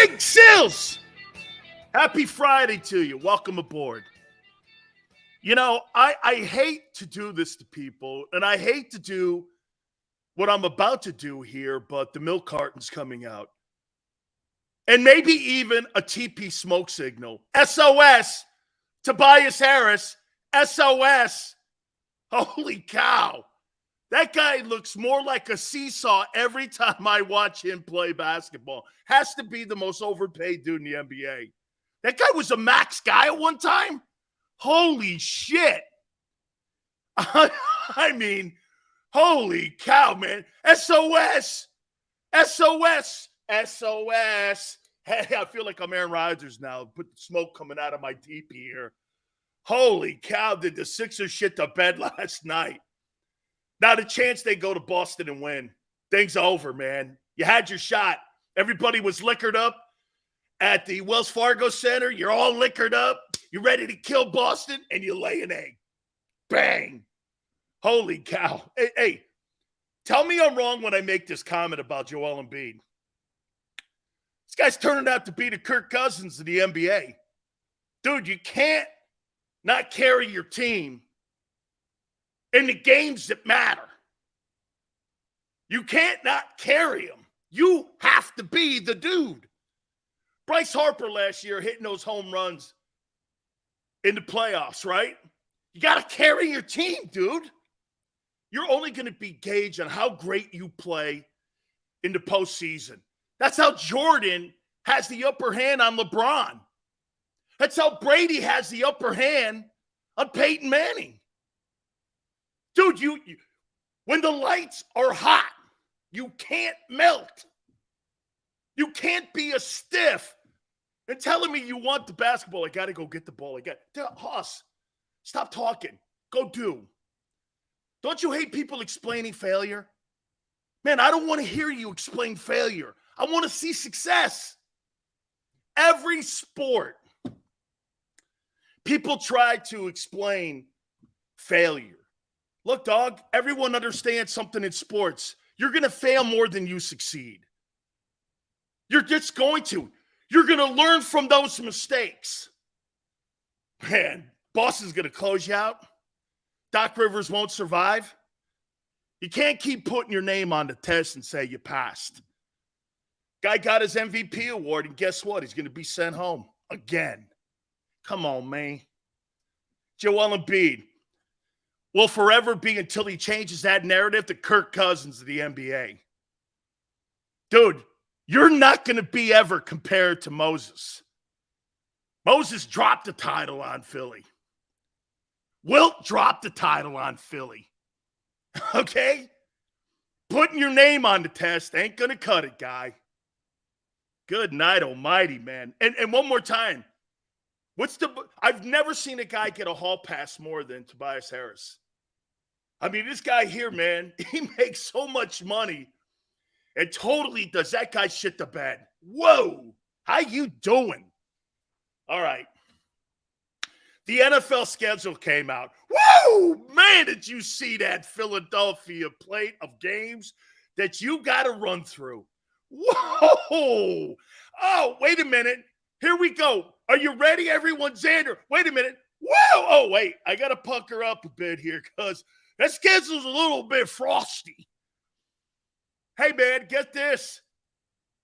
Big Sills! Happy Friday to you. Welcome aboard. You know, I hate to do this to people, and I hate to do what I'm about to do here, but the milk carton's coming out. And maybe even a TP smoke signal. SOS, Tobias Harris, SOS. Holy cow. That guy looks more like a seesaw every time I watch him play basketball. Has to be the most overpaid dude in the NBA. That guy was a max guy at one time? Holy shit. I mean, holy cow, man. SOS. SOS. SOS. Hey, I feel like I'm Aaron Rodgers now. Put the smoke coming out of my teepee here. Holy cow, did the Sixers shit the bed last night. Not a chance they go to Boston and win. Thing's over, man. You had your shot. Everybody was liquored up at the Wells Fargo Center. You're all liquored up. You're ready to kill Boston, and you lay an egg. Bang. Holy cow. Hey, tell me I'm wrong when I make this comment about Joel Embiid. This guy's turning out to be the Kirk Cousins of the NBA. Dude, you can't not carry your team in the games that matter. You can't not carry them. You have to be the dude. Bryce Harper last year hitting those home runs in the playoffs, right? You got to carry your team, dude. You're only going to be gauged on how great you play in the postseason. That's how Jordan has the upper hand on LeBron. That's how Brady has the upper hand on Peyton Manning. Dude, you when the lights are hot, you can't melt. You can't be a stiff and telling me you want the basketball. I got to go get the ball. Hoss, stop talking. Go do. Don't you hate people explaining failure? Man, I don't want to hear you explain failure. I want to see success. Every sport, people try to explain failure. Look, dog, everyone understands something in sports. You're going to fail more than you succeed. You're just going to. You're going to learn from those mistakes. Man, Boston's going to close you out. Doc Rivers won't survive. You can't keep putting your name on the test and say you passed. Guy got his MVP award, and guess what? He's going to be sent home again. Come on, man. Joel Embiid will forever be, until he changes that narrative, the Kirk Cousins of the NBA. Dude, you're not going to be ever compared to Moses. Moses dropped the title on Philly. Wilt dropped the title on Philly. Okay? Putting your name on the test ain't going to cut it, guy. Good night, almighty, man. And one more time. I've never seen a guy get a hall pass more than Tobias Harris. I mean, this guy here, man, he makes so much money and totally does that guy shit the bed. Whoa, how you doing? All right. The NFL schedule came out. Whoa, man, did you see that Philadelphia plate of games that you got to run through? Whoa. Oh, wait a minute. Here we go. Are you ready, everyone? Xander, wait a minute. Whoa. Oh, wait. I got to pucker up a bit here because that schedule's a little bit frosty. Hey, man, get this.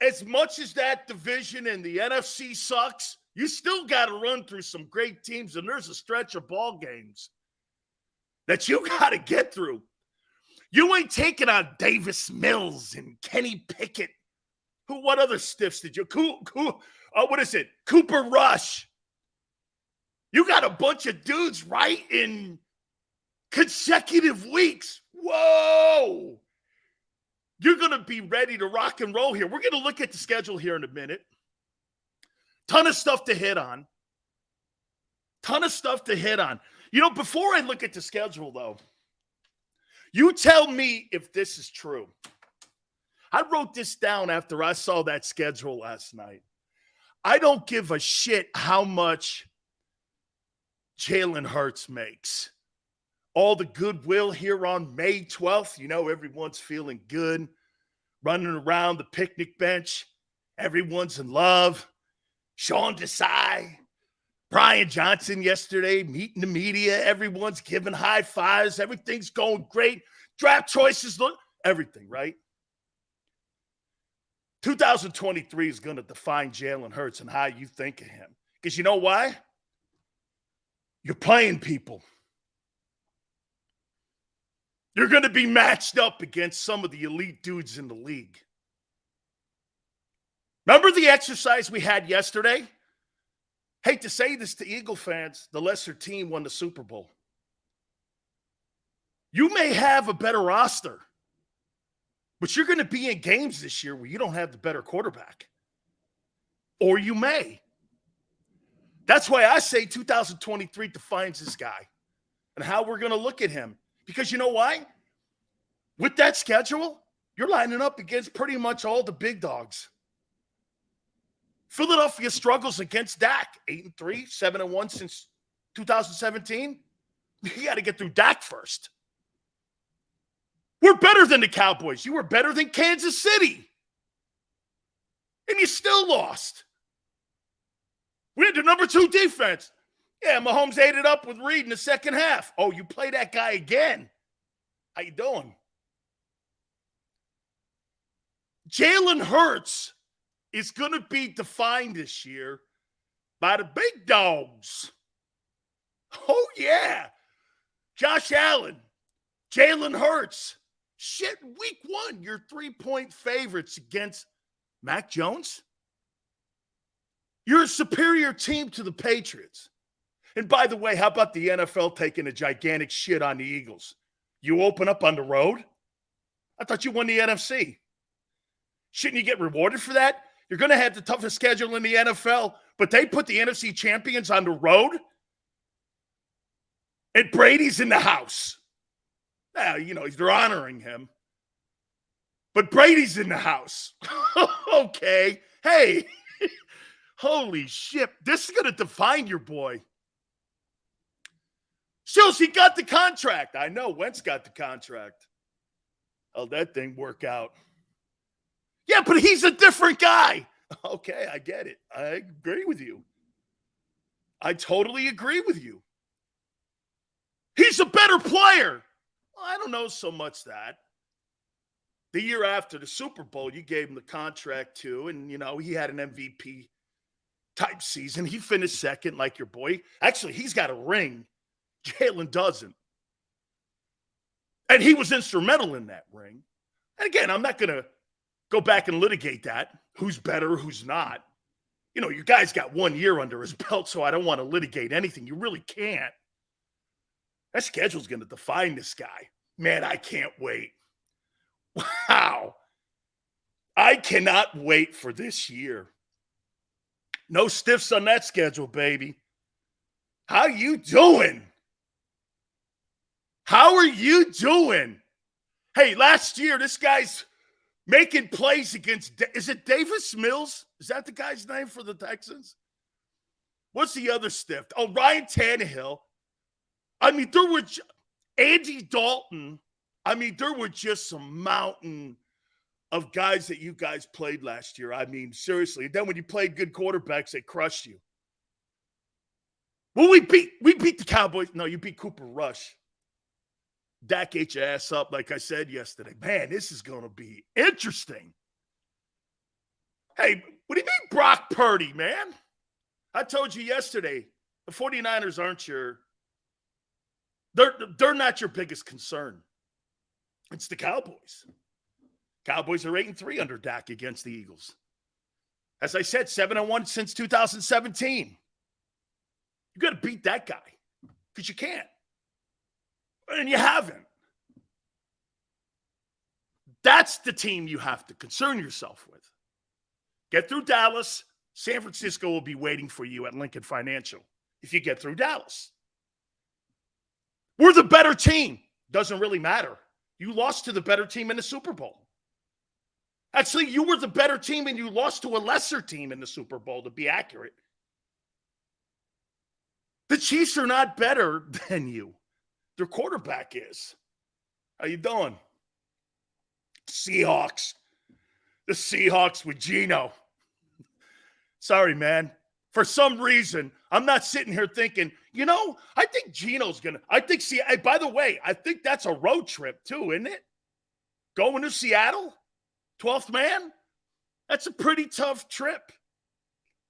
As much as that division in the NFC sucks, you still got to run through some great teams, and there's a stretch of ball games that you got to get through. You ain't taking on Davis Mills and Kenny Pickett. What other stiffs did you? What is it? Cooper Rush. You got a bunch of dudes right in consecutive weeks. Whoa. You're going to be ready to rock and roll here. We're going to look at the schedule here in a minute. Ton of stuff to hit on. You know, before I look at the schedule, though, you tell me if this is true. I wrote this down after I saw that schedule last night. I don't give a shit how much Jalen Hurts makes. All the goodwill here on May 12th, you know, everyone's feeling good, running around the picnic bench. Everyone's in love. Sean Desai, Brian Johnson yesterday meeting the media. Everyone's giving high fives. Everything's going great. Draft choices, look, everything, right? 2023 is going to define Jalen Hurts and how you think of him. Because you know why? You're playing people. You're going to be matched up against some of the elite dudes in the league. Remember the exercise we had yesterday? Hate to say this to Eagle fans, the lesser team won the Super Bowl. You may have a better roster, but you're going to be in games this year where you don't have the better quarterback. Or you may. That's why I say 2023 defines this guy and how we're going to look at him. Because you know why? With that schedule, you're lining up against pretty much all the big dogs. Philadelphia struggles against Dak. 8-3, 7-1 since 2017. You got to get through Dak first. We're better than the Cowboys. You were better than Kansas City. And you still lost. We had the number 2 defense. Yeah, Mahomes ate it up with Reed in the second half. Oh, you play that guy again. How you doing? Jalen Hurts is going to be defined this year by the big dogs. Oh, yeah. Josh Allen, Jalen Hurts. Shit, week 1, you're 3-point favorites against Mac Jones. You're a superior team to the Patriots. And by the way, how about the NFL taking a gigantic shit on the Eagles? You open up on the road? I thought you won the NFC. Shouldn't you get rewarded for that? You're going to have the toughest schedule in the NFL, but they put the NFC champions on the road? And Brady's in the house. Now, they're honoring him. But Brady's in the house. Okay. Hey, holy shit. This is going to define your boy. Shows he got the contract. I know Wentz got the contract. How'd that thing work out? Yeah, but he's a different guy. Okay, I get it. I agree with you. I totally agree with you. He's a better player. Well, I don't know so much that. The year after the Super Bowl, you gave him the contract too, and, he had an MVP type season. He finished second like your boy. Actually, he's got a ring. Jalen doesn't. And he was instrumental in that ring. And again, I'm not going to go back and litigate that. Who's better, who's not. Your guy's got 1 year under his belt, so I don't want to litigate anything. You really can't. That schedule's going to define this guy. Man, I can't wait. Wow. I cannot wait for this year. No stiffs on that schedule, baby. How you doing? How are you doing? Hey, last year, this guy's making plays against, is it Davis Mills? Is that the guy's name for the Texans? What's the other stiff? Oh, Ryan Tannehill. I mean, there were Andy Dalton. I mean, there were just some mountain of guys that you guys played last year. I mean, seriously. And then when you played good quarterbacks, they crushed you. Well, we beat the Cowboys. No, you beat Cooper Rush. Dak ate your ass up, like I said yesterday. Man, this is going to be interesting. Hey, what do you mean Brock Purdy, man? I told you yesterday, the 49ers aren't they're not your biggest concern. It's the Cowboys. Cowboys are 8-3 under Dak against the Eagles. As I said, 7-1 since 2017. You got to beat that guy because you can't. And you haven't. That's the team you have to concern yourself with. Get through Dallas. San Francisco will be waiting for you at Lincoln Financial if you get through Dallas. We're the better team. Doesn't really matter. You lost to the better team in the Super Bowl. Actually, you were the better team and you lost to a lesser team in the Super Bowl, to be accurate. The Chiefs are not better than you. Their quarterback is. How you doing? Seahawks. The Seahawks with Geno. Sorry, man. For some reason, I'm not sitting here thinking, I think Geno's going to, by the way, I think that's a road trip too, isn't it? Going to Seattle, 12th man, that's a pretty tough trip.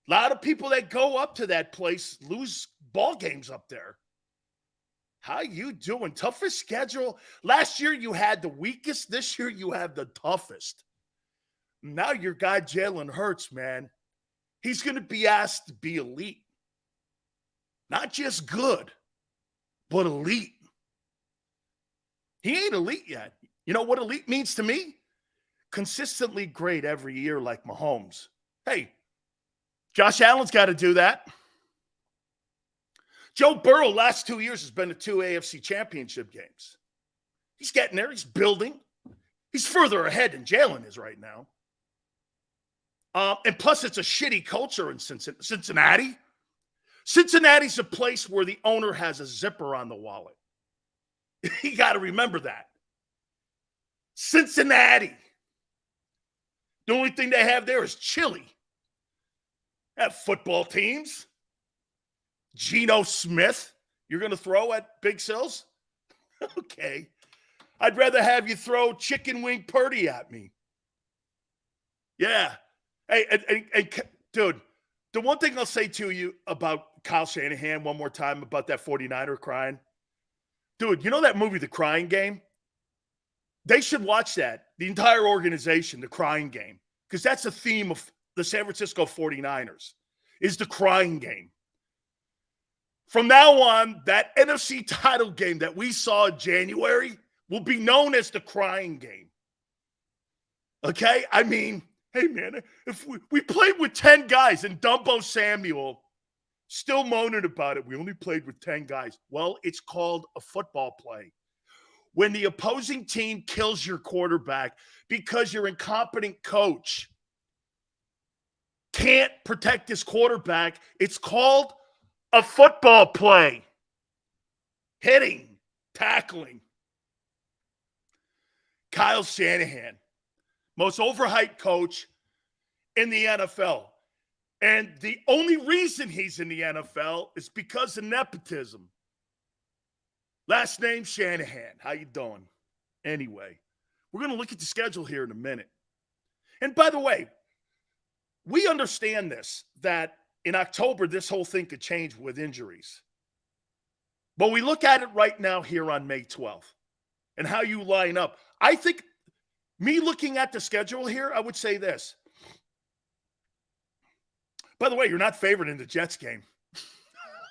A lot of people that go up to that place lose ball games up there. How you doing? Toughest schedule. Last year you had the weakest. This year you have the toughest. Now your guy Jalen Hurts, man, he's going to be asked to be elite. Not just good, but elite. He ain't elite yet. You know what elite means to me? Consistently great every year like Mahomes. Hey, Josh Allen's got to do that. Joe Burrow, last 2 years, has been to 2 AFC championship games. He's getting there. He's building. He's further ahead than Jalen is right now. And plus, it's a shitty culture in Cincinnati. Cincinnati's a place where the owner has a zipper on the wallet. You got to remember that. Cincinnati. The only thing they have there is chili. They have football teams. Geno Smith, you're going to throw at Big Sills? Okay. I'd rather have you throw chicken wing Purdy at me. Yeah. Hey, and dude, the one thing I'll say to you about Kyle Shanahan one more time about that 49er crying. Dude, you know that movie, The Crying Game? They should watch that. The entire organization, The Crying Game. Because that's the theme of the San Francisco 49ers, is the crying game. From now on, that NFC title game that we saw in January will be known as the crying game. Okay? I mean, hey, man, if we played with 10 guys and Dumbo Samuel still moaning about it, we only played with 10 guys. Well, it's called a football play. When the opposing team kills your quarterback because your incompetent coach can't protect his quarterback, it's called a football play. Hitting, tackling. Kyle Shanahan, most overhyped coach in the NFL. And the only reason he's in the NFL is because of nepotism. Last name Shanahan. How you doing? Anyway, we're going to look at the schedule here in a minute. And by the way, we understand this, that in October, this whole thing could change with injuries. But we look at it right now here on May 12th and how you line up. I think me looking at the schedule here, I would say this. By the way, you're not favored in the Jets game.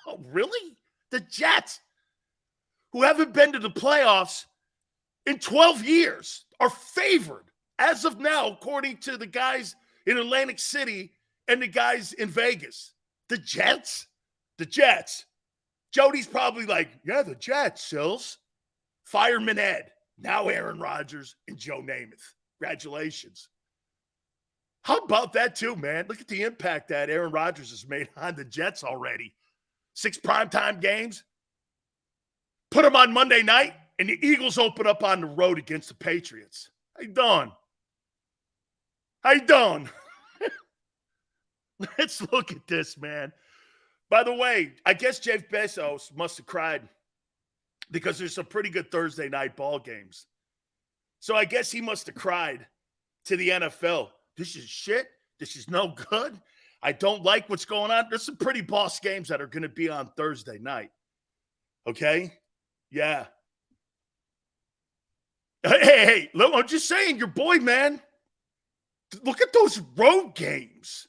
Oh, really? The Jets, who haven't been to the playoffs in 12 years, are favored as of now, according to the guys in Atlantic City and the guys in Vegas. The Jets? The Jets. Jody's probably like, yeah, the Jets, Sills. Fireman Ed. Now Aaron Rodgers and Joe Namath. Congratulations. How about that too, man? Look at the impact that Aaron Rodgers has made on the Jets already. 6 primetime games. Put them on Monday night, and the Eagles open up on the road against the Patriots. How you doing? How you doing? Let's look at this, man. By the way, I guess Jeff Bezos must have cried because there's some pretty good Thursday night ball games. So I guess he must have cried to the NFL. This is shit. This is no good. I don't like what's going on. There's some pretty boss games that are going to be on Thursday night. Okay? Yeah. Hey, look, I'm just saying, your boy, man. Look at those road games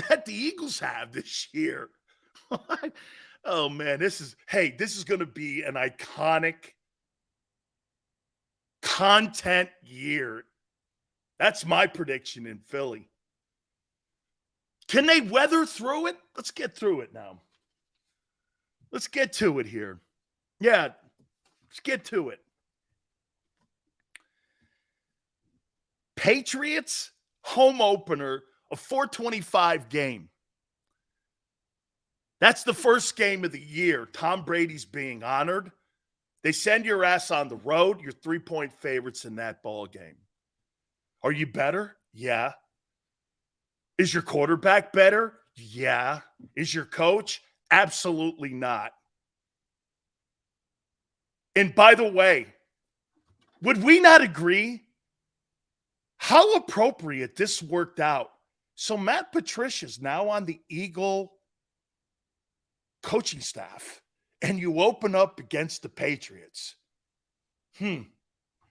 that the Eagles have this year. Oh, man, this is going to be an iconic content year. That's my prediction in Philly. Can they weather through it? Let's get through it now. Let's get to it here. Yeah, let's get to it. Patriots home opener, a 425 game. That's the first game of the year. Tom Brady's being honored. They send your ass on the road. You're 3-point favorites in that ball game. Are you better? Yeah. Is your quarterback better? Yeah. Is your coach? Absolutely not. And by the way, would we not agree how appropriate this worked out? So Matt Patricia's now on the Eagle coaching staff, and you open up against the Patriots.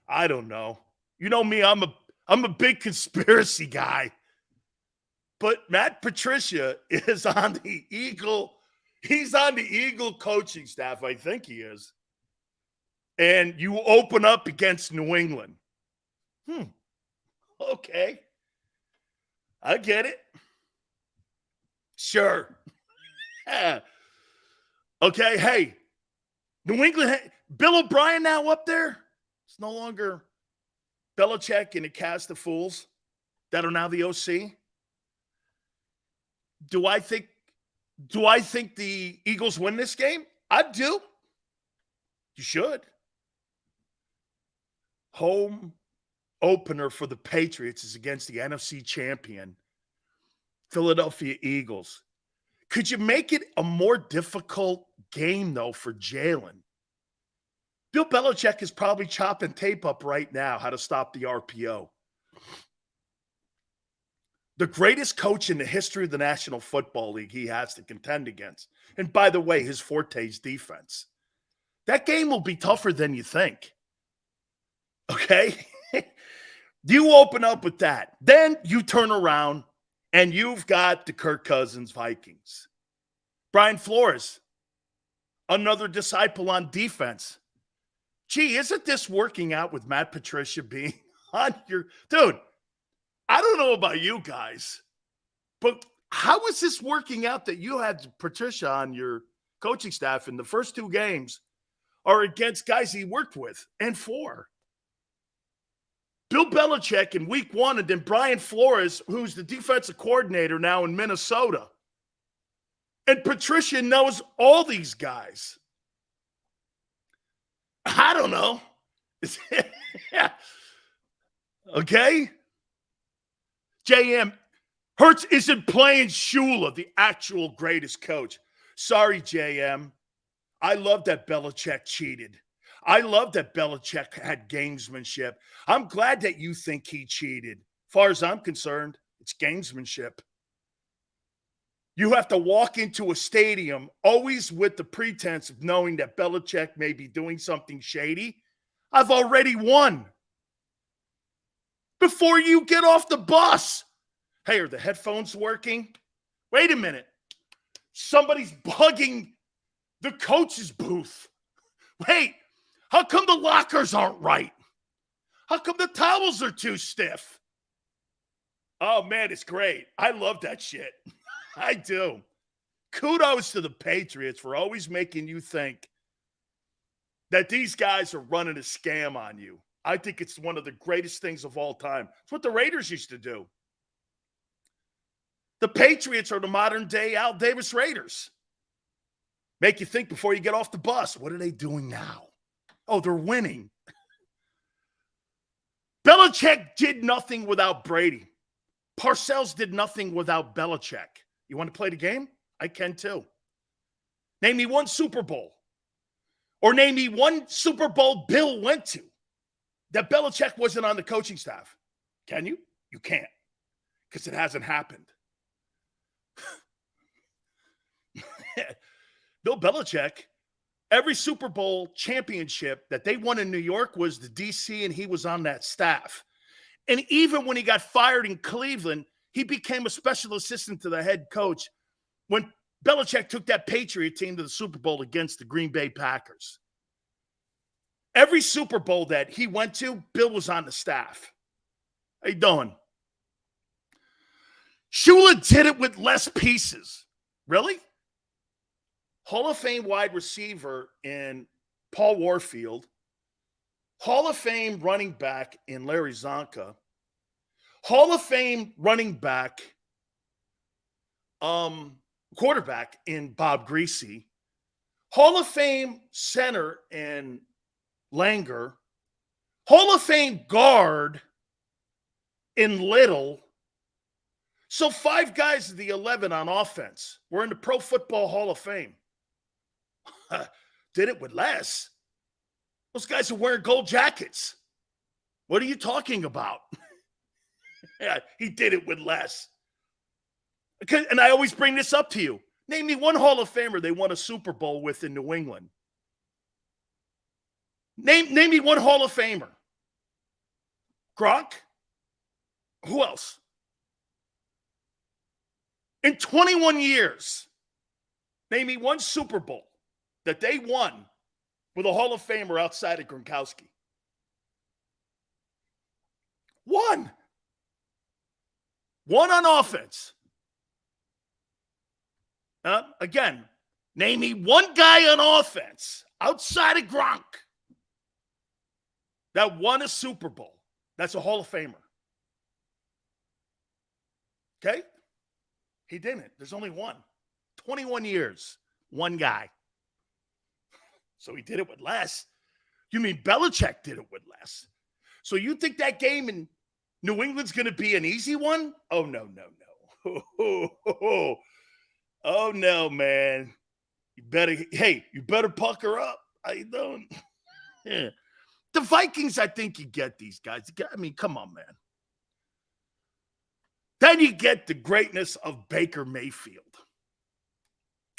I don't know. You know me, I'm a big conspiracy guy. But Matt Patricia is on the Eagle. He's on the Eagle coaching staff. I think he is. And you open up against New England. Okay. I get it. Sure. Okay. Hey, New England, Bill O'Brien now up there. It's no longer Belichick and a cast of fools that are now the OC. Do I think the Eagles win this game? I do. You should. Home opener for the Patriots is against the NFC champion, Philadelphia Eagles. Could you make it a more difficult game, though, for Jalen? Bill Belichick is probably chopping tape up right now how to stop the RPO. The greatest coach in the history of the National Football League he has to contend against. And by the way, his forte is defense. That game will be tougher than you think. Okay? You open up with that. Then you turn around and you've got the Kirk Cousins Vikings. Brian Flores, another disciple on defense. Gee, isn't this working out with Matt Patricia being on your – dude, I don't know about you guys, but how is this working out that you had Patricia on your coaching staff in the first two games are against guys he worked with and for? Bill Belichick in week one, and then Brian Flores, who's the defensive coordinator now in Minnesota. And Patricia knows all these guys. I don't know. Okay? JM, Hurts isn't playing Shula, the actual greatest coach. Sorry, JM. I love that Belichick cheated. I love that Belichick had gamesmanship. I'm glad that you think he cheated. As far as I'm concerned, it's gamesmanship. You have to walk into a stadium always with the pretense of knowing that Belichick may be doing something shady. I've already won. Before you get off the bus. Hey, are the headphones working? Wait a minute. Somebody's bugging the coach's booth. Wait, how come the lockers aren't right? How come the towels are too stiff? Oh, man, it's great. I love that shit. I do. Kudos to the Patriots for always making you think that these guys are running a scam on you. I think it's one of the greatest things of all time. It's what the Raiders used to do. The Patriots are the modern-day Al Davis Raiders. Make you think before you get off the bus, what are they doing now? Oh, they're winning. Belichick did nothing without Brady. Parcells did nothing without Belichick. You want to play the game? I can too. Name me one Super Bowl. Or name me one Super Bowl Bill went to that Belichick wasn't on the coaching staff. Can you? You can't. Because it hasn't happened. Bill Belichick, every Super Bowl championship that they won in New York was the DC, and he was on that staff. And even when he got fired in Cleveland, he became a special assistant to the head coach when Belichick took that Patriot team to the Super Bowl against the Green Bay Packers. Every Super Bowl that he went to, Bill was on the staff. How you doing? Shula did it with less pieces. Really? Hall of Fame wide receiver in Paul Warfield. Hall of Fame running back in Larry Zonka. Hall of Fame running back, quarterback in Bob Greasy. Hall of Fame center in Langer. Hall of Fame guard in Little. So 5 guys of the 11 on offense were in the Pro Football Hall of Fame. Did it with less. Those guys are wearing gold jackets. What are you talking about? Yeah, he did it with less. And I always bring this up to you. Name me one Hall of Famer they won a Super Bowl with in New England. Name me one Hall of Famer. Gronk? Who else? In 21 years, name me one Super Bowl that they won with a Hall of Famer outside of Gronkowski. One. One on offense. Again, name me one guy on offense outside of Gronk that won a Super Bowl. That's a Hall of Famer. Okay? He didn't. There's only one. 21 years. One guy. So he did it with less. You mean Belichick did it with less. So you think that game in New England's going to be an easy one? Oh, no. Oh, no, man. You better pucker up. How you doing? Yeah. The Vikings, I think you get these guys. I mean, come on, man. Then you get the greatness of Baker Mayfield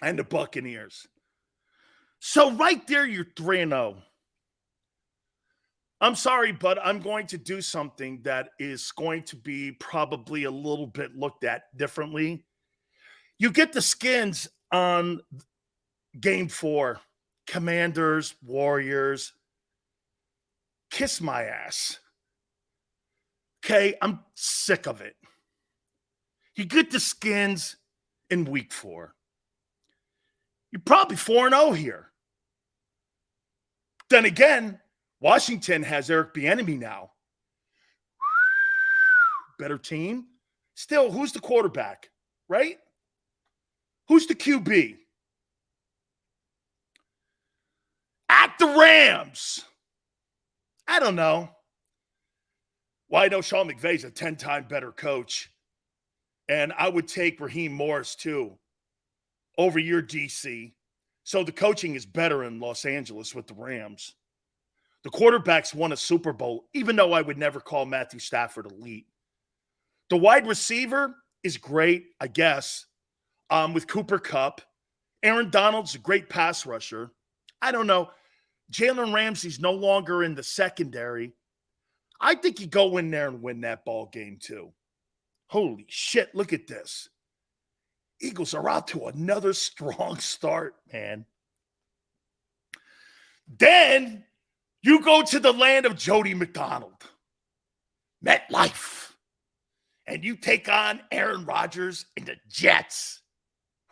and the Buccaneers. So right there, you're 3-0. I'm sorry, but I'm going to do something that is going to be probably a little bit looked at differently. You get the skins on Game 4. Commanders, Warriors. Kiss my ass. Okay, I'm sick of it. You get the skins in Week 4. You're probably 4-0 here. Then again, Washington has Eric Bieniemy now. Better team. Still, who's the quarterback, right? Who's the QB? At the Rams. I don't know. Well, I know Sean McVay's a 10-time better coach. And I would take Raheem Morris, too, over your DC. So the coaching is better in Los Angeles with the Rams. The quarterbacks won a Super Bowl, even though I would never call Matthew Stafford elite. The wide receiver is great, I guess, with Cooper Kupp. Aaron Donald's a great pass rusher. I don't know. Jalen Ramsey's no longer in the secondary. I think you go in there and win that ball game, too. Holy shit, look at this. Eagles are out to another strong start, man. Then you go to the land of Jody McDonald, MetLife, and you take on Aaron Rodgers and the Jets.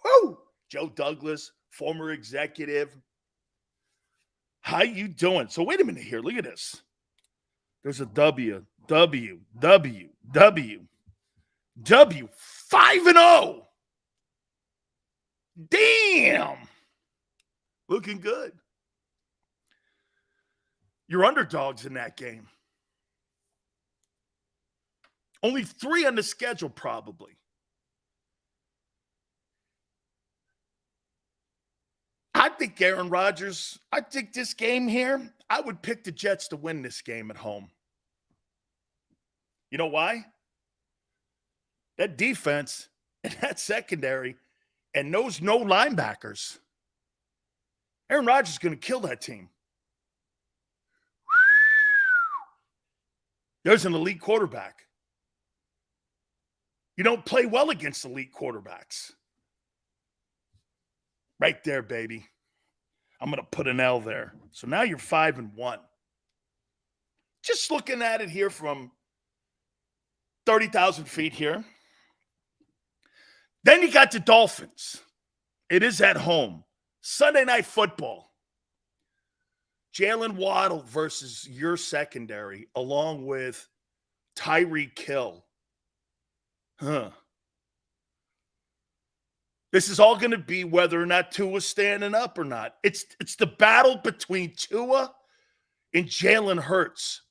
Woo! Joe Douglas, former executive. How you doing? So wait a minute here. Look at this. There's a W, 5-0. Damn. Looking good. You're underdogs in that game. Only 3 on the schedule, probably. I think Aaron Rodgers, I think this game here, I would pick the Jets to win this game at home. You know why? That defense and that secondary and those no linebackers. Aaron Rodgers is going to kill that team. There's an elite quarterback. You don't play well against elite quarterbacks. Right there, baby. I'm going to put an L there. So now you're 5-1. Just looking at it here from 30,000 feet here. Then you got the Dolphins. It is at home. Sunday Night Football. Jalen Waddle versus your secondary, along with Tyreek Hill. This is all going to be whether or not Tua's standing up or not. It's the battle between Tua and Jalen Hurts.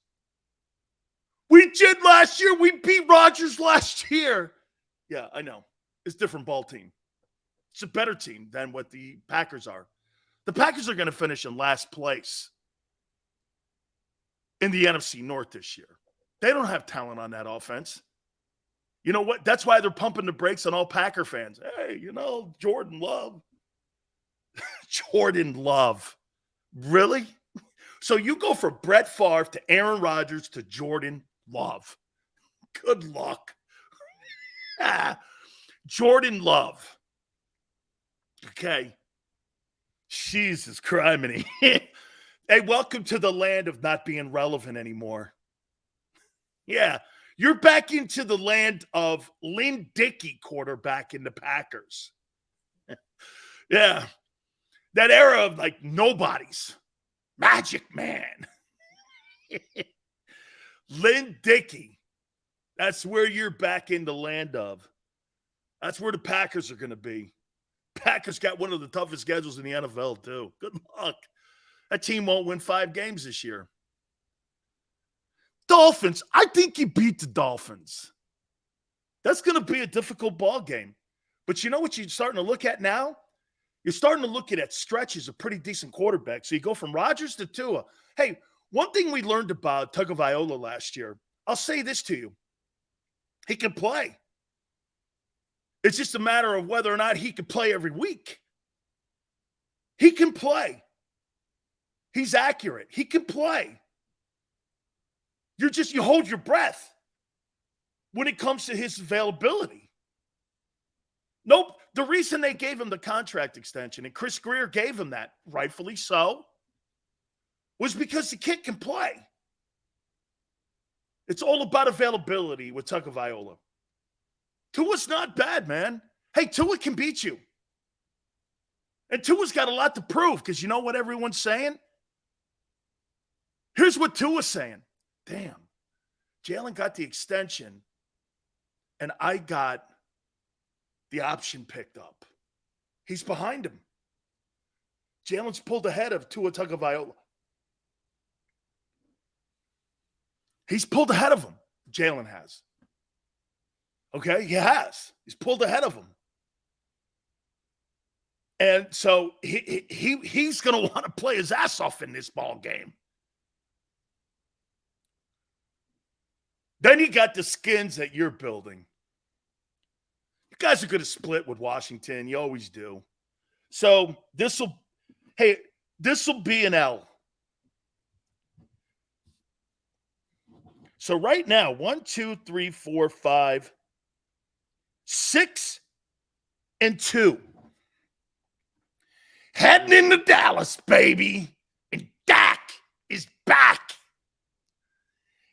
We did last year. We beat Rodgers last year. Yeah, I know. It's a different ball team. It's a better team than what the Packers are. The Packers are going to finish in last place in the NFC North this year. They don't have talent on that offense. You know what? That's why they're pumping the brakes on all Packer fans. Hey, Jordan Love. Jordan Love. Really? So you go from Brett Favre to Aaron Rodgers to Jordan Love. Good luck. Jordan Love. Okay. Jesus criminy. Hey, welcome to the land of not being relevant anymore. Yeah. You're back into the land of Lynn Dickey quarterback in the Packers. Yeah. That era of like nobodies. Magic Man. Lynn Dickey. That's where you're back in the land of. That's where the Packers are going to be. Packers got one of the toughest schedules in the NFL, too. Good luck. That team won't win 5 games this year. Dolphins, I think you beat the Dolphins. That's going to be a difficult ball game. But you know what you're starting to look at now? You're starting to look at Stretch as a pretty decent quarterback. So you go from Rodgers to Tua. Hey, one thing we learned about Tagovailoa last year, I'll say this to you. He can play. It's just a matter of whether or not he can play every week. He can play. He's accurate. He can play. You hold your breath when it comes to his availability. Nope. The reason they gave him the contract extension, and Chris Greer gave him that, rightfully so, was because the kid can play. It's all about availability with Tagovailoa. Tua's not bad, man. Hey, Tua can beat you. And Tua's got a lot to prove because you know what everyone's saying? Here's what Tua's saying. Damn, Jalen got the extension, and I got the option picked up. He's behind him. Jalen's pulled ahead of Tua Tagovailoa. He's pulled ahead of him. Jalen has. Okay, he has. He's pulled ahead of him. And so he's going to want to play his ass off in this ball game. Then you got the skins that you're building. You guys are going to split with Washington. You always do. So this will be an L. So right now, 1, 2, 3, 4, 5, 6, and 2. Heading into Dallas, baby. And Dak is back.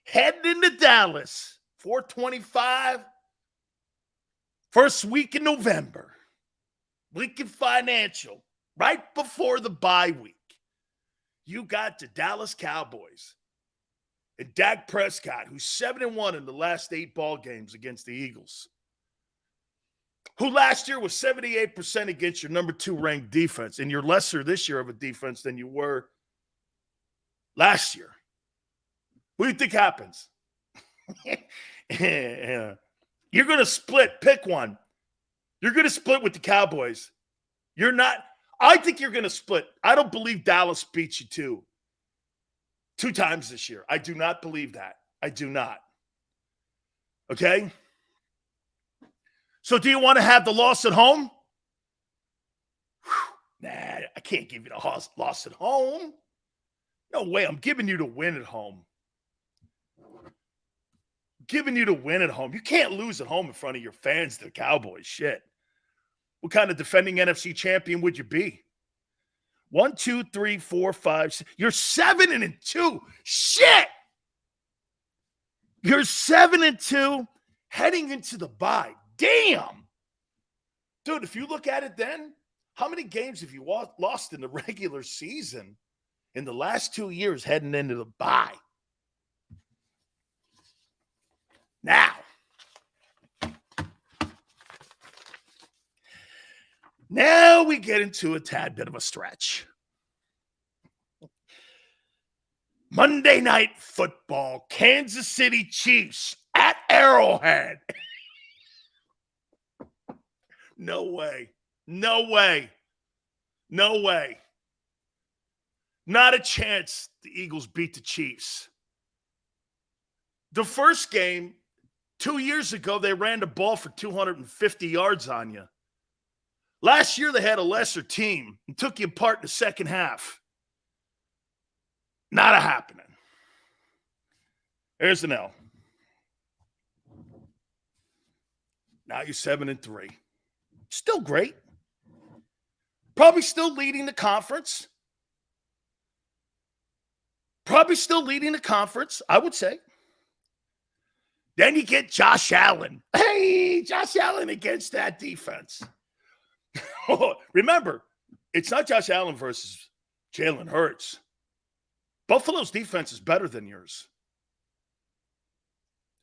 Heading into Dallas, 425, first week in November. Lincoln Financial, right before the bye week. You got the Dallas Cowboys and Dak Prescott, who's 7-1 in the last 8 ball games against the Eagles, who last year was 78% against your number 2 ranked defense, and you're lesser this year of a defense than you were last year. What do you think happens? You're going to split. Pick one. You're going to split with the Cowboys. You're not. I think you're going to split. I don't believe Dallas beats you two times this year. I do not believe that. I do not. Okay? So do you want to have the loss at home? Nah, I can't give you the loss at home. No way. I'm giving you the win at home. Giving you to win at home. You can't lose at home in front of your fans, the Cowboys. Shit. What kind of defending NFC champion would you be? 1, 2, 3, 4, 5, 6. You're 7-2. Shit. You're 7-2 heading into the bye. Damn. Dude, if you look at it then, how many games have you lost in the regular season in the last 2 years heading into the bye? Now we get into a tad bit of a stretch. Monday Night Football, Kansas City Chiefs at Arrowhead. No way. No way. No way. Not a chance the Eagles beat the Chiefs. The first game, 2 years ago, they ran the ball for 250 yards on you. Last year, they had a lesser team and took you apart in the second half. Not a happening. There's an L. Now you're 7-3. Still great. Probably still leading the conference. I would say. Then you get Josh Allen. Hey, Josh Allen against that defense. Remember, it's not Josh Allen versus Jalen Hurts. Buffalo's defense is better than yours.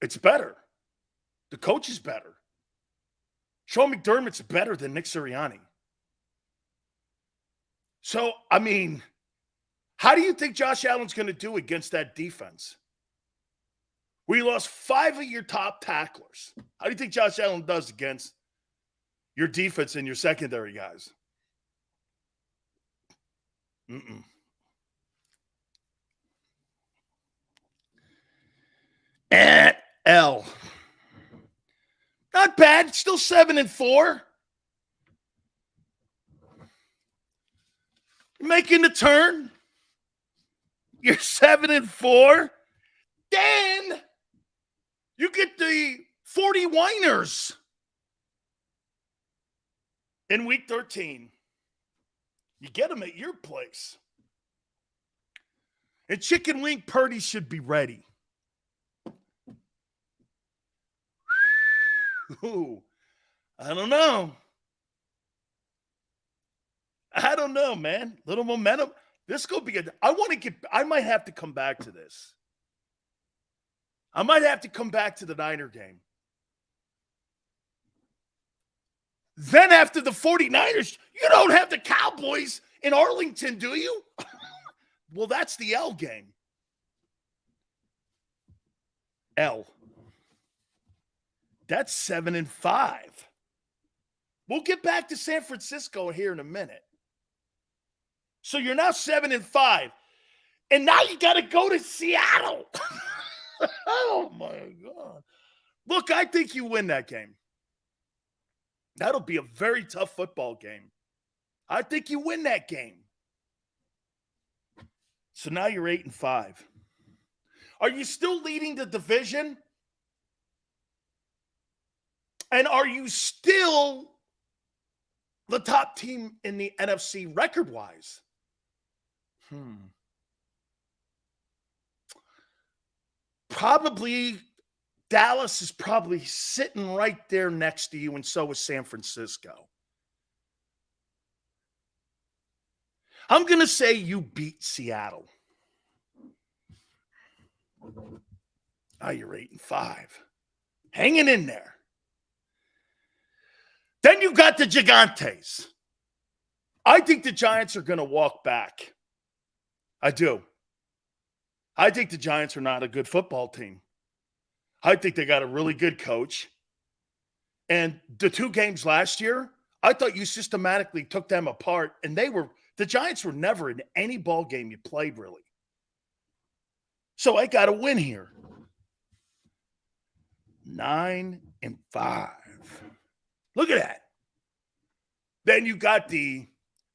It's better. The coach is better. Sean McDermott's better than Nick Sirianni. So, I mean, how do you think Josh Allen's going to do against that defense? We lost 5 of your top tacklers. How do you think Josh Allen does against your defense and your secondary guys? At L. Not bad. Still 7-4. Making the turn. You're 7-4. Then you get the 40 whiners in week 13. You get them at your place. And Chicken Wing Purdy should be ready. Ooh, I don't know, man. Little momentum. This could be I might have to come back to this. I might have to come back to the Niner game. Then after the 49ers, you don't have the Cowboys in Arlington, do you? Well, that's the L game. L. That's 7-5. We'll get back to San Francisco here in a minute. So you're now 7-5. And now you got to go to Seattle. Oh, my God. Look, I think you win that game. That'll be a very tough football game. I think you win that game. So now you're 8-5. Are you still leading the division? And are you still the top team in the NFC record-wise? Probably Dallas is probably sitting right there next to you, and so is San Francisco. I'm going to say you beat Seattle. Now you're 8-5. Hanging in there. Then you got the Gigantes. I think the Giants are going to walk back. I do. I think the Giants are not a good football team. I think they got a really good coach. And the 2 games last year, I thought you systematically took them apart. And the Giants were never in any ball game you played, really. So I got to win here. 9-5. Look at that. Then you got the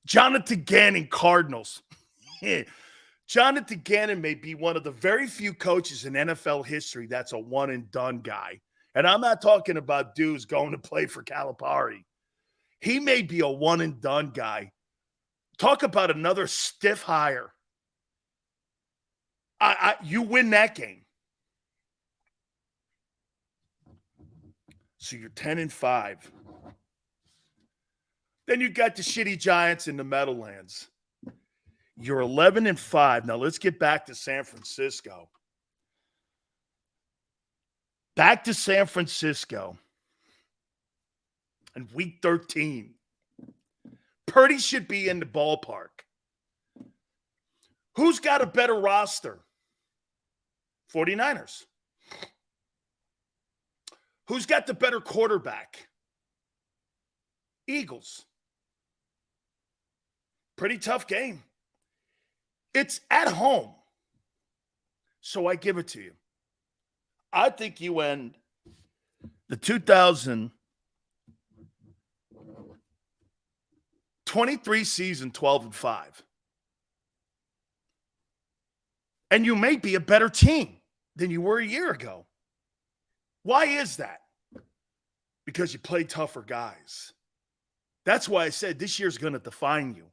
Jonathan Gannon Cardinals. Jonathan Gannon may be one of the very few coaches in NFL history that's a one-and-done guy. And I'm not talking about dudes going to play for Calipari. He may be a one-and-done guy. Talk about another stiff hire. You win that game. So you're 10-5. Then you got the shitty Giants in the Meadowlands. You're 11-5. Now let's get back to San Francisco. Back to San Francisco. And week 13. Purdy should be in the ballpark. Who's got a better roster? 49ers. Who's got the better quarterback? Eagles. Pretty tough game. It's at home. So I give it to you. I think you end the 2023 season 12-5. And you may be a better team than you were a year ago. Why is that? Because you play tougher guys. That's why I said this year's going to define you.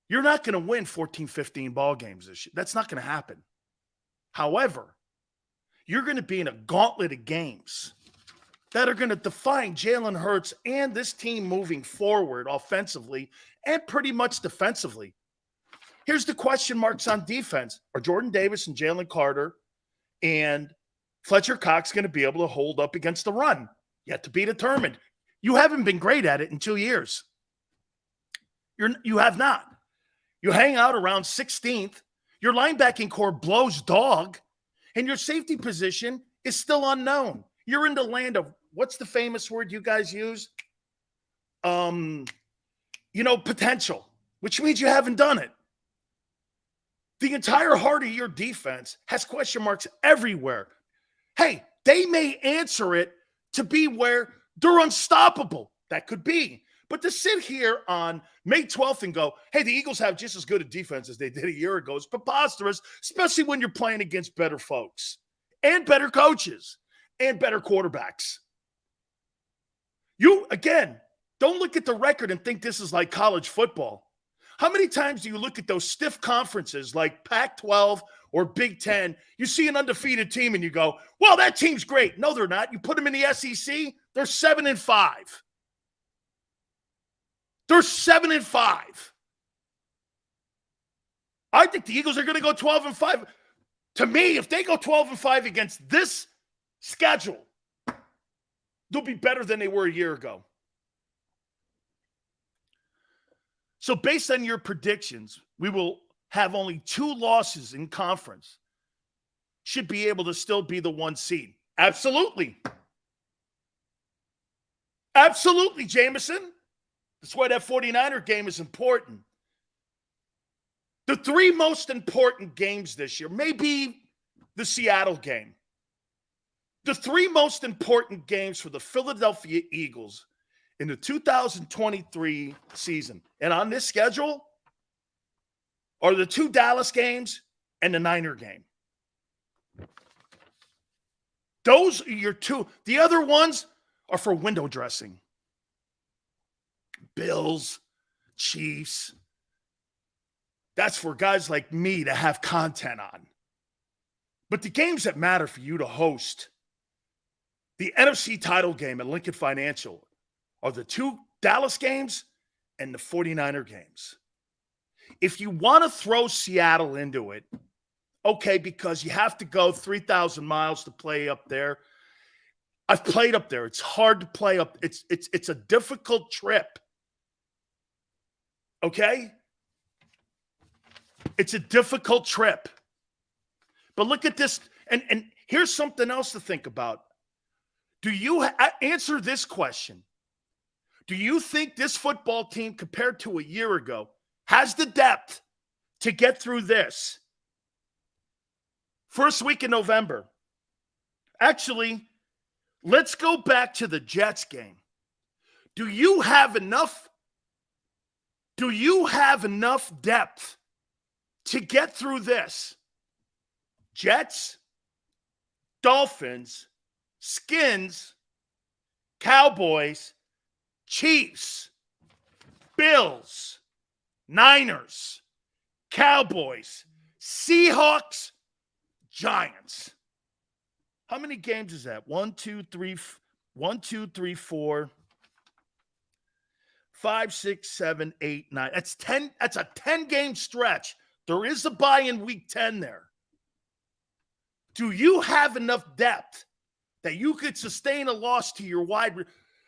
You're not going to win 14, 15 ball games this year. That's not going to happen. However, you're going to be in a gauntlet of games that are going to define Jalen Hurts and this team moving forward offensively and pretty much defensively. Here's the question marks on defense. Are Jordan Davis and Jalen Carter and Fletcher Cox going to be able to hold up against the run? Yet to be determined. You haven't been great at it in 2 years. You have not. You hang out around 16th. Your linebacking core blows dog, and your safety position is still unknown. You're in the land of, what's the famous word you guys use? Potential, which means you haven't done it. The entire heart of your defense has question marks everywhere. Hey, they may answer it to be where they're unstoppable. That could be. But to sit here on May 12th and go, hey, the Eagles have just as good a defense as they did a year ago is preposterous, especially when you're playing against better folks and better coaches and better quarterbacks. You, again, don't look at the record and think this is like college football. How many times do you look at those stiff conferences like Pac-12 or Big Ten? You see an undefeated team and you go, well, that team's great. No, they're not. You put them in the SEC, they're 7-5. They're 7-5. I think the Eagles are going to go 12-5. To me, if they go 12-5 against this schedule, they'll be better than they were a year ago. So based on your predictions, we will have only 2 losses in conference. Should be able to still be the 1 seed. Absolutely. Absolutely, Jameson. That's why that 49er game is important. The 3 most important games this year may be the Seattle game. The 3 most important games for the Philadelphia Eagles in the 2023 season and on this schedule are the 2 Dallas games and the Niner game. Those are your 2. The other ones are for window dressing. Bills, Chiefs. That's for guys like me to have content on. But the games that matter for you to host, the NFC title game at Lincoln Financial, are the 2 Dallas games and the 49er games. If you want to throw Seattle into it, okay, because you have to go 3,000 miles to play up there. I've played up there. It's hard to play up. It's a difficult trip. Okay? It's a difficult trip. But look at this. And here's something else to think about. Do you answer this question? Do you think this football team, compared to a year ago, has the depth to get through this? First week in November. Actually, let's go back to the Jets game. Do you have enough depth to get through this? Jets, Dolphins, Skins, Cowboys, Chiefs, Bills, Niners, Cowboys, Seahawks, Giants. How many games is that? 1, 2, 3, 4, 5, 6, 7, 8, 9. That's 10. That's a 10-game stretch. There is a bye in week 10 there. Do you have enough depth that you could sustain a loss to your wide?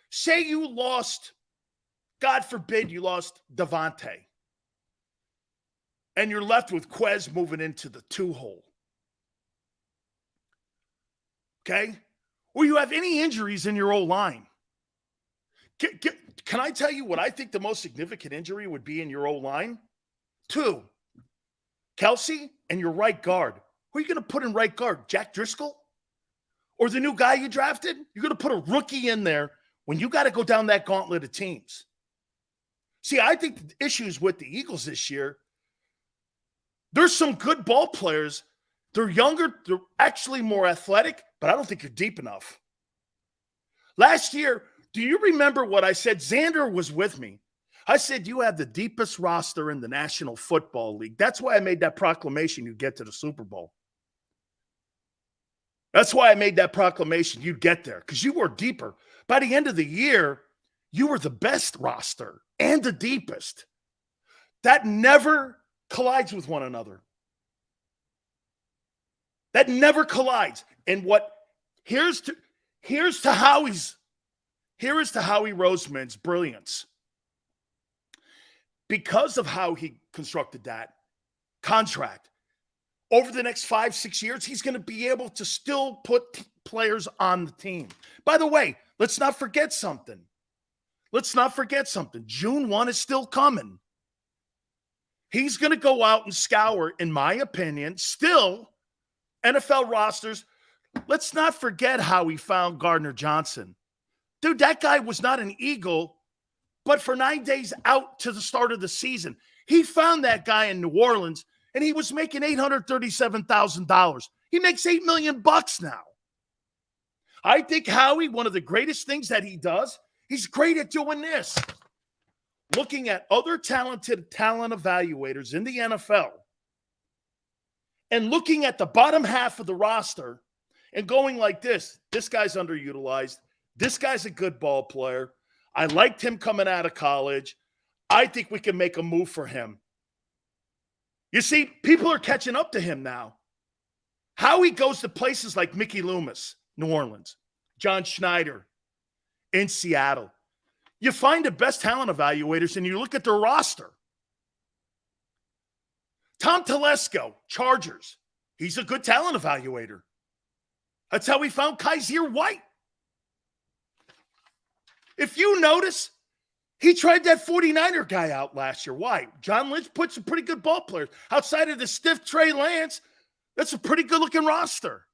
Say you lost, God forbid, you lost Devontae, and you're left with Quez moving into the 2-hole. Okay? Or you have any injuries in your O-line. Can I tell you what I think the most significant injury would be in your O-line? 2, Kelsey and your right guard. Who are you going to put in right guard? Jack Driscoll? Or the new guy you drafted? You're going to put a rookie in there when you got to go down that gauntlet of teams. See, I think the issues with the Eagles this year, there's some good ball players. They're younger. They're actually more athletic, but I don't think you're deep enough. Last year, do you remember what I said? Xander was with me. I said, you have the deepest roster in the National Football League. That's why I made that proclamation you'd get to the Super Bowl. That's why I made that proclamation you'd get there, because you were deeper. By the end of the year, you were the best roster and the deepest. That never collides with one another. That never collides. And here's to Howie Roseman's brilliance. Because of how he constructed that contract, over the next 5-6 years, he's going to be able to still put players on the team. By the way, let's not forget something. June 1 is still coming. He's going to go out and scour, in my opinion, still NFL rosters. Let's not forget how he found Gardner Johnson. Dude, that guy was not an Eagle, but for 9 days out to the start of the season, he found that guy in New Orleans, and he was making $837,000. He makes $8 million now. I think Howie, one of the greatest things that he does, he's great at doing this. Looking at other talent evaluators in the NFL and looking at the bottom half of the roster and going like this. This guy's underutilized. This guy's a good ball player. I liked him coming out of college. I think we can make a move for him. You see, people are catching up to him now. Howie goes to places like Mickey Loomis, New Orleans, John Schneider in Seattle. You find the best talent evaluators and you look at their roster. Tom Telesco, Chargers. He's a good talent evaluator. That's how we found Kaiser White. If you notice, he tried that 49er guy out last year. Why? John Lynch put some pretty good ball players. Outside of the stiff Trey Lance, that's a pretty good-looking roster.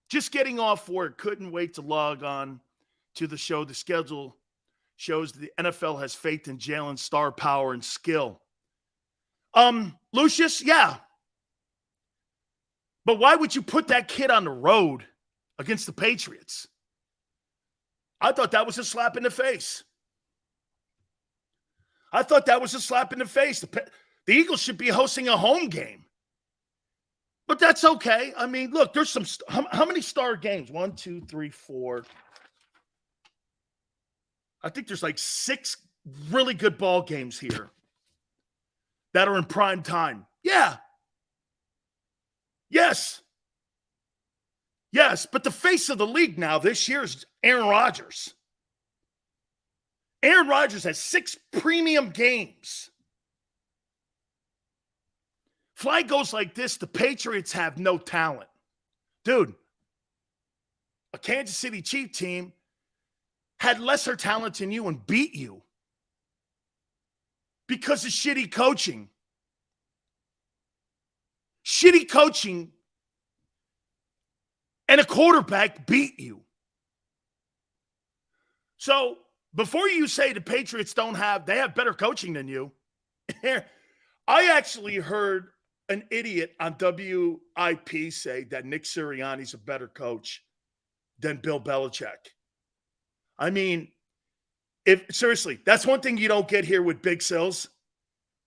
Just getting off work. Couldn't wait to log on to the show. The schedule shows the NFL has faith in Jalen's star power and skill. Lucius, yeah. But why would you put that kid on the road against the Patriots? I thought that was a slap in the face. The Eagles should be hosting a home game. But that's okay. I mean, look, there's some – how many star games? 1, 2, 3, 4. I think there's like 6 really good ball games here that are in prime time. Yeah. Yes, but the face of the league now this year is Aaron Rodgers. Aaron Rodgers has 6 premium games. Fly goes like this, the Patriots have no talent. Dude, a Kansas City Chiefs team had lesser talent than you and beat you because of shitty coaching. Shitty coaching and a quarterback beat you. So before you say the Patriots they have better coaching than you, I actually heard an idiot on WIP say that Nick Sirianni's a better coach than Bill Belichick. I mean, seriously, that's one thing you don't get here with Big Sills.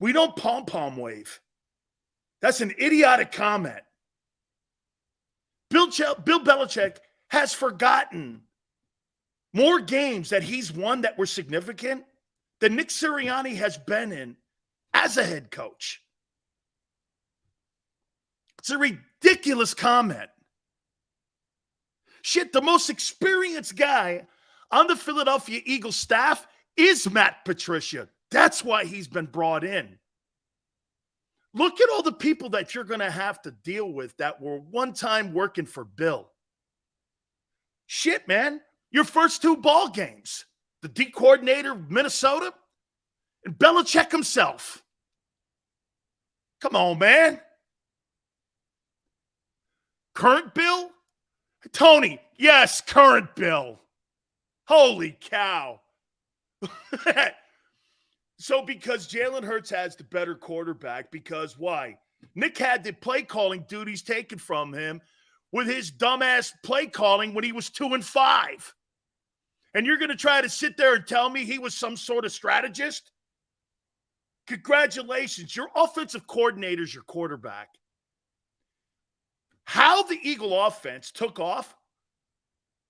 We don't pom-pom wave. That's an idiotic comment. Bill Belichick has forgotten more games that he's won that were significant than Nick Sirianni has been in as a head coach. It's a ridiculous comment. Shit, the most experienced guy on the Philadelphia Eagles staff is Matt Patricia. That's why he's been brought in. Look at all the people that you're going to have to deal with that were one time working for Bill. Shit, man. Your first two ball games, the D coordinator of Minnesota and Belichick himself. Come on, man. Current Bill? Tony, yes, current Bill. Holy cow. So because Jalen Hurts has the better quarterback, because why? Nick had the play calling duties taken from him with his dumbass play calling when he was 2-5. And you're going to try to sit there and tell me he was some sort of strategist? Congratulations. Your offensive coordinator is your quarterback. How the Eagle offense took off,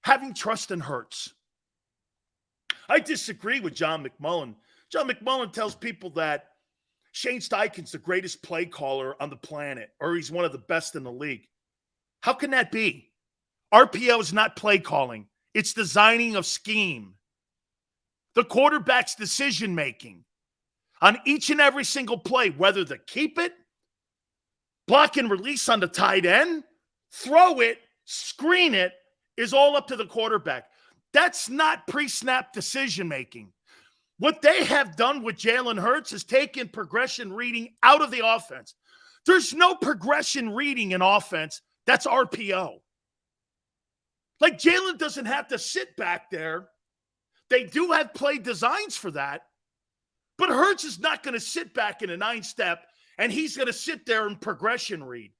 having trust in Hurts. I disagree with John McMullen. John McMullen tells people that Shane Steichen's the greatest play caller on the planet, or he's one of the best in the league. How can that be? RPO is not play calling. It's designing of scheme. The quarterback's decision-making on each and every single play, whether to keep it, block and release on the tight end, throw it, screen it, is all up to the quarterback. That's not pre-snap decision-making. What they have done with Jalen Hurts is taken progression reading out of the offense. There's no progression reading in offense. That's RPO. Like, Jalen doesn't have to sit back there. They do have play designs for that. But Hurts is not going to sit back in a 9-step and he's going to sit there and progression read.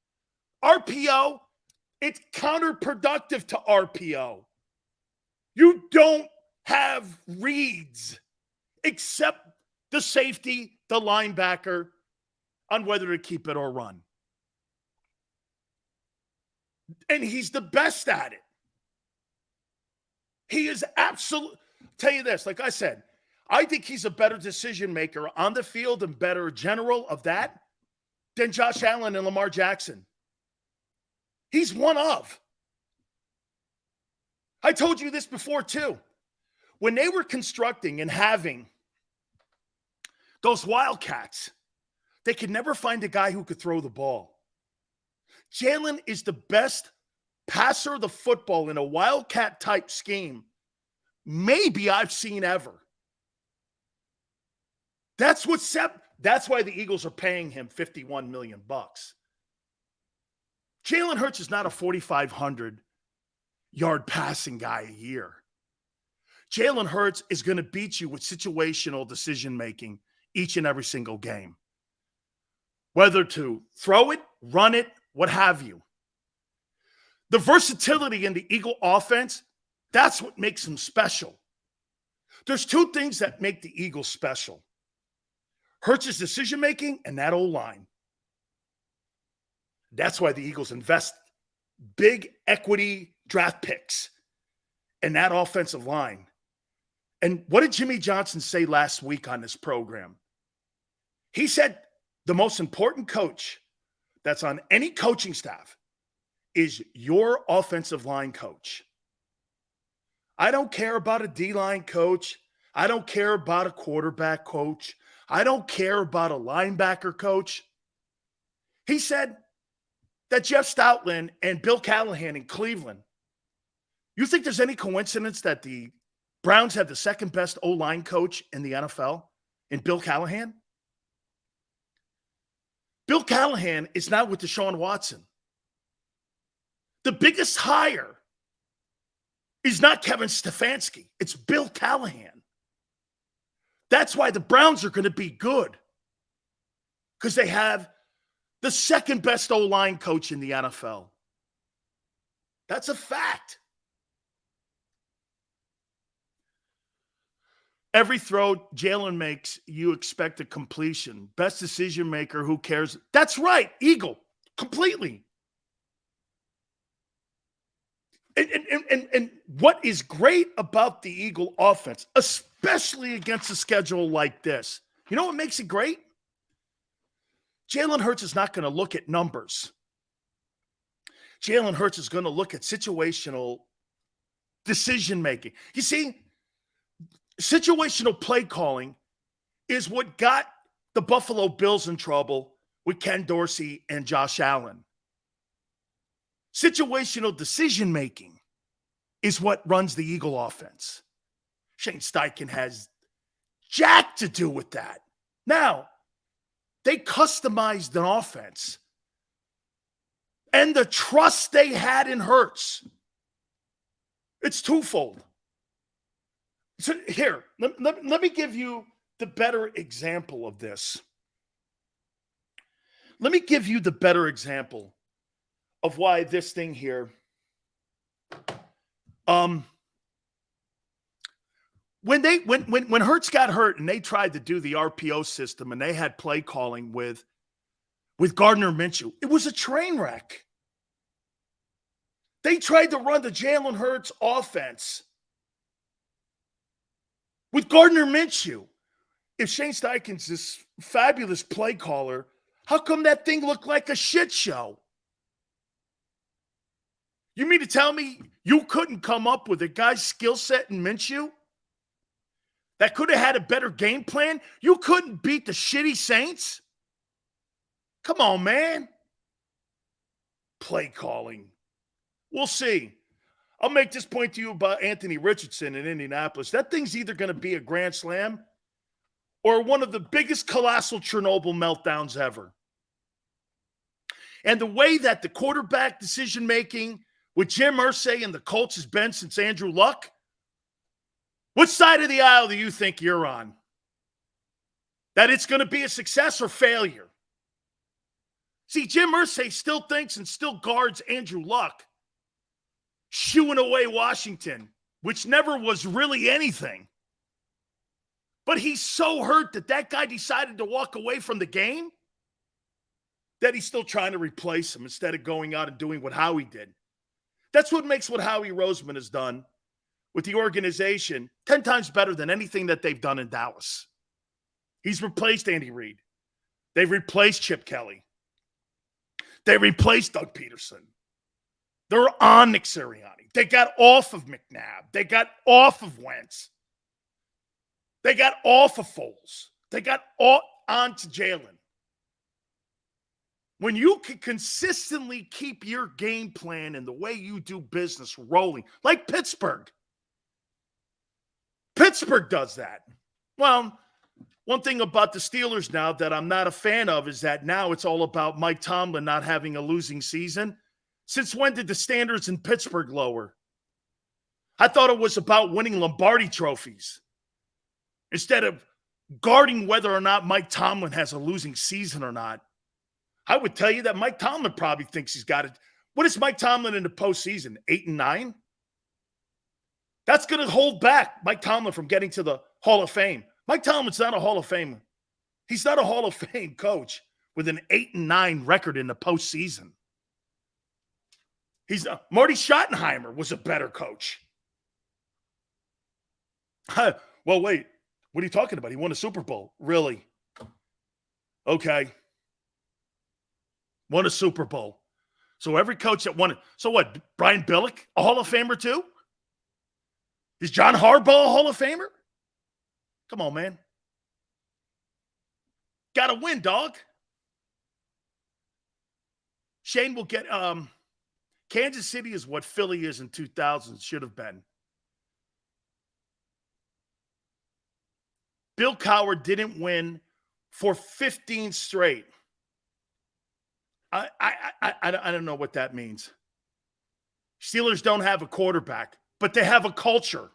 RPO, it's counterproductive to RPO. You don't have reads except the safety, the linebacker, on whether to keep it or run. And he's the best at it. He is absolutely, tell you this, like I said, I think he's a better decision maker on the field and better general of that than Josh Allen and Lamar Jackson. He's one of. I told you this before too. When they were constructing and having those Wildcats, they could never find a guy who could throw the ball. Jalen is the best passer of the football in a Wildcat type scheme maybe I've seen ever. That's why the Eagles are paying him $51 million. Jalen Hurts is not a 4,500-yard passing guy a year. Jalen Hurts is going to beat you with situational decision-making each and every single game. Whether to throw it, run it, what have you. The versatility in the Eagle offense, that's what makes them special. There's two things that make the Eagles special. Hurts' decision-making and that O-line. That's why the Eagles invest big equity draft picks in that offensive line. And what did Jimmy Johnson say last week on this program? He said the most important coach that's on any coaching staff is your offensive line coach. I don't care about a D-line coach. I don't care about a quarterback coach. I don't care about a linebacker coach. He said that Jeff Stoutland and Bill Callahan in Cleveland, you think there's any coincidence that the Browns have the second best O-line coach in the NFL in Bill Callahan? Bill Callahan is now with Deshaun Watson. The biggest hire is not Kevin Stefanski. It's Bill Callahan. That's why the Browns are going to be good, because they have the second best O-line coach in the NFL. That's a fact. Every throw Jalen makes, you expect a completion. Best decision maker, who cares? That's right, Eagle, completely. And what is great about the Eagle offense, especially against a schedule like this, you know what makes it great? Jalen Hurts is not going to look at numbers. Jalen Hurts is going to look at situational decision-making. You see, situational play calling is what got the Buffalo Bills in trouble with Ken Dorsey and Josh Allen. Situational decision-making is what runs the Eagle offense. Shane Steichen has jack to do with that. Now, they customized an offense and the trust they had in Hurts. It's twofold. So here, let me give you the better example of this. Let me give you the better example of why this thing here. When Hurts got hurt and they tried to do the RPO system and they had play calling with Gardner Minshew, it was a train wreck. They tried to run the Jalen Hurts offense with Gardner Minshew. If Shane Steichen's this fabulous play caller, how come that thing looked like a shit show? You mean to tell me you couldn't come up with a guy's skill set in Minshew that could have had a better game plan? You couldn't beat the shitty Saints? Come on, man. Play calling. We'll see. I'll make this point to you about Anthony Richardson in Indianapolis. That thing's either going to be a grand slam or one of the biggest colossal Chernobyl meltdowns ever. And the way that the quarterback decision-making with Jim Irsay and the Colts has been since Andrew Luck, which side of the aisle do you think you're on? That it's going to be a success or failure? See, Jim Irsay still thinks and still guards Andrew Luck shooing away Washington, which never was really anything. But he's so hurt that guy decided to walk away from the game that he's still trying to replace him instead of going out and doing what Howie did. That's what makes what Howie Roseman has done with the organization 10 times better than anything that they've done in Dallas. He's replaced Andy Reid. They've replaced Chip Kelly. They replaced Doug Peterson. They're on Nick Sirianni. They got off of McNabb. They got off of Wentz. They got off of Foles. They got on to Jalen. When you can consistently keep your game plan and the way you do business rolling, like Pittsburgh. Pittsburgh does that. Well, one thing about the Steelers now that I'm not a fan of is that now it's all about Mike Tomlin not having a losing season. Since when did the standards in Pittsburgh lower? I thought it was about winning Lombardi trophies instead of guarding whether or not Mike Tomlin has a losing season or not. I would tell you that Mike Tomlin probably thinks he's got it. What is Mike Tomlin in the postseason? 8-9? That's going to hold back Mike Tomlin from getting to the Hall of Fame. Mike Tomlin's not a Hall of Famer. He's not a Hall of Fame coach with an 8-9 record in the postseason. Marty Schottenheimer was a better coach. Well, wait. What are you talking about? He won a Super Bowl. Really? Okay. Won a Super Bowl. So every coach that won it. So what? Brian Billick, a Hall of Famer too? Is John Harbaugh a Hall of Famer? Come on, man. Got to win, dog. Shane will get Kansas City is what Philly is in 2000 should have been. Bill Cowher didn't win for 15 straight. I don't know what that means. Steelers don't have a quarterback, but they have a culture.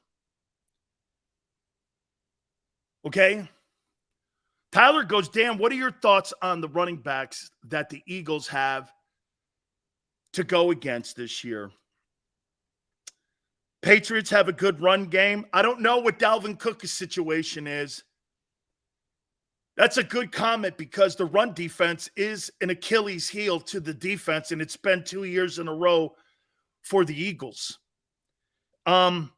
Okay? Tyler goes, Dan, what are your thoughts on the running backs that the Eagles have to go against this year? Patriots have a good run game. I don't know what Dalvin Cook's situation is. That's a good comment because the run defense is an Achilles heel to the defense, and it's been 2 years in a row for the Eagles. Dalvin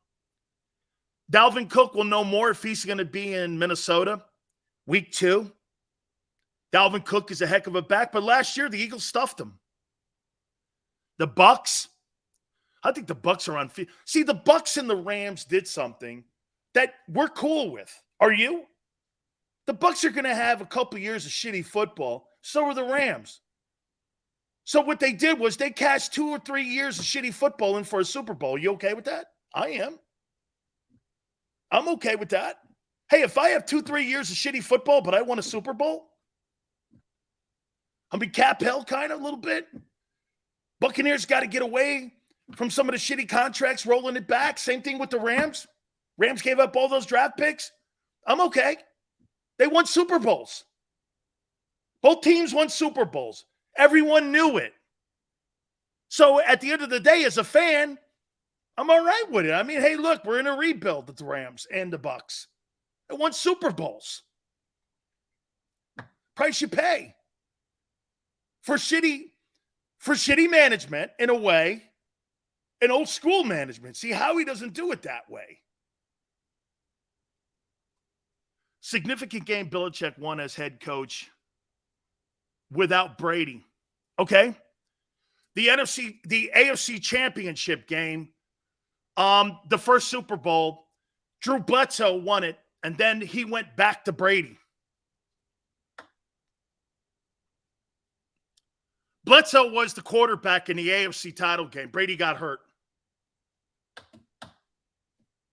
Cook will know more if he's going to be in Minnesota week 2. Dalvin Cook is a heck of a back, but last year the Eagles stuffed him. The Bucs, I think the Bucs are on field. See, the Bucs and the Rams did something that we're cool with. Are you? The Bucs are going to have a couple years of shitty football. So are the Rams. So what they did was they cashed 2 or 3 years of shitty football in for a Super Bowl. You okay with that? I am. I'm okay with that. Hey, if I have 2-3 years of shitty football, but I won a Super Bowl, I mean, cap hell kind of a little bit. Buccaneers got to get away from some of the shitty contracts, rolling it back. Same thing with the Rams. Rams gave up all those draft picks. I'm okay. They won Super Bowls. Both teams won Super Bowls. Everyone knew it. So at the end of the day, as a fan, I'm all right with it. I mean, hey, look, we're in a rebuild with the Rams and the Bucs. They won Super Bowls. Price you pay. For shitty management, in a way, and old school management. See, Howie doesn't do it that way. Significant game Belichick won as head coach without Brady. Okay? The AFC Championship game, the first Super Bowl, Drew Bledsoe won it, and then he went back to Brady. Bledsoe was the quarterback in the AFC title game. Brady got hurt.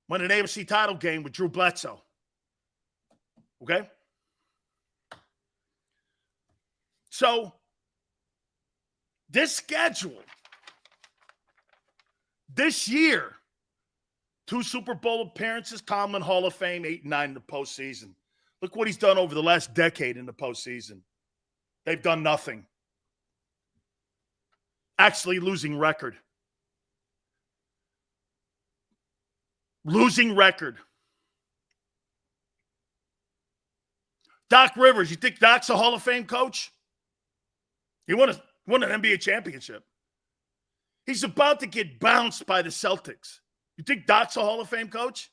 Won an AFC title game with Drew Bledsoe. Okay? So, this schedule, this year, 2 Super Bowl appearances, Tomlin Hall of Fame, 8 and 9 in the postseason. Look what he's done over the last decade in the postseason. They've done nothing. Actually losing record. Losing record. Doc Rivers, you think Doc's a Hall of Fame coach? He won an NBA championship. He's about to get bounced by the Celtics. You think Doc's a Hall of Fame coach?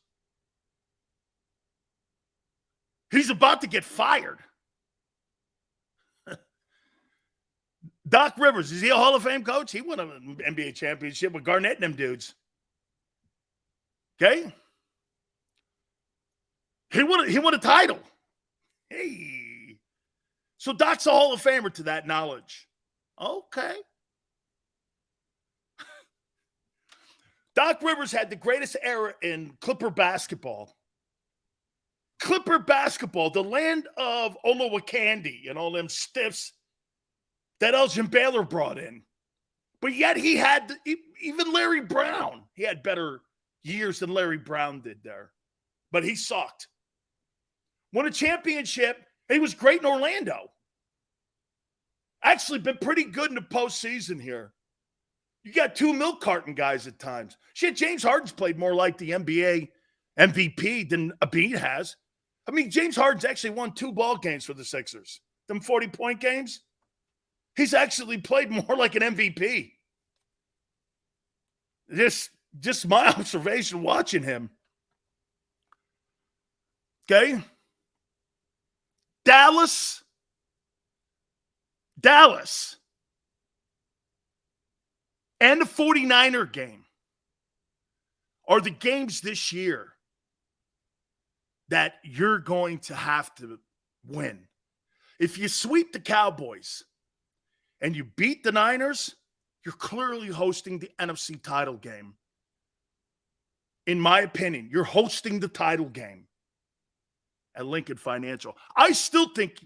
He's about to get fired. Doc Rivers, is he a Hall of Fame coach? He won an NBA championship with Garnett and them dudes. Okay? He won a title. Hey. So Doc's a Hall of Famer to that knowledge. Okay. Doc Rivers had the greatest era in Clipper basketball. Clipper basketball, the land of Olowokandi and all them stiffs that Elgin Baylor brought in. But yet he had, even Larry Brown, he had better years than Larry Brown did there. But he sucked. Won a championship. He was great in Orlando. Actually been pretty good in the postseason here. You got 2 milk carton guys at times. Shit, James Harden's played more like the NBA MVP than Embiid has. I mean, James Harden's actually won 2 ball games for the Sixers. Them 40-point games. He's actually played more like an MVP. Just my observation watching him. Okay? Dallas, and the 49er game are the games this year that you're going to have to win. If you sweep the Cowboys and you beat the Niners, you're clearly hosting the NFC title game. In my opinion, you're hosting the title game at Lincoln Financial. I still think,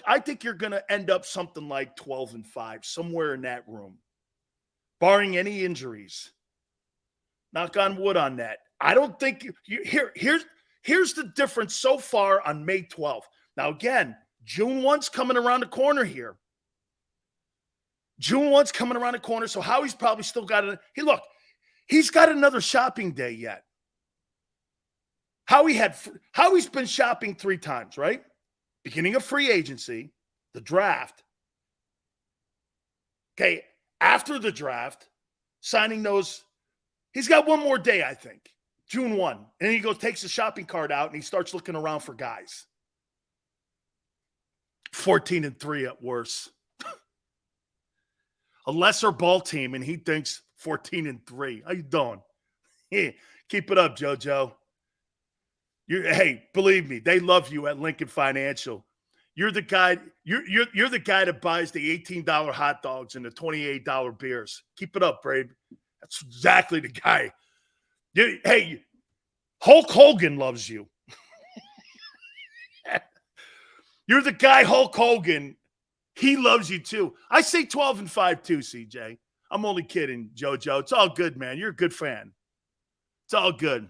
I think you're going to end up something like 12-5, somewhere in that room, barring any injuries. Knock on wood on that. I don't think here's the difference so far on May 12th. Now, again, June 1's coming around the corner here. June 1's coming around the corner, so Howie's probably still got it. He's got another shopping day yet. Howie's been shopping 3 times, right? Beginning of free agency, the draft. Okay, after the draft, signing those. He's got one more day, I think. June 1. And then he goes, takes the shopping cart out, and he starts looking around for guys. 14-3 at worst. A lesser ball team, and he thinks 14-3. How you doing? Hey, keep it up, JoJo. Hey, believe me, they love you at Lincoln Financial. You're the guy. You're the guy that buys the $18 hot dogs and the $28 beers. Keep it up, babe. That's exactly the guy Hey, Hulk Hogan loves you. You're the guy, Hulk Hogan. He loves you too. I say 12-5 too, CJ. I'm only kidding, JoJo. It's all good, man. You're a good fan. It's all good.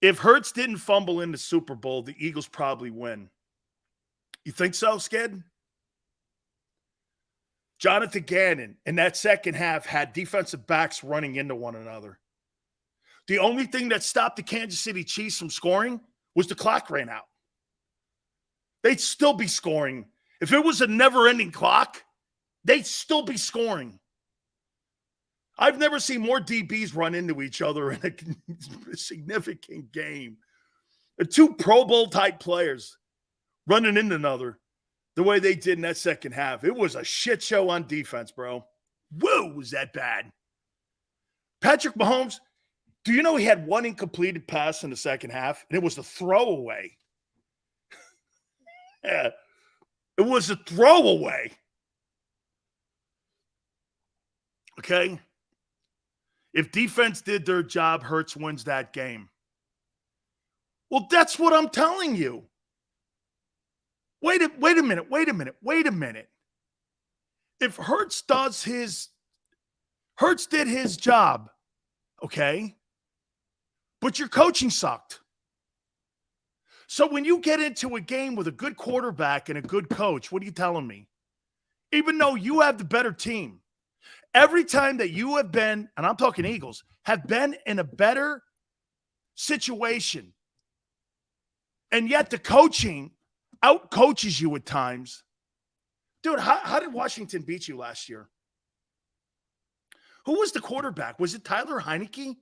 If Hurts didn't fumble in the Super Bowl, the Eagles probably win. You think so, Skid? Jonathan Gannon in that second half had defensive backs running into one another. The only thing that stopped the Kansas City Chiefs from scoring was the clock ran out. They'd still be scoring. If it was a never-ending clock, they'd still be scoring. I've never seen more DBs run into each other in a significant game. The two Pro Bowl-type players running into another the way they did in that second half. It was a shit show on defense, bro. Whoa, was that bad. Patrick Mahomes, do you know he had one incompleted pass in the second half? And it was a throwaway. Yeah, it was a throwaway. Okay? If defense did their job, Hurts wins that game. Well, that's what I'm telling you. Wait a minute. If Hurts did his job, okay? But your coaching sucked. So when you get into a game with a good quarterback and a good coach, what are you telling me? Even though you have the better team, every time that you have been, and I'm talking Eagles, have been in a better situation, and yet the coaching out-coaches you at times. Dude, how did Washington beat you last year? Who was the quarterback? Was it Tyler Heineke?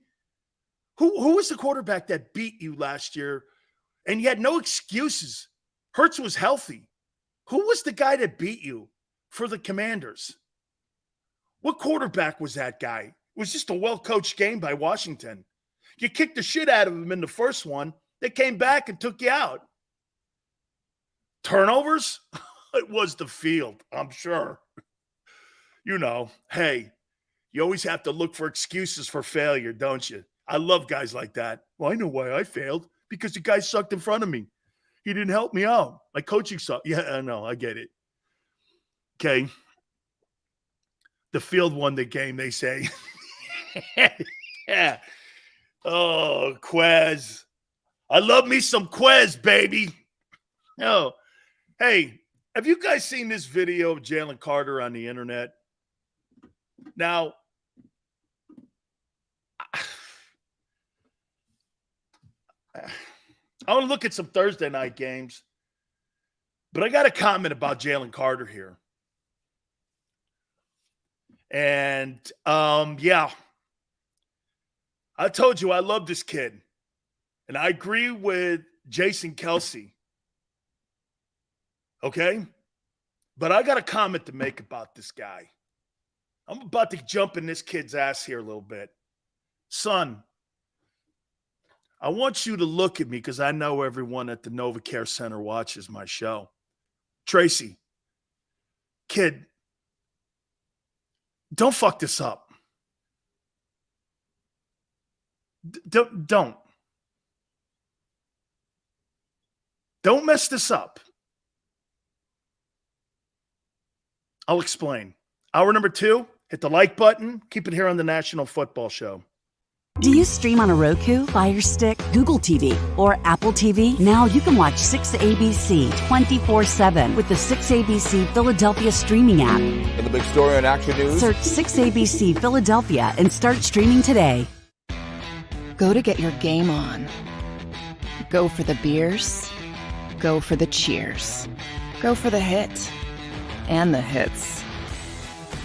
Who was the quarterback that beat you last year? And you had no excuses. Hurts was healthy. Who was the guy that beat you for the Commanders? What quarterback was that guy? It was just a well-coached game by Washington. You kicked the shit out of them in the first one. They came back and took you out. Turnovers? It was the field, I'm sure. You know, hey, you always have to look for excuses for failure, don't you? I love guys like that. Well, I know why I failed. Because the guy sucked in front of me. He didn't help me out. My coaching sucked. Yeah, I know. I get it. Okay. The field won the game, they say. Yeah. Oh, Quez. I love me some Quez, baby. Oh, hey, have you guys seen this video of Jalen Carter on the internet? Now, I want to look at some Thursday night games, but I got a comment about Jalen Carter here. And, yeah, I told you I love this kid. And I agree with Jason Kelsey. Okay? But I got a comment to make about this guy. I'm about to jump in this kid's ass here a little bit. Son, I want you to look at me because I know everyone at the NovaCare Center watches my show. Tracy, kid, don't fuck this up. Don't. Don't mess this up. I'll explain. Hour number 2, hit the like button. Keep it here on the National Football Show. Do you stream on a Roku, Fire Stick, Google TV, or Apple TV? Now you can watch 6ABC 24/7 with the 6ABC Philadelphia streaming app. And the big story on Action News. Search 6ABC Philadelphia and start streaming today. Go to get your game on. Go for the beers. Go for the cheers. Go for the hit and the hits.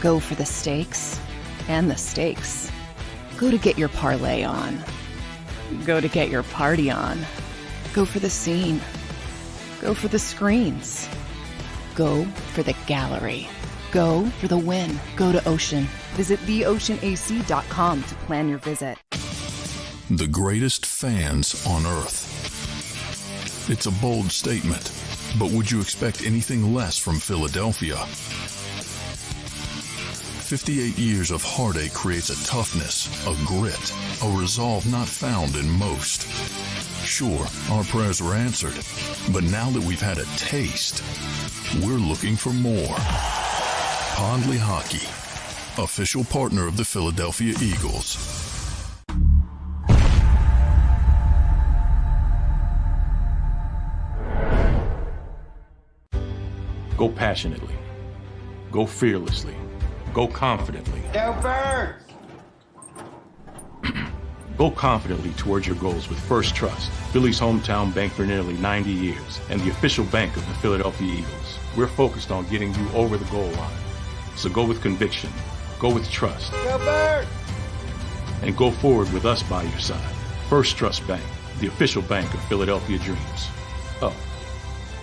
Go for the stakes and the stakes. Go to get your parlay on. Go to get your party on. Go for the scene. Go for the screens. Go for the gallery. Go for the win. Go to Ocean. Visit theoceanac.com to plan your visit. The greatest fans on earth. It's a bold statement, but would you expect anything less from Philadelphia? 58 years of heartache creates a toughness, a grit, a resolve not found in most. Sure, our prayers were answered, but now that we've had a taste, we're looking for more. Pondley Hockey, official partner of the Philadelphia Eagles. Go passionately. Go fearlessly. Go confidently. Go Birds! Go confidently towards your goals with First Trust, Philly's hometown bank for nearly 90 years, and the official bank of the Philadelphia Eagles. We're focused on getting you over the goal line. So go with conviction, go with trust, Go Birds! and go forward with us by your side. First Trust Bank, the official bank of Philadelphia dreams. Oh,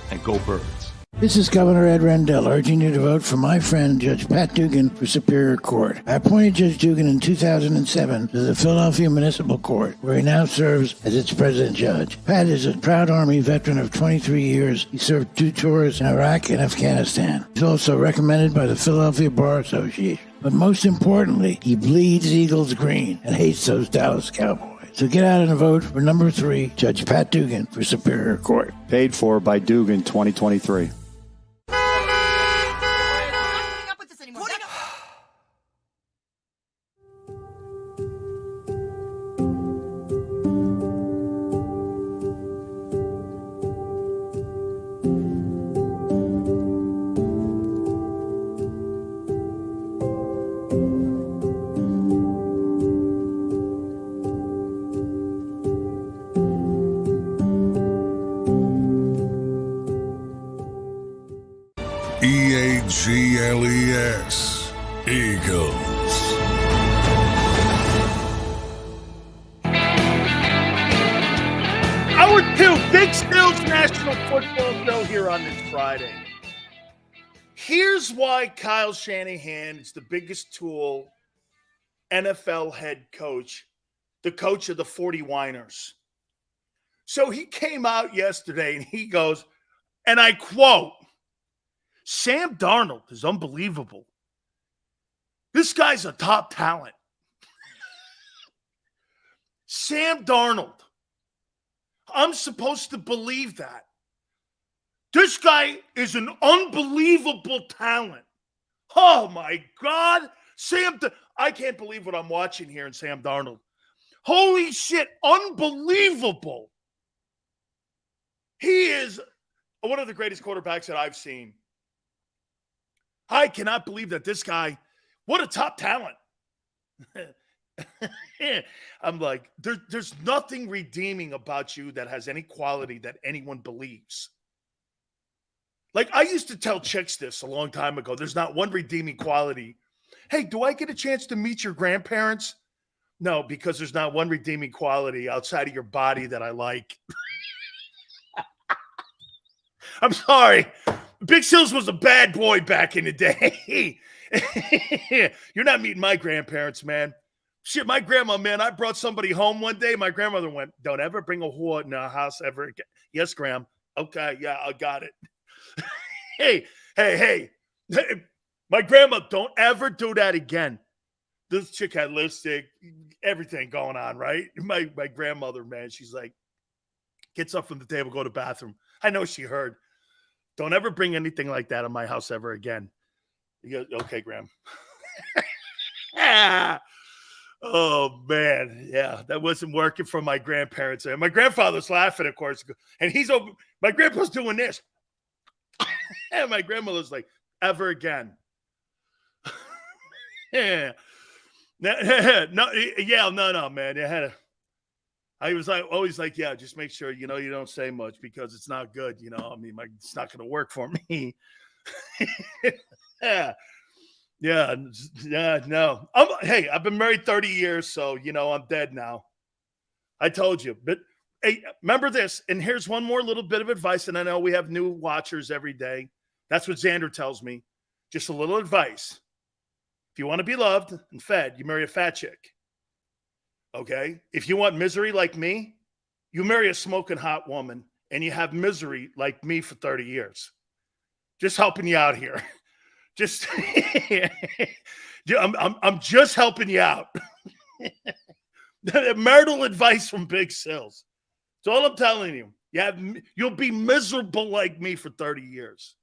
and go Birds. This is Governor Ed Rendell urging you to vote for my friend Judge Pat Dugan for Superior Court. I appointed Judge Dugan in 2007 to the Philadelphia Municipal Court, where he now serves as its president judge. Pat is a proud Army veteran of 23 years. He served 2 tours in Iraq and Afghanistan. He's also recommended by the Philadelphia Bar Association. But most importantly, he bleeds Eagles green and hates those Dallas Cowboys. So get out and vote for number 3, Judge Pat Dugan for Superior Court. Paid for by Dugan 2023. EAGLES, Eagles. Hour 2, Big Stills National Football Show here on this Friday. Here's why Kyle Shanahan is the biggest tool NFL head coach, the coach of the 49ers. So he came out yesterday and he goes, and I quote, Sam Darnold is unbelievable. This guy's a top talent. Sam Darnold. I'm supposed to believe that. This guy is an unbelievable talent. Oh, my God. I can't believe what I'm watching here in Sam Darnold. Holy shit, unbelievable. He is one of the greatest quarterbacks that I've seen. I cannot believe that this guy, what a top talent. I'm like, there's nothing redeeming about you that has any quality that anyone believes. Like, I used to tell chicks this a long time ago. There's not one redeeming quality. Hey, do I get a chance to meet your grandparents? No, because there's not one redeeming quality outside of your body that I like. I'm sorry. Big Sills was a bad boy back in the day. You're not meeting my grandparents, man. Shit, my grandma, man, I brought somebody home one day. My grandmother went, don't ever bring a whore in our house ever again. Yes, Graham. Okay, yeah, I got it. Hey. My grandma, don't ever do that again. This chick had lipstick, everything going on, right? My grandmother, man, she's like, gets up from the table, go to the bathroom. I know she heard. Don't ever bring anything like that in my house ever again. You go, okay, Graham. Oh, man. Yeah, that wasn't working for my grandparents. And my grandfather's laughing, of course. And he's over. My grandpa's doing this. And my grandmother's like, ever again. Yeah. No, man. I was like, always like, yeah, just make sure, you don't say much because it's not good. I mean, it's not going to work for me. Yeah, no. Hey, I've been married 30 years, so, I'm dead now. I told you. But, hey, remember this, and here's one more little bit of advice, and I know we have new watchers every day. That's what Xander tells me. Just a little advice. If you want to be loved and fed, you marry a fat chick. Okay? If you want misery like me, you marry a smoking hot woman, and you have misery like me for 30 years. Just helping you out here. Just I'm just helping you out. Marital advice from Big Sills. That's all I'm telling you. You'll be miserable like me for 30 years.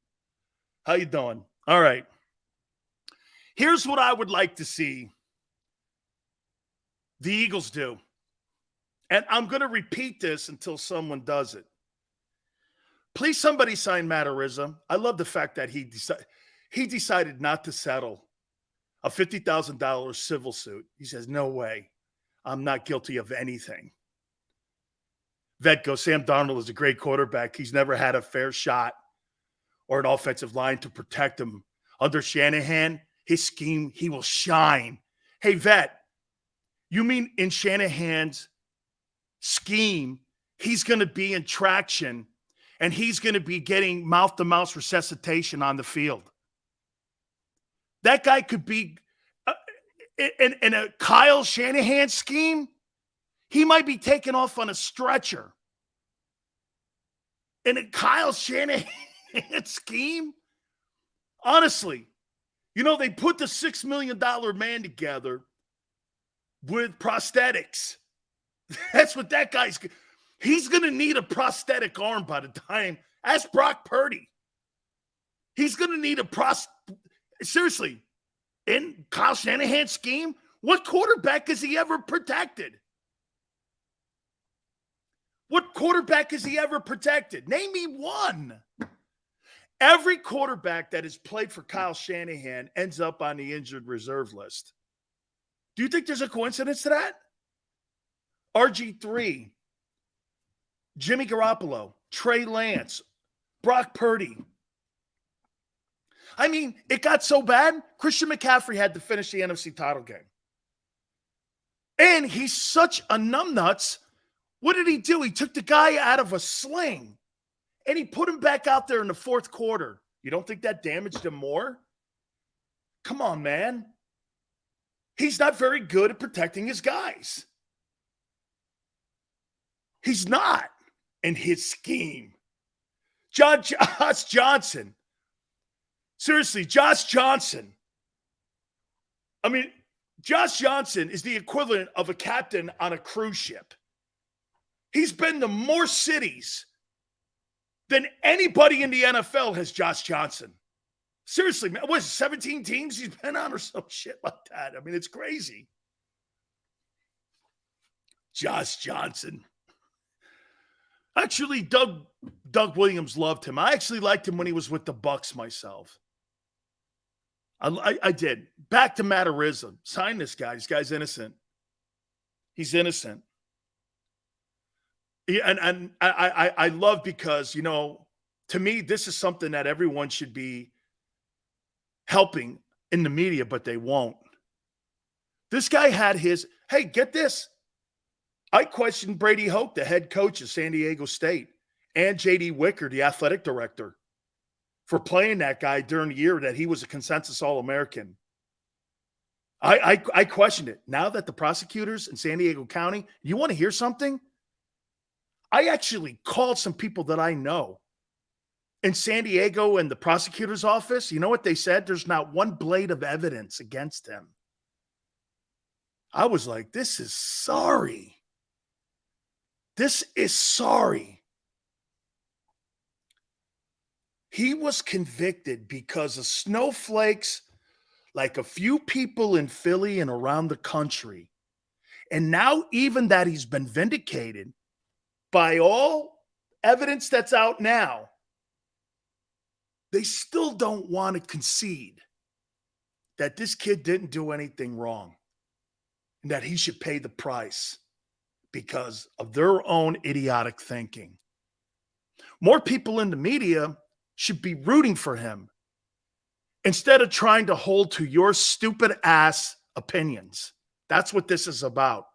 How you doing? All right. Here's what I would like to see the Eagles do. And I'm going to repeat this until someone does it. Please, somebody sign Matt Araiza. I love the fact that he decided not to settle a $50,000 civil suit. He says, no way. I'm not guilty of anything. Vet goes, Sam Darnold is a great quarterback. He's never had a fair shot or an offensive line to protect him. Under Shanahan, his scheme, he will shine. Hey, Vet, you mean in Shanahan's scheme, he's going to be in traction and he's going to be getting mouth-to-mouth resuscitation on the field? That guy could be in a Kyle Shanahan scheme. He might be taken off on a stretcher. In a Kyle Shanahan scheme, honestly, they put the $6 million man together with prosthetics. That's what that guy's. He's going to need a prosthetic arm by the time. Ask Brock Purdy. He's going to need seriously, in Kyle Shanahan's scheme, what quarterback has he ever protected? What quarterback has he ever protected? Name me one. Every quarterback that has played for Kyle Shanahan ends up on the injured reserve list. Do you think there's a coincidence to that? RG3, Jimmy Garoppolo, Trey Lance, Brock Purdy. I mean, it got so bad, Christian McCaffrey had to finish the NFC title game. And he's such a numbnuts. What did he do? He took the guy out of a sling and he put him back out there in the fourth quarter. You don't think that damaged him more? Come on, man. He's not very good at protecting his guys. He's not in his scheme. Josh Johnson. Seriously, Josh Johnson. I mean, Josh Johnson is the equivalent of a captain on a cruise ship. He's been to more cities than anybody in the NFL has Josh Johnson. Seriously, man, what is it, 17 teams he's been on or some shit like that? I mean, it's crazy. Josh Johnson. Actually, Doug Williams loved him. I actually liked him when he was with the Bucs myself. I did. Back to Matt Araiza. Sign this guy. This guy's innocent. He's innocent. And I love because, to me, this is something that everyone should be helping in the media, but they won't. This guy had hey, get this. I questioned Brady Hoke, the head coach of San Diego State, and J.D. Wicker, the athletic director, for playing that guy during the year that he was a consensus All-American. I questioned it. Now that the prosecutors in San Diego County, you want to hear something? I actually called some people that I know in San Diego in the prosecutor's office. You know what they said? There's not one blade of evidence against him. I was like, this is sorry. This is sorry. He was convicted because of snowflakes like a few people in Philly and around the country. And now even that he's been vindicated by all evidence that's out now, they still don't want to concede that this kid didn't do anything wrong and that he should pay the price because of their own idiotic thinking. More people in the media should be rooting for him instead of trying to hold to your stupid ass opinions. That's what this is about.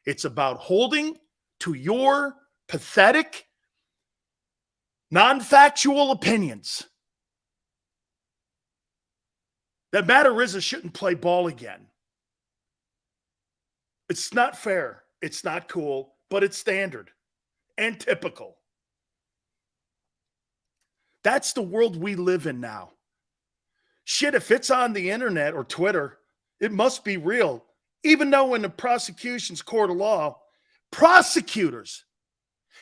It's about holding to your pathetic, non-factual opinions. That Matt Araiza shouldn't play ball again. It's not fair. It's not cool, but it's standard and typical. That's the world we live in now. Shit, if it's on the internet or Twitter, it must be real. Even though in the prosecution's court of law, prosecutors,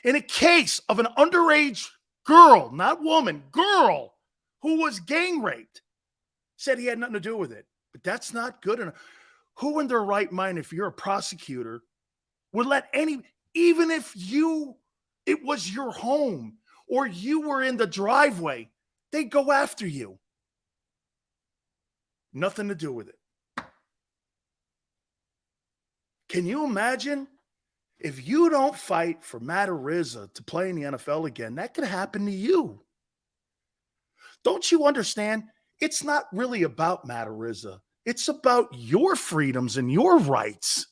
in a case of an underage girl, not woman, girl, who was gang raped, said he had nothing to do with it. But that's not good enough. Who in their right mind, if you're a prosecutor, would let even if it was your home or you were in the driveway, they'd go after you. Nothing to do with it. Can you imagine if you don't fight for Matt Araiza to play in the NFL again? That could happen to you. Don't you understand? It's not really about Matt Araiza. It's about your freedoms and your rights.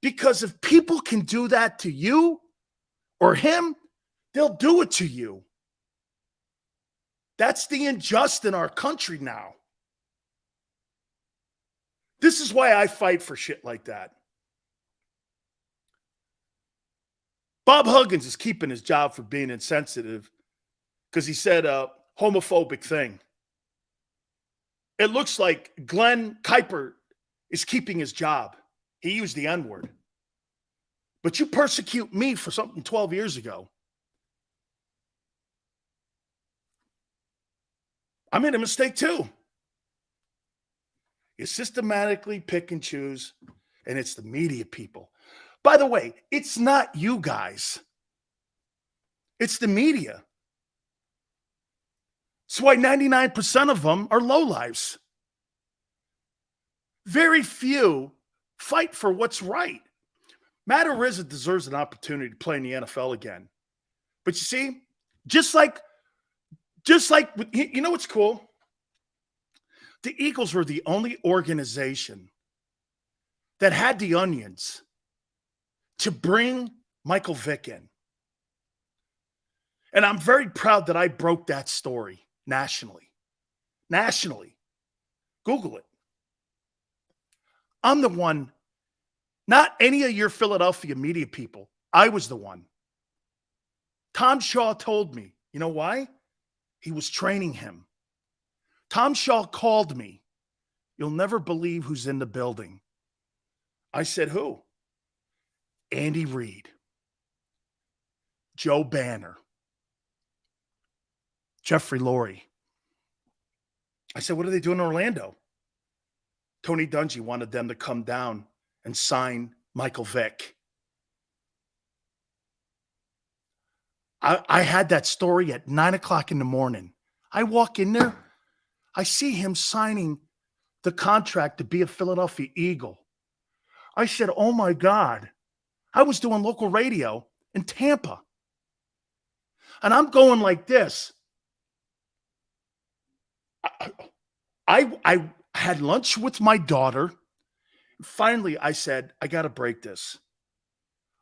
Because if people can do that to you or him, they'll do it to you. That's the injustice in our country now. This is why I fight for shit like that. Bob Huggins is keeping his job for being insensitive because he said a homophobic thing. It looks like Glenn Kuiper is keeping his job. He used the N-word. But you persecute me for something 12 years ago. I made a mistake too. You systematically pick and choose, and it's the media people. By the way, it's not you guys. It's the media. That's why 99% of them are lowlifes. Very few fight for what's right. Matt Araiza deserves an opportunity to play in the NFL again. But you see, just like, you know what's cool? The Eagles were the only organization that had the onions to bring Michael Vick in. And I'm very proud that I broke that story nationally. Nationally. Google it. I'm the one, not any of your Philadelphia media people. I was the one. Tom Shaw told me. You know why? He was training him. Tom Shaw called me. You'll never believe who's in the building. I said, who? Andy Reid, Joe Banner, Jeffrey Lurie. I said, what are they doing in Orlando? Tony Dungy wanted them to come down and sign Michael Vick. I had that story at 9 o'clock in the morning. I walk in there. I see him signing the contract to be a Philadelphia Eagle. I said, oh my God. I was doing local radio in Tampa. And I'm going like this. I had lunch with my daughter. Finally, I said, I got to break this.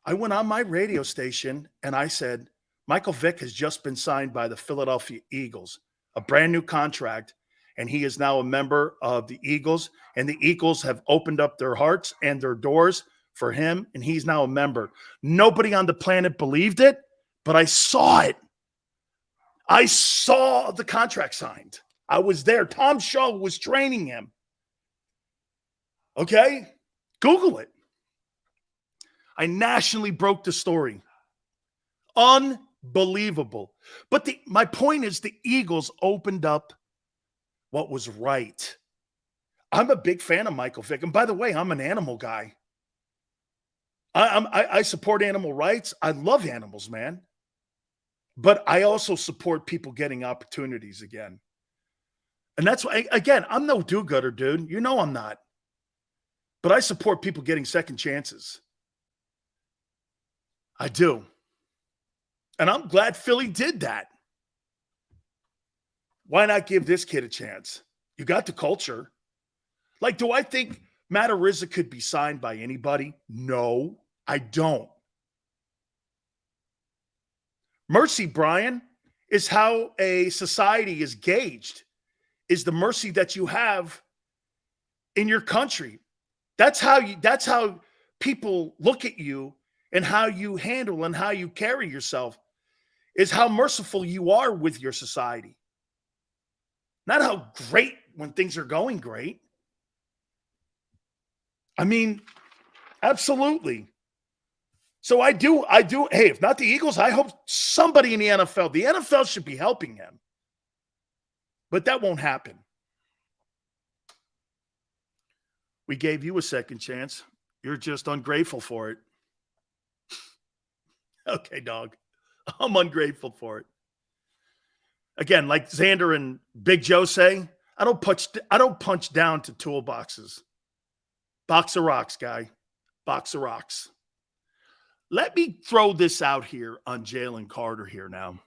I went on my radio station and I said, Michael Vick has just been signed by the Philadelphia Eagles, a brand new contract, and he is now a member of the Eagles, and the Eagles have opened up their hearts and their doors for him, and he's now a member. Nobody on the planet believed it, but I saw it. I saw the contract signed. I was there. Tom Shaw was training him. Okay? Google it. I nationally broke the story. Unbelievable. But my point is the Eagles opened up what was right. I'm a big fan of Michael Vick. And by the way, I'm an animal guy. I support animal rights. I love animals, man. But I also support people getting opportunities again. And that's why, again, I'm no do-gooder, dude. You know I'm not. But I support people getting second chances. I do. And I'm glad Philly did that. Why not give this kid a chance? You got the culture. Like, do I think Matt Araiza could be signed by anybody? No, I don't. Mercy, Brian, is how a society is gauged, is the mercy that you have in your country. That's how people look at you and how you handle and how you carry yourself, is how merciful you are with your society. Not how great when things are going great. I mean, absolutely. So I do. Hey, if not the Eagles, I hope somebody in the NFL. The NFL should be helping him. But that won't happen. We gave you a second chance. You're just ungrateful for it. Okay, dog. I'm ungrateful for it. Again, like Xander and Big Joe say, I don't punch down to toolboxes. Box of rocks, guy. Box of rocks. Let me throw this out here on Jalen Carter here now.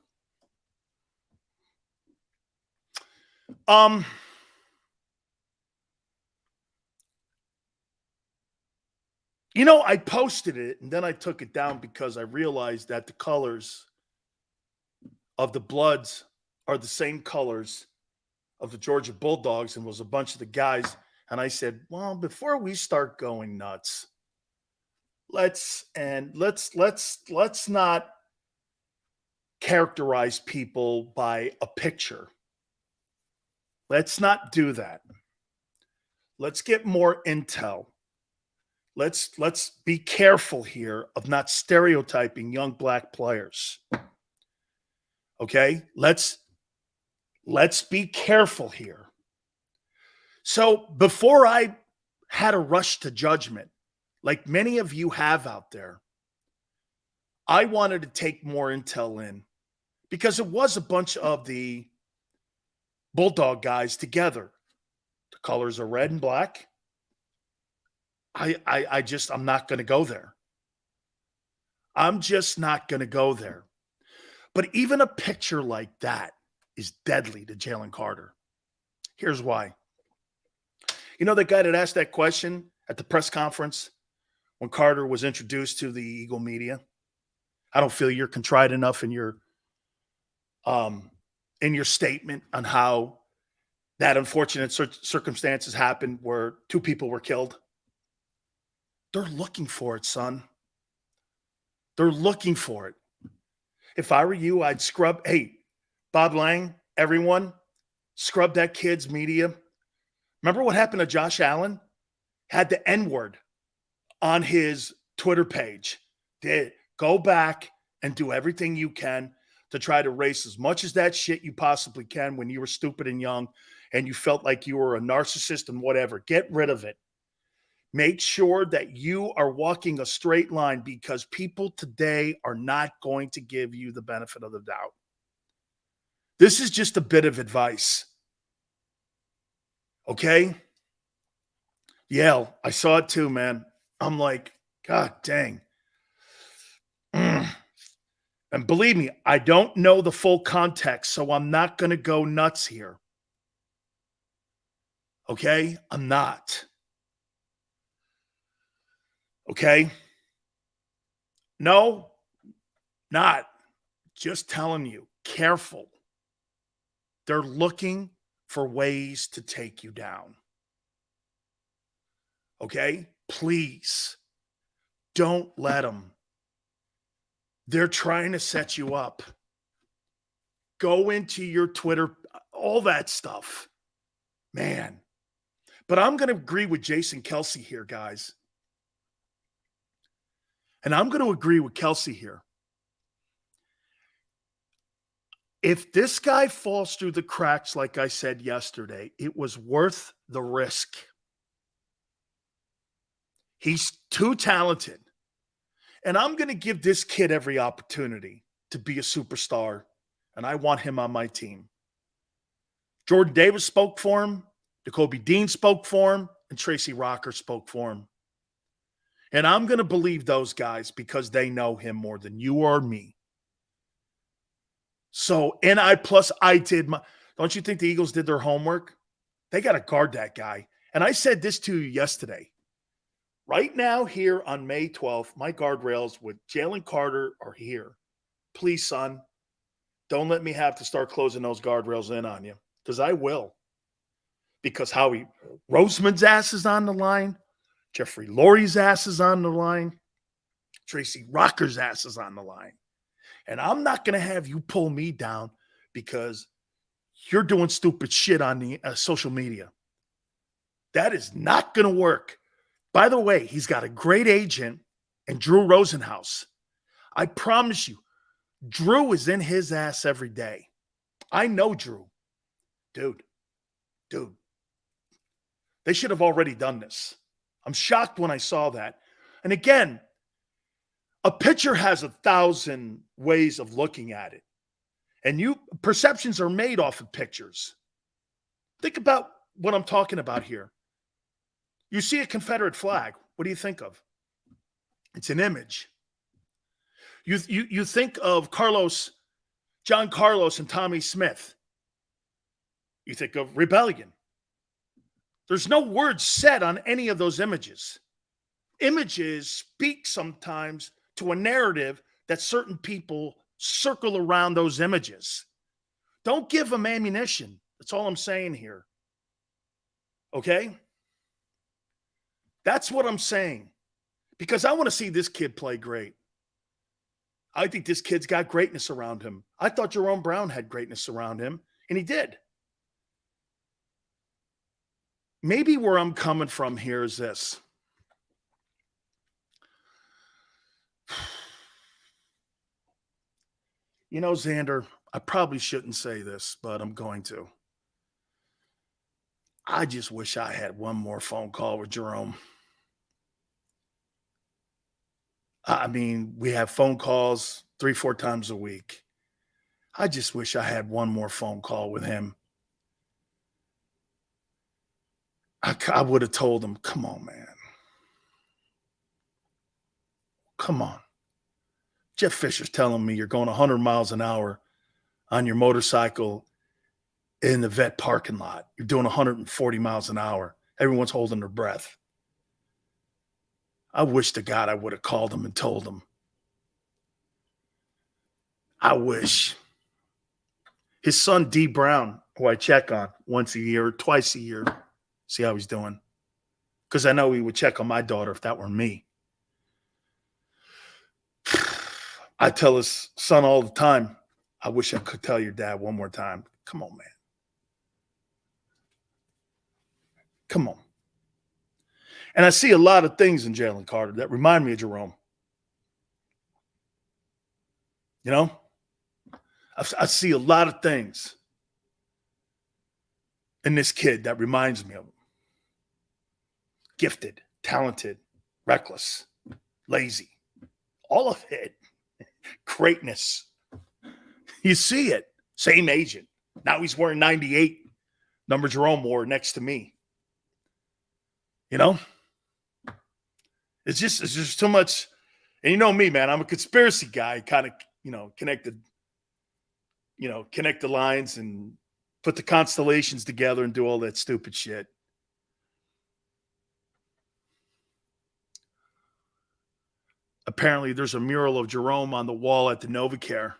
I posted it and then I took it down because I realized that the colors of the Bloods are the same colors of the Georgia Bulldogs and was a bunch of the guys. And I said, well, before we start going nuts, let's not characterize people by a picture. Let's not do that. Let's get more intel. Let's be careful here of not stereotyping young black players. Okay? Let's be careful here. So before I had a rush to judgment, like many of you have out there, I wanted to take more intel in because it was a bunch of the Bulldog guys together. The colors are red and black. I'm not going to go there. I'm just not going to go there. But even a picture like that is deadly to Jalen Carter. Here's why. You know that guy that asked that question at the press conference when Carter was introduced to the Eagle media? I don't feel you're contrite enough in your statement on how that unfortunate circumstances happened where 2 people were killed. They're looking for it, son. They're looking for it. If I were you, I'd scrub. Hey, Bob Lang, everyone, scrub that kid's media. Remember what happened to Josh Allen? Had the N-word on his Twitter page. Go back and do everything you can to try to erase as much as that shit you possibly can when you were stupid and young and you felt like you were a narcissist and whatever. Get rid of it. Make sure that you are walking a straight line because people today are not going to give you the benefit of the doubt. This is just a bit of advice. Okay? Yeah, I saw it too, man. I'm like, God dang. And believe me, I don't know the full context, so I'm not going to go nuts here. Okay? I'm not. Okay? No, not. Just telling you, careful. They're looking for ways to take you down. Okay? Please, don't let them. They're trying to set you up. Go into your Twitter, all that stuff. Man. But I'm going to agree with Jason Kelsey here, guys. And I'm going to agree with Kelsey here. If this guy falls through the cracks, like I said yesterday, it was worth the risk. He's too talented. And I'm going to give this kid every opportunity to be a superstar. And I want him on my team. Jordan Davis spoke for him. Jacoby Dean spoke for him. And Tracy Rocker spoke for him. And I'm going to believe those guys because they know him more than you or me. So, and I did my, don't you think the Eagles did their homework? They got to guard that guy. And I said this to you yesterday. Right now here on May 12th, my guardrails with Jalen Carter are here. Please, son, don't let me have to start closing those guardrails in on you because I will. Because Howie Roseman's ass is on the line. Jeffrey Lurie's ass is on the line. Tracy Rocker's ass is on the line. And I'm not going to have you pull me down because you're doing stupid shit on the social media. That is not going to work. By the way, he's got a great agent and Drew Rosenhaus. I promise you, Drew is in his ass every day. I know Drew. Dude. They should have already done this. I'm shocked when I saw that. And again, a pitcher has 1,000 ways of looking at it. And perceptions are made off of pictures. Think about what I'm talking about here. You see a Confederate flag. What do you think of? It's an image. You think of John Carlos and Tommy Smith. You think of rebellion. There's no words said on any of those images. Images speak sometimes to a narrative that certain people circle around those images. Don't give them ammunition. That's all I'm saying here. Okay? That's what I'm saying. Because I want to see this kid play great. I think this kid's got greatness around him. I thought Jerome Brown had greatness around him, and he did. Maybe where I'm coming from here is this. You know, Xander, I probably shouldn't say this, but I'm going to. I just wish I had one more phone call with Jerome. I mean, we have phone calls 3-4 times a week. I just wish I had one more phone call with him. I would have told him, come on, man. Come on. Jeff Fisher's telling me you're going 100 miles an hour on your motorcycle in the vet parking lot. You're doing 140 miles an hour. Everyone's holding their breath. I wish to God I would have called him and told him. I wish. His son, D. Brown, who I check on once a year, twice a year, see how he's doing. Because I know he would check on my daughter if that were me. I tell his son all the time, I wish I could tell your dad one more time. Come on, man. Come on. And I see a lot of things in Jalen Carter that remind me of Jerome. You know? I see a lot of things in this kid that reminds me of him. Gifted, talented, reckless, lazy. All of it. Greatness. You see it. Same agent. Now he's wearing 98. Number Jerome wore next to me. You know? It's just too much. And you know me, man. I'm a conspiracy guy. Kind of, connect the lines and put the constellations together and do all that stupid shit. Apparently, there's a mural of Jerome on the wall at the NovaCare.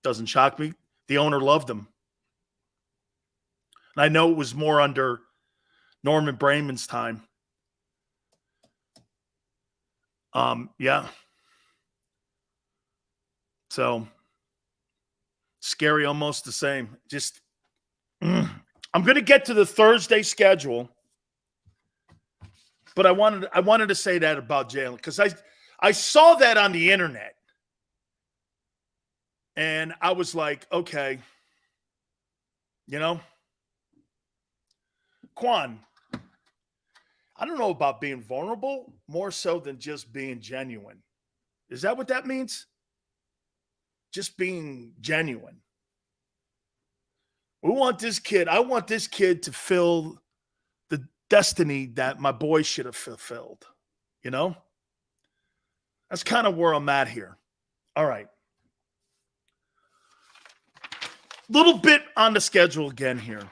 Doesn't shock me. The owner loved him. And I know it was more under Norman Brayman's time. Yeah. So, scary, almost the same. Just, I'm going to get to the Thursday schedule. But I wanted to say that about Jalen because I saw that on the internet. And I was like, okay, Quan, I don't know about being vulnerable more so than just being genuine. Is that what that means? Just being genuine. I want this kid to fill the destiny that my boy should have fulfilled. That's kind of where I'm at here. All right. Little bit on the schedule again here.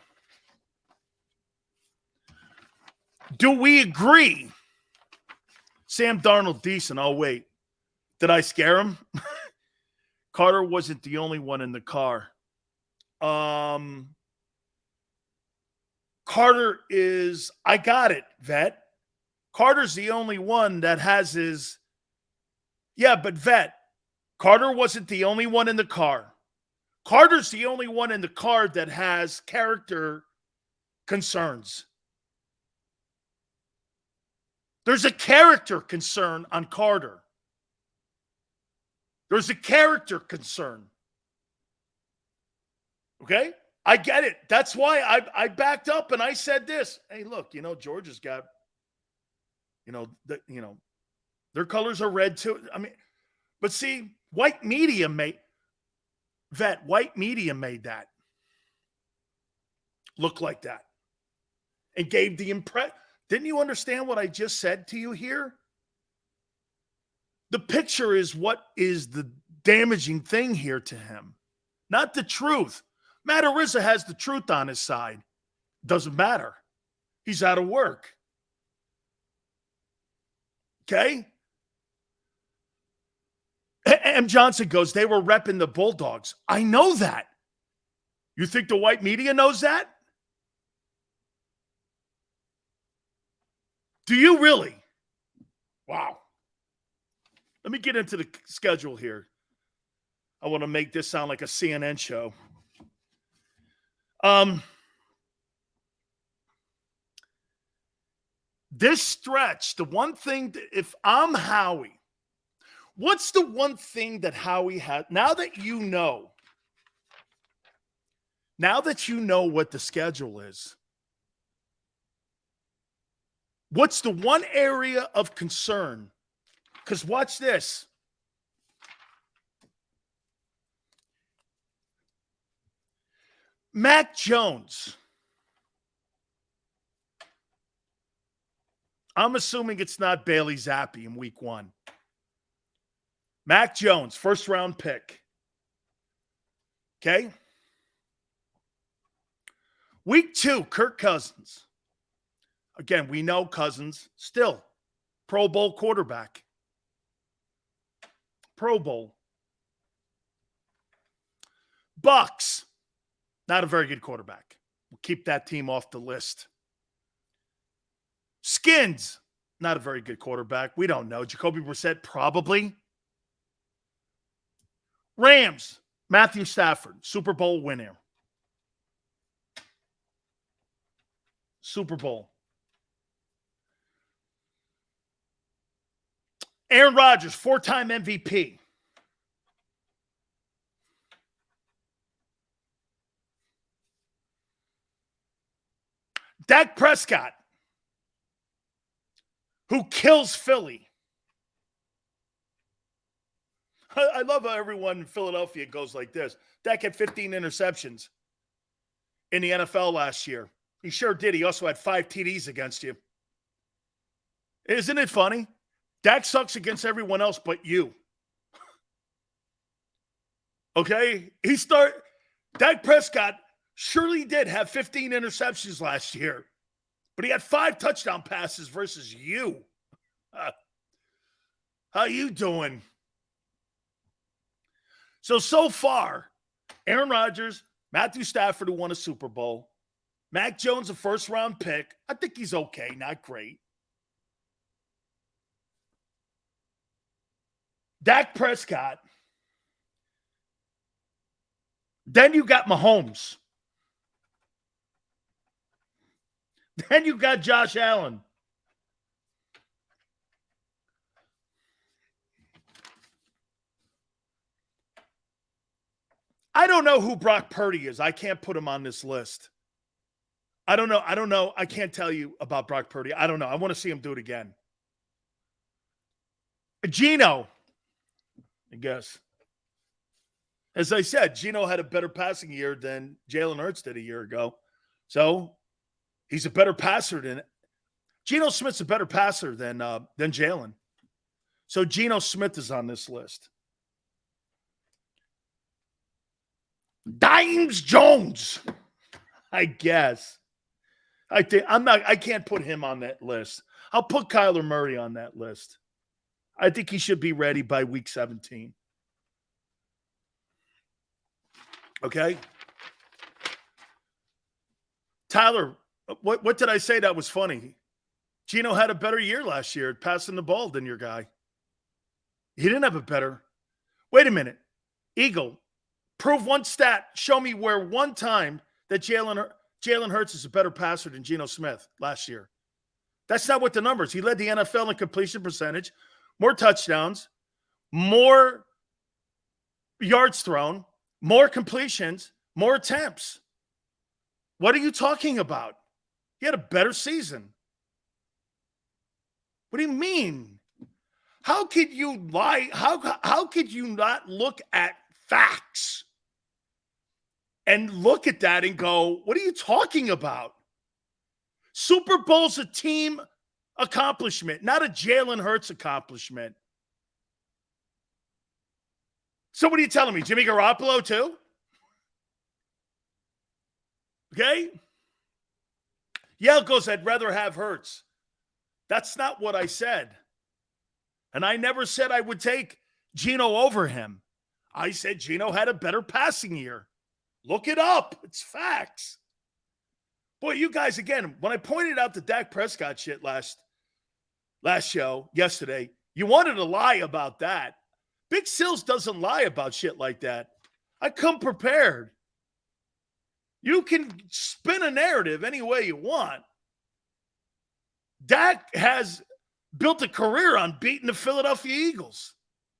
Do we agree? Sam Darnold, decent. Oh, wait. Did I scare him? Carter wasn't the only one in the car. Carter is, I got it, Vet. Carter's the only one that has his, yeah, but Vet, Carter wasn't the only one in the car. Carter's the only one in the card that has character concerns. There's a character concern on Carter. There's a character concern. Okay? I get it. That's why I backed up and I said this. Hey, look, Georgia's got, their colors are red too. I mean, but see, white media made that look like that and gave the impression. Didn't you understand what I just said to you here? The picture is what is the damaging thing here to him, not the truth. Matt Araiza has the truth on his side. Doesn't matter. He's out of work. Okay? M. Johnson goes, they were repping the Bulldogs. I know that. You think the white media knows that? Do you really? Wow. Let me get into the schedule here. I want to make this sound like a CNN show. This stretch, the one thing, if I'm Howie, what's the one thing that Howie had, now that you know what the schedule is, what's the one area of concern? Because watch this. Mac Jones. I'm assuming it's not Bailey Zappi in week 1. Mac Jones, first round pick. Okay. Week 2, Kirk Cousins. Again, we know Cousins, still Pro Bowl quarterback. Pro Bowl. Bucks. Not a very good quarterback. We'll keep that team off the list. Skins, not a very good quarterback. We don't know. Jacoby Brissett, probably. Rams, Matthew Stafford, Super Bowl winner. Super Bowl. Aaron Rodgers, 4-time MVP. Dak Prescott, who kills Philly. I love how everyone in Philadelphia goes like this. Dak had 15 interceptions in the NFL last year. He sure did. He also had 5 TDs against you. Isn't it funny? Dak sucks against everyone else but you. Okay? Dak Prescott surely did have 15 interceptions last year, but he had 5 touchdown passes versus you. How you doing? So far, Aaron Rodgers, Matthew Stafford, who won a Super Bowl, Mac Jones, a first-round pick. I think he's okay, not great. Dak Prescott. Then you got Mahomes. Then you got Josh Allen. I don't know who Brock Purdy is. I can't put him on this list. I don't know. I can't tell you about Brock Purdy. I don't know. I want to see him do it again. Geno, I guess. As I said, Geno had a better passing year than Jalen Hurts did a year ago. So he's a better passer than Geno Smith's a better passer than Jalen. So Geno Smith is on this list. Dimes Jones, I guess. I can't put him on that list. I'll put Kyler Murray on that list. I think he should be ready by week 17. Okay? Tyler, what did I say that was funny? Geno had a better year last year at passing the ball than your guy. He didn't have a better. Wait a minute. Eagle, Prove one stat. Show me where one time that Jalen Hurts is a better passer than Geno Smith last year. That's not what the numbers. He led the NFL in completion percentage, more touchdowns, more yards thrown, more completions, more attempts. What are you talking about? He had a better season. What do you mean? How could you lie? How could you not look at facts and look at that and go, what are you talking about? Super Bowl's a team accomplishment, not a Jalen Hurts accomplishment. So what are you telling me? Jimmy Garoppolo too? Okay? Yale goes, I'd rather have Hurts. That's not what I said. And I never said I would take Geno over him. I said Geno had a better passing year. Look it up. It's facts. Boy, you guys, again, when I pointed out the Dak Prescott shit last show, yesterday, you wanted to lie about that. Big Sills doesn't lie about shit like that. I come prepared. You can spin a narrative any way you want. Dak has built a career on beating the Philadelphia Eagles.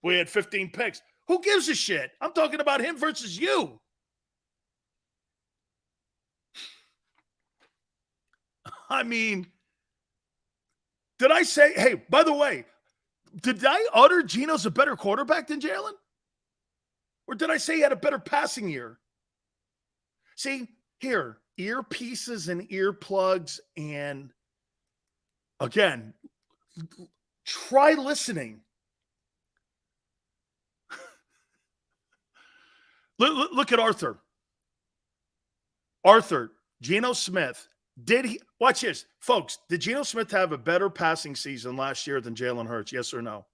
We had 15 picks. Who gives a shit? I'm talking about him versus you. I mean, did I say, hey, by the way, did I utter Geno's a better quarterback than Jalen? Or did I say he had a better passing year? See, here, earpieces and earplugs, and again, try listening. Look at Arthur. Geno Smith. Did he, watch this, folks, did Geno Smith have a better passing season last year than Jalen Hurts? Yes or no?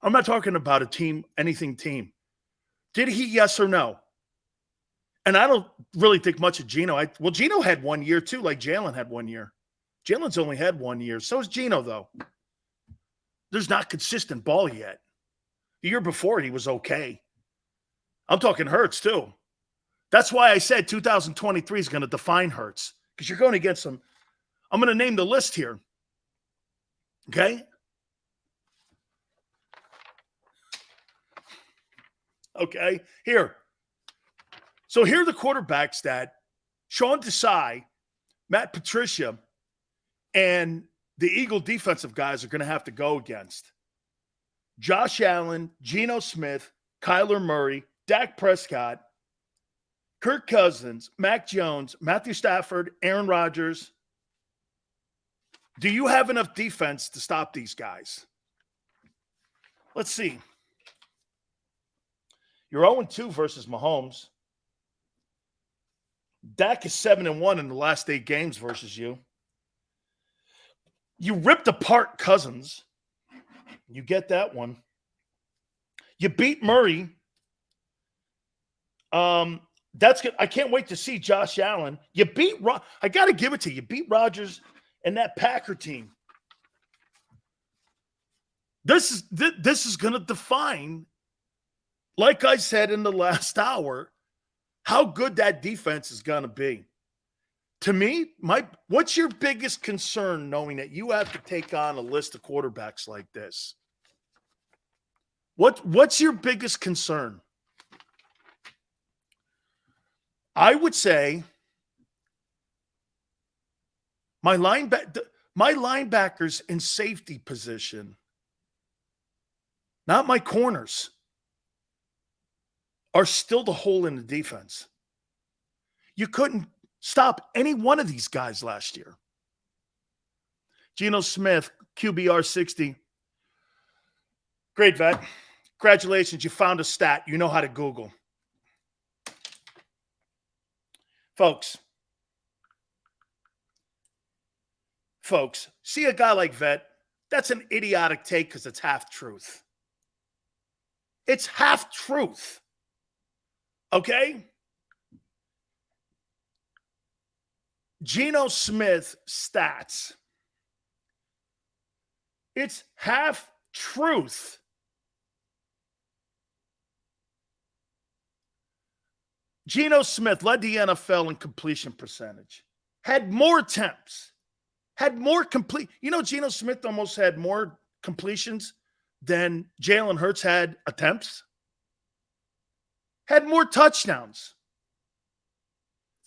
I'm not talking about a team, anything team. Did he, yes or no? And I don't really think much of Geno. Geno had 1 year too, like Jalen had 1 year. Jalen's only had 1 year. So is Geno, though. There's not consistent ball yet. The year before, he was okay. I'm talking Hurts, too. That's why I said 2023 is going to define Hurts, because you're going against him. I'm going to name the list here. Okay? Okay, here. So here are the quarterbacks that Sean Desai, Matt Patricia, and the Eagle defensive guys are going to have to go against. Josh Allen, Geno Smith, Kyler Murray, Dak Prescott, Kirk Cousins, Mac Jones, Matthew Stafford, Aaron Rodgers. Do you have enough defense to stop these guys? Let's see. You're 0-2 versus Mahomes. Dak is 7-1 in the last 8 games versus you. You ripped apart Cousins. You get that one. You beat Murray. That's good. I can't wait to see Josh Allen. You beat I got to give it to you. You beat Rodgers and that Packer team. This is going to define, like I said in the last hour, how good that defense is going to be. To me, what's your biggest concern knowing that you have to take on a list of quarterbacks like this? What's your biggest concern? I would say my linebackers in safety position, not my corners, are still the hole in the defense. You couldn't stop any one of these guys last year. Geno Smith, QBR 60. Great, vet. Congratulations. You found a stat. You know how to Google. Folks, see a guy like Vet, that's an idiotic take because it's half truth. It's half truth. Okay? Geno Smith stats. It's half truth. Geno Smith led the NFL in completion percentage. Had more attempts. Had more complete. You know, Geno Smith almost had more completions than Jalen Hurts had attempts. Had more touchdowns.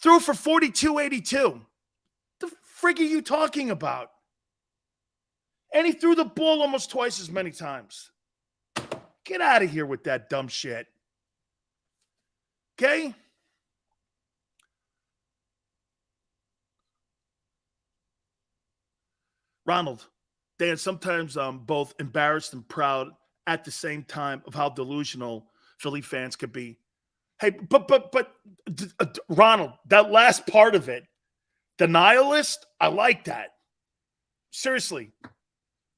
Threw for 42-82. The frig are you talking about? And he threw the ball almost twice as many times. Get out of here with that dumb shit. Okay? Ronald, Dan, sometimes I'm both embarrassed and proud at the same time of how delusional Philly fans could be. Hey, but Ronald, that last part of it, denialist, I like that. Seriously,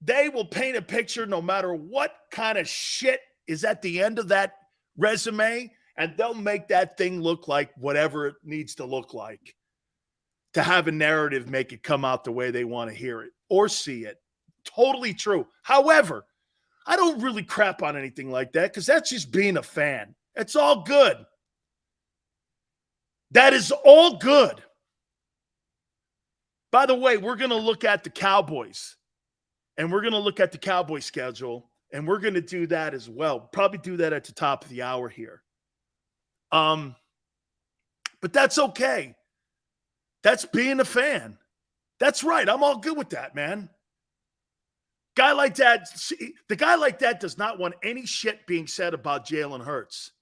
they will paint a picture no matter what kind of shit is at the end of that resume, and they'll make that thing look like whatever it needs to look like to have a narrative make it come out the way they want to hear it or see it. Totally true. However, I don't really crap on anything like that because that's just being a fan. It's all good. That is all good. By the way, we're going to look at the Cowboys, and we're going to look at the Cowboys schedule, and we're going to do that as well. Probably do that at the top of the hour here. But that's okay. That's being a fan. That's right. I'm all good with that, man. Guy like that, the guy like that does not want any shit being said about Jalen Hurts.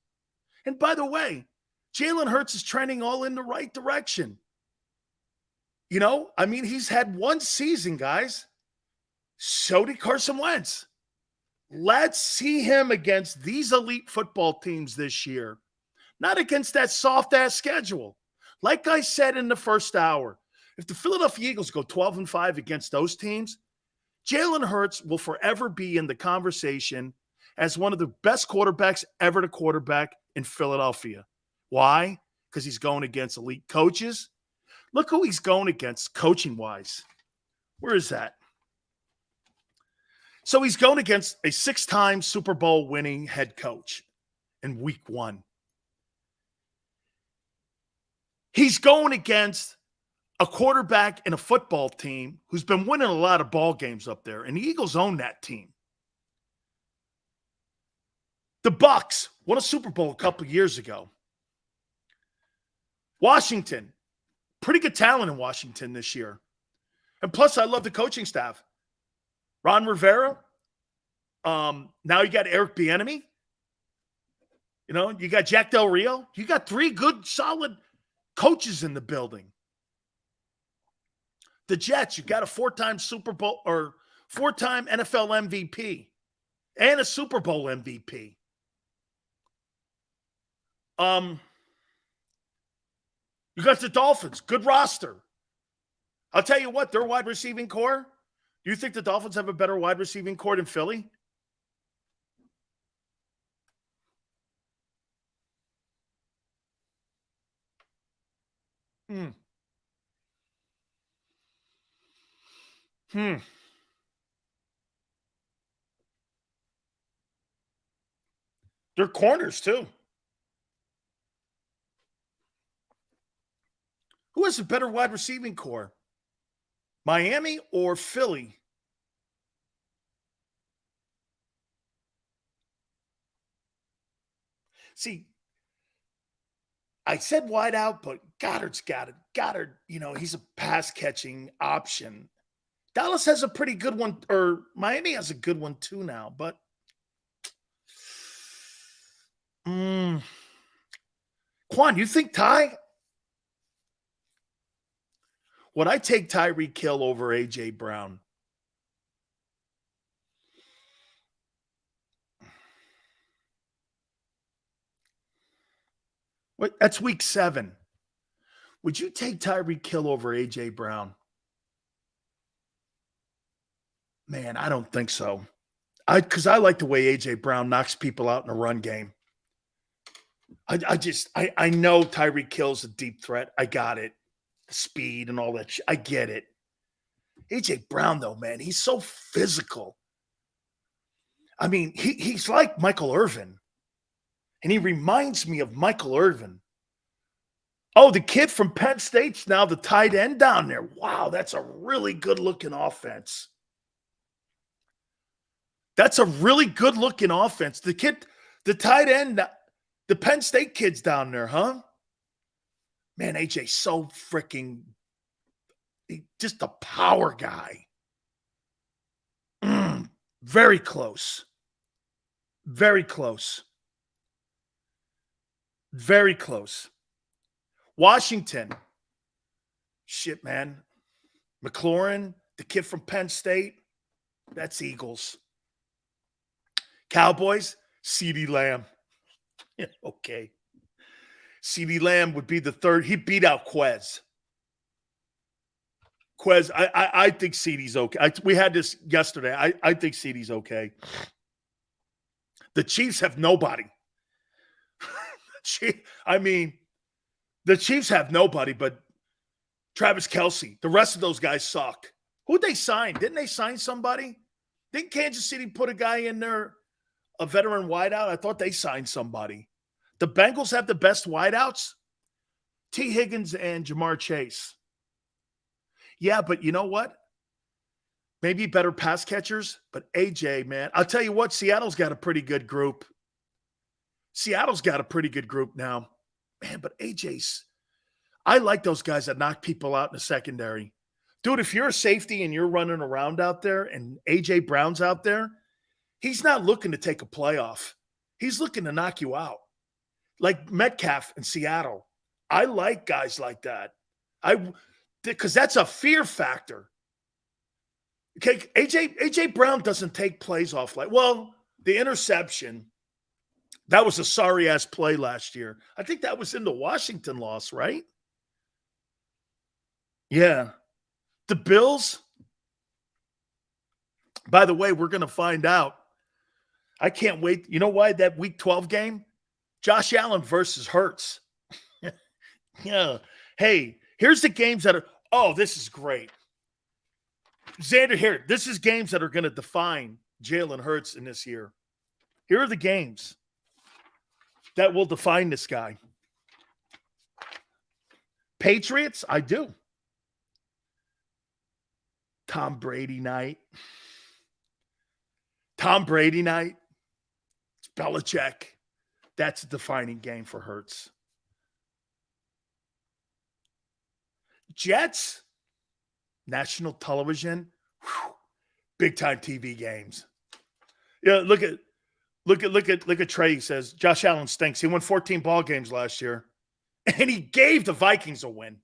And by the way, Jalen Hurts is trending all in the right direction. You know, I mean, he's had one season, guys. So did Carson Wentz. Let's see him against these elite football teams this year, not against that soft-ass schedule. Like I said in the first hour, if the Philadelphia Eagles go 12-5 against those teams, Jalen Hurts will forever be in the conversation as one of the best quarterbacks ever to quarterback in Philadelphia. Why? Because he's going against elite coaches. Look who he's going against coaching-wise. Where is that? So he's going against a 6-time Super Bowl winning head coach in week 1. He's going against a quarterback in a football team who's been winning a lot of ball games up there, and the Eagles own that team. The Bucs won a Super Bowl a couple years ago. Washington, pretty good talent in Washington this year. And plus, I love the coaching staff. Ron Rivera. Now you got Eric Bieniemy. You know, you got Jack Del Rio. You got 3 good, solid coaches in the building. The Jets, you got a 4-time Super Bowl or 4-time NFL MVP and a Super Bowl MVP. You got the Dolphins, good roster. I'll tell you what, their wide receiving core, do you think the Dolphins have a better wide receiving core than Philly? They're corners, too. Who has a better wide receiving core? Miami or Philly? See, I said wide out, but Goddard's got it. Goddard, you know, he's a pass-catching option. Dallas has a pretty good one, or Miami has a good one too now, but Quan, you think Ty? Would I take Tyreek Hill over A.J. Brown? What? That's week 7. Would you take Tyreek Hill over A.J. Brown? Man, I don't think so. Because I like the way A.J. Brown knocks people out in a run game. I know Tyreek Hill's a deep threat. I got it. Speed and all that shit. I get it. A.J. Brown, though, man, he's so physical. I mean, he's like Michael Irvin. And he reminds me of Michael Irvin. Oh, the kid from Penn State's now the tight end down there. Wow, that's a really good-looking offense. That's a really good-looking offense. The kid, the tight end, the Penn State kid's down there, huh? Man, AJ's so freaking just a power guy. Very close. Very close. Very close. Washington. Shit, man. McLaurin, the kid from Penn State. That's Eagles. Cowboys, CeeDee Lamb. Yeah, okay. CeeDee Lamb would be the third. He beat out Quez. I think CeeDee's okay. We had this yesterday. I think CeeDee's okay. The Chiefs have nobody. The Chiefs have nobody but Travis Kelce. The rest of those guys suck. Who'd they sign? Didn't they sign somebody? Didn't Kansas City put a guy in there, a veteran wideout? I thought they signed somebody. The Bengals have the best wideouts. T. Higgins and Jamar Chase. Yeah, but you know what? Maybe better pass catchers, but AJ, man, I'll tell you what, Seattle's got a pretty good group. Seattle's got a pretty good group now. Man, but I like those guys that knock people out in the secondary. Dude, if you're a safety and you're running around out there and AJ Brown's out there, he's not looking to take a playoff. He's looking to knock you out. Like Metcalf in Seattle. I like guys like that. Because that's a fear factor. Okay, AJ Brown doesn't take plays off the interception, that was a sorry-ass play last year. I think that was in the Washington loss, right? Yeah. The Bills, by the way, we're going to find out. I can't wait. You know why? That Week 12 game? Josh Allen versus Hurts. Yeah. Hey, here's the games that are, this is great. Xander, here, this is games that are going to define Jalen Hurts in this year. Here are the games that will define this guy. Patriots, I do. Tom Brady night. It's Belichick. That's a defining game for Hurts. Jets, national television, big time TV games. Yeah, look at Trey. He says Josh Allen stinks. He won 14 ball games last year, and he gave the Vikings a win.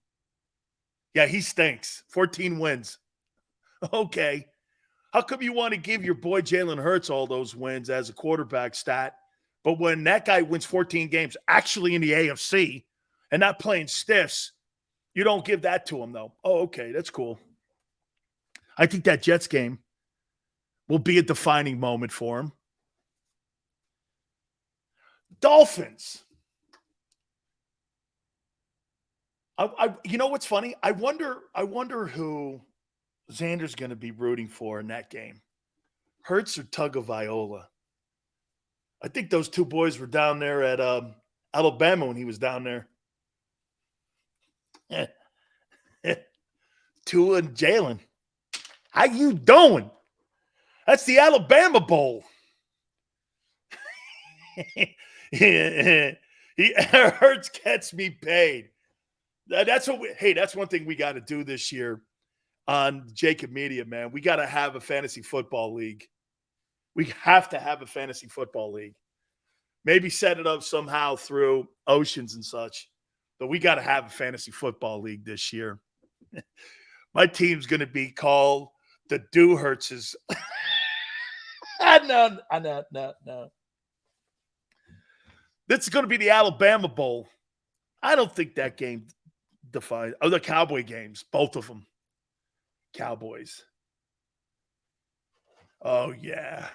Yeah, he stinks. 14 wins. Okay, how come you want to give your boy Jalen Hurts all those wins as a quarterback stat, but when that guy wins 14 games, actually in the AFC, and not playing stiffs, you don't give that to him though? Oh, okay, that's cool. I think that Jets game will be a defining moment for him. Dolphins. You know what's funny? I wonder who Xander's going to be rooting for in that game. Hurts or Tagovailoa? I think those two boys were down there at Alabama when he was down there. Tua and Jalen. How you doing? That's the Alabama Bowl. Hurts gets me paid. That's one thing we got to do this year on JAKIB Media, man. We got to have a fantasy football league. We have to have a fantasy football league. Maybe set it up somehow through Oceans and such. But we got to have a fantasy football league this year. My team's going to be called the Do Hurtses. No. This is going to be the Alabama Bowl. I don't think that game defines. Oh, the Cowboy games, both of them. Cowboys. Oh, yeah.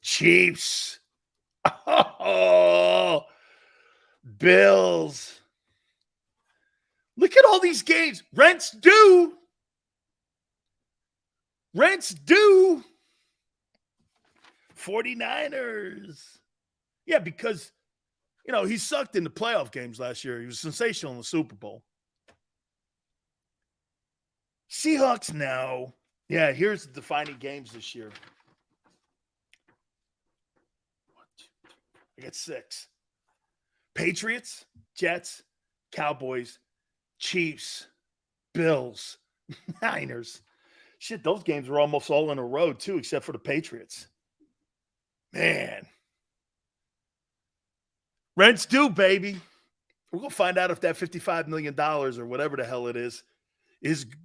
Chiefs. Oh, Bills. Look at all these games. Rent's due. 49ers. Yeah, because he sucked in the playoff games last year. He was sensational in the Super Bowl. Seahawks now. Yeah, here's the defining games this year. I got 6. Patriots, Jets, Cowboys, Chiefs, Bills, Niners. Shit, those games were almost all in a row, too, except for the Patriots. Man. Rent's due, baby. We're going to find out if that $55 million or whatever the hell it is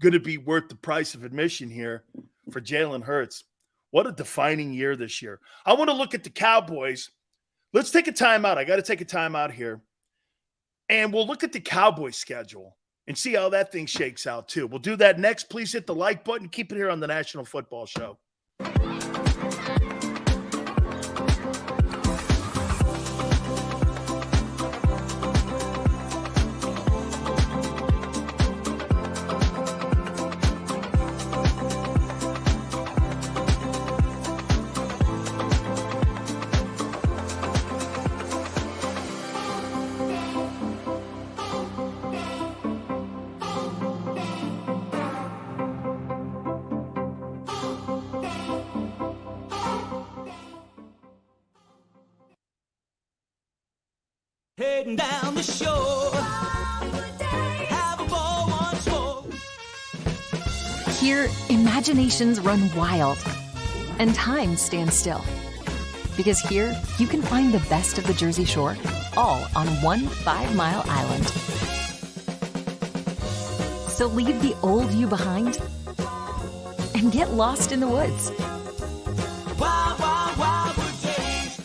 going to be worth the price of admission here for Jalen Hurts. What a defining year this year. I want to look at the Cowboys. Let's take a timeout. I got to take a timeout here. And we'll look at the Cowboys schedule and see how that thing shakes out, too. We'll do that next. Please hit the like button. Keep it here on the National Football Show. Heading down the shore, have a ball once more. Here, imaginations run wild and time stands still. Because here, you can find the best of the Jersey Shore, all on one 5-mile island. So leave the old you behind and get lost in the woods. Wild, wild, wildwood days.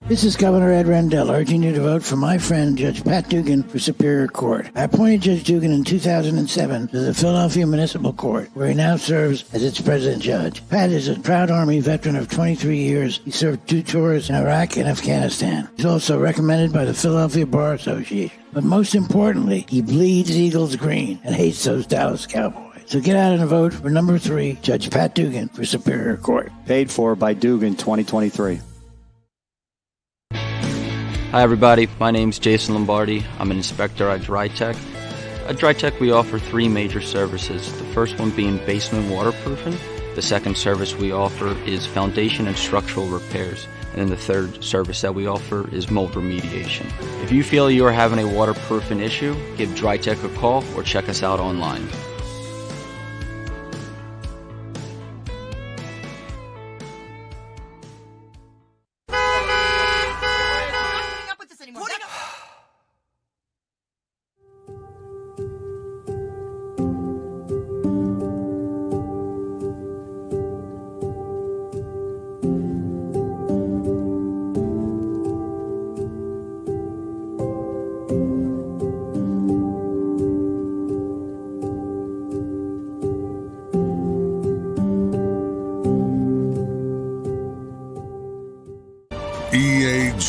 This is Governor Ed Rendell urging you to vote for my friend Judge Pat Dugan for Superior Court. I appointed Judge Dugan in 2007 to the Philadelphia Municipal Court, where he now serves as its president judge. Pat is a proud Army veteran of 23 years. He served 2 tours in Iraq and Afghanistan. He's also recommended by the Philadelphia Bar Association. But most importantly, he bleeds Eagles green and hates those Dallas Cowboys. So get out and vote for number 3, Judge Pat Dugan for Superior Court. Paid for by Dugan 2023. Hi everybody, my name's Jason Lombardi. I'm an inspector at DryTech. At DryTech we offer 3 major services, the first one being basement waterproofing, the second service we offer is foundation and structural repairs, and then the third service that we offer is mold remediation. If you feel you are having a waterproofing issue, give DryTech a call or check us out online.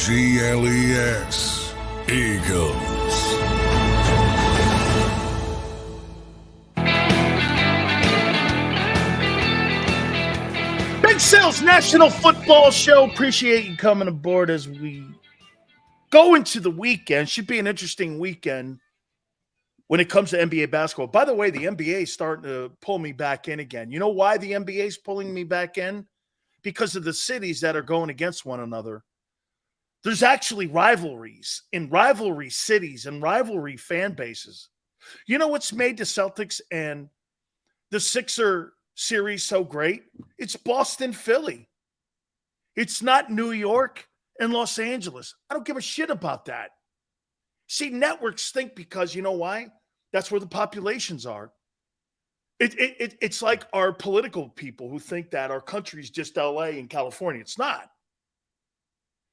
EAGLES, Eagles. Big Sales National Football Show. Appreciate you coming aboard as we go into the weekend. Should be an interesting weekend when it comes to NBA basketball. By the way, the NBA is starting to pull me back in again. You know why the NBA is pulling me back in? Because of the cities that are going against one another. There's actually rivalries in rivalry cities and rivalry fan bases. You know what's made the Celtics and the Sixer series so great? It's Boston, Philly. It's not New York and Los Angeles. I don't give a shit about that. See, networks think because, you know why? That's where the populations are. It's like our political people who think that our country's just LA and California. It's not.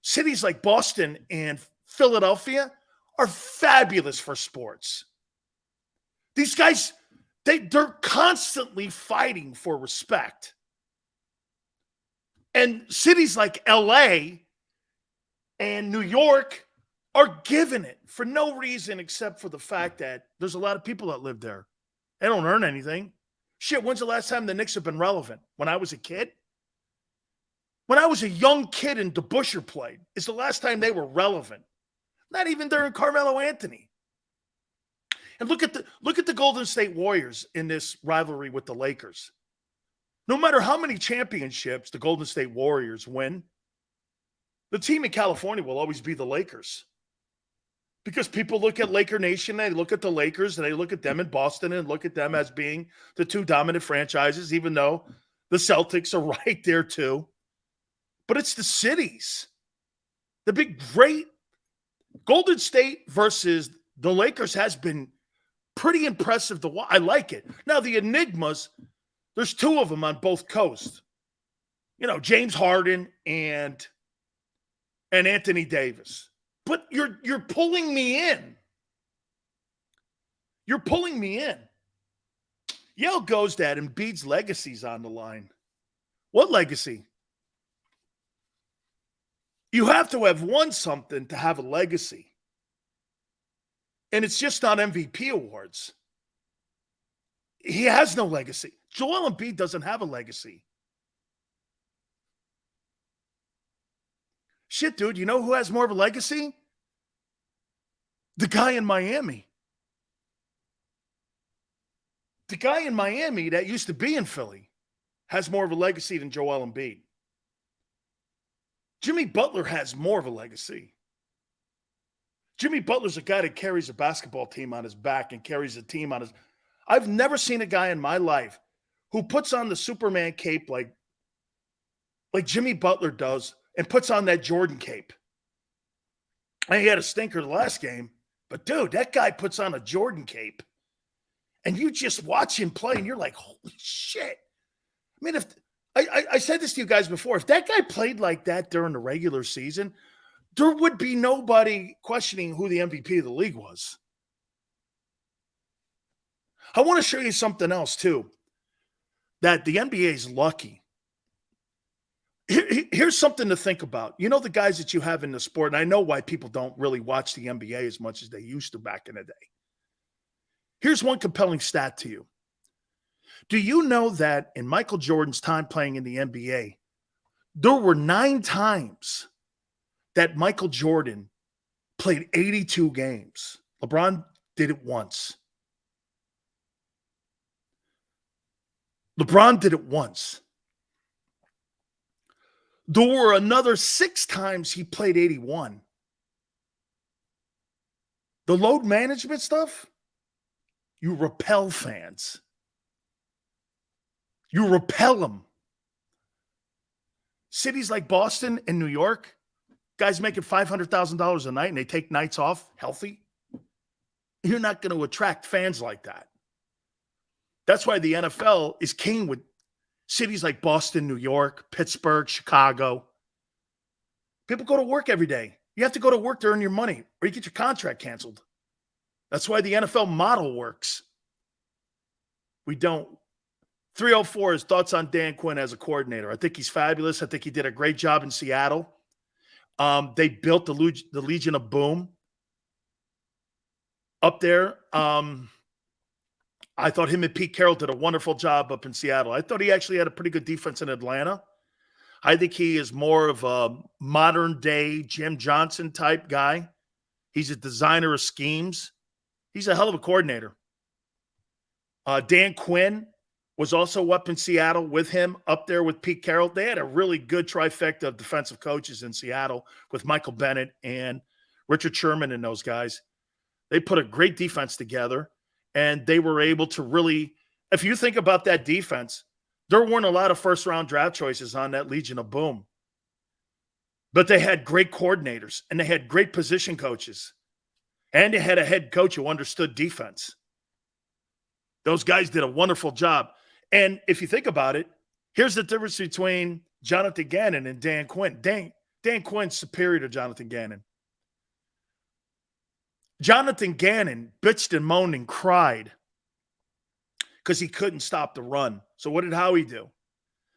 Cities like Boston and Philadelphia are fabulous for sports. These guys, They're constantly fighting for respect. And cities like LA and New York are giving it for no reason except for the fact that there's a lot of people that live there. They don't earn anything. Shit, when's the last time the Knicks have been relevant? When I was a kid? When I was a young kid and DeBusschere played, is the last time they were relevant. Not even during Carmelo Anthony. And look at the Golden State Warriors in this rivalry with the Lakers. No matter how many championships the Golden State Warriors win, the team in California will always be the Lakers. Because people look at Laker Nation, they look at the Lakers, and they look at them in Boston and look at them as being the two dominant franchises, even though the Celtics are right there too. But it's the cities. The big, great Golden State versus the Lakers has been pretty impressive to watch. I like it. Now, the enigmas, there's two of them on both coasts. You know, James Harden and Anthony Davis. But you're pulling me in. You're pulling me in. Yale goes that Embiid's legacy's on the line. What legacy? You have to have won something to have a legacy. And it's just not MVP awards. He has no legacy. Joel Embiid doesn't have a legacy. Shit, dude, you know who has more of a legacy? The guy in Miami. The guy in Miami that used to be in Philly has more of a legacy than Joel Embiid. Jimmy Butler has more of a legacy. Jimmy Butler's a guy that carries a basketball team on his back and carries a team on his... I've never seen a guy in my life who puts on the Superman cape like Jimmy Butler does and puts on that Jordan cape. And he had a stinker the last game, but dude, that guy puts on a Jordan cape and you just watch him play and you're like, holy shit. I mean, if I said this to you guys before, if that guy played like that during the regular season, there would be nobody questioning who the MVP of the league was. I want to show you something else, too, that the NBA is lucky. Here's something to think about. You know the guys that you have in the sport, and I know why people don't really watch the NBA as much as they used to back in the day. Here's one compelling stat to you. Do you know that in Michael Jordan's time playing in the NBA, there were 9 times that Michael Jordan played 82 games. LeBron did it once. LeBron did it once. There were another 6 times he played 81. The load management stuff, you repel fans. You repel them. Cities like Boston and New York, guys making $500,000 a night and they take nights off healthy. You're not going to attract fans like that. That's why the NFL is king with cities like Boston, New York, Pittsburgh, Chicago. People go to work every day. You have to go to work to earn your money or you get your contract canceled. That's why the NFL model works. We don't. 304 is thoughts on Dan Quinn as a coordinator. I think he's fabulous. I think he did a great job in Seattle. They built the Legion of Boom up there. I thought him and Pete Carroll did a wonderful job up in Seattle. I thought he actually had a pretty good defense in Atlanta. I think he is more of a modern-day Jim Johnson type guy. He's a designer of schemes. He's a hell of a coordinator. Dan Quinn was also up in Seattle with him, up there with Pete Carroll. They had a really good trifecta of defensive coaches in Seattle with Michael Bennett and Richard Sherman and those guys. They put a great defense together, and they were able to really, if you think about that defense, there weren't a lot of first-round draft choices on that Legion of Boom. But they had great coordinators, and they had great position coaches, and they had a head coach who understood defense. Those guys did a wonderful job. And if you think about it, here's the difference between Jonathan Gannon and Dan Quinn. Dan Quinn's superior to Jonathan Gannon. Jonathan Gannon bitched and moaned and cried because he couldn't stop the run. So what did Howie do?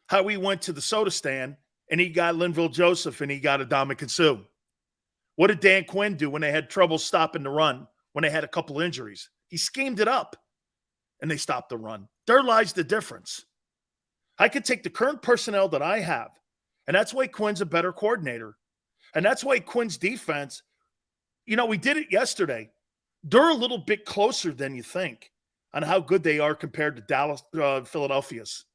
Howie went to the soda stand, and he got Linville Joseph, and he got Adama Sue. What did Dan Quinn do when they had trouble stopping the run, when they had a couple injuries? He schemed it up, and they stopped the run. There lies the difference. I could take the current personnel that I have, and that's why Quinn's a better coordinator. And that's why Quinn's defense, we did it yesterday. They're a little bit closer than you think on how good they are compared to Dallas, Philadelphia's.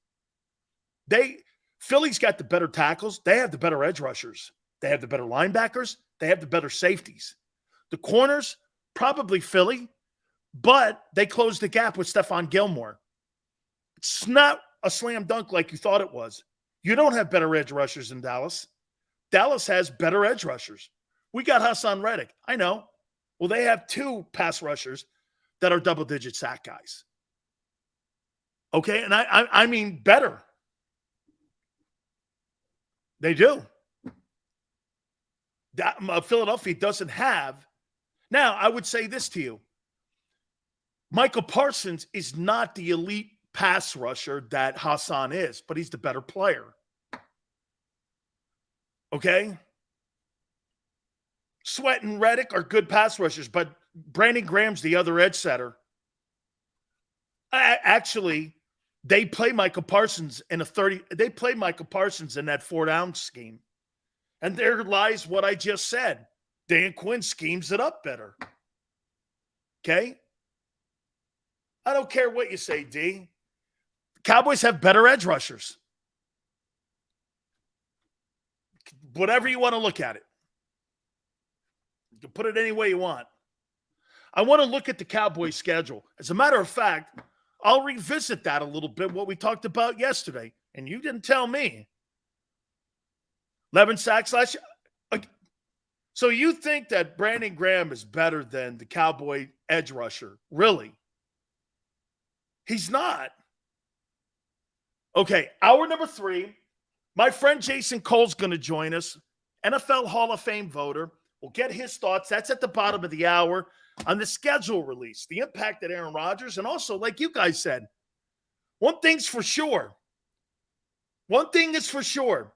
Philly's got the better tackles. They have the better edge rushers. They have the better linebackers. They have the better safeties. The corners, probably Philly, but they closed the gap with Stephon Gilmore. It's not a slam dunk like you thought it was. You don't have better edge rushers than Dallas. Dallas has better edge rushers. We got Hassan Reddick. I know. Well, they have 2 pass rushers that are double-digit sack guys. Okay, and I mean better. They do. Philadelphia doesn't have. Now, I would say this to you. Michael Parsons is not the elite pass rusher that Hassan is, but he's the better player. Okay? Sweat and Reddick are good pass rushers, but Brandon Graham's the other edge setter. Actually, they play Michael Parsons in they play Michael Parsons in that 4-down scheme. And there lies what I just said. Dan Quinn schemes it up better. Okay? I don't care what you say, D. Cowboys have better edge rushers. Whatever you want to look at it. You can put it any way you want. I want to look at the Cowboys schedule. As a matter of fact, I'll revisit that a little bit, what we talked about yesterday. And you didn't tell me. 11 sacks last year. So you think that Brandon Graham is better than the Cowboy edge rusher? Really? He's not. Okay, hour number 3. My friend Jason Cole's going to join us. NFL Hall of Fame voter. We'll get his thoughts. That's at the bottom of the hour on the schedule release, the impact that Aaron Rodgers, and also, like you guys said, one thing's for sure. One thing is for sure.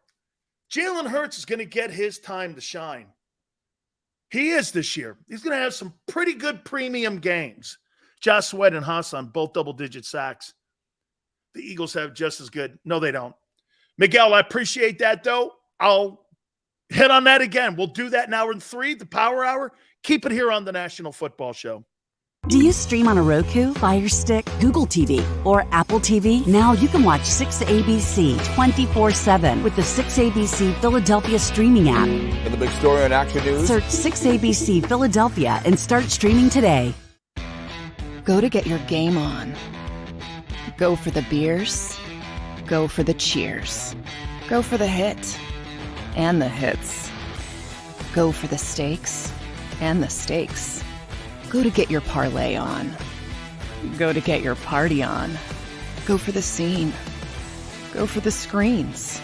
Jalen Hurts is going to get his time to shine. He is this year. He's going to have some pretty good premium games. Josh Sweat and Hassan, both double-digit sacks. The Eagles have just as good. No, they don't. Miguel, I appreciate that, though. I'll hit on that again. We'll do that in hour 3, the Power Hour. Keep it here on the National Football Show. Do you stream on a Roku, Fire Stick, Google TV, or Apple TV? Now you can watch 6ABC 24/7 with the 6ABC Philadelphia streaming app. For the big story on Action News, Search 6ABC Philadelphia and start streaming today. Go to get your game on. Go for the beers. Go for the cheers. Go for the hit and the hits. Go for the stakes and the stakes. Go to get your parlay on. Go to get your party on. Go for the scene. Go for the screens.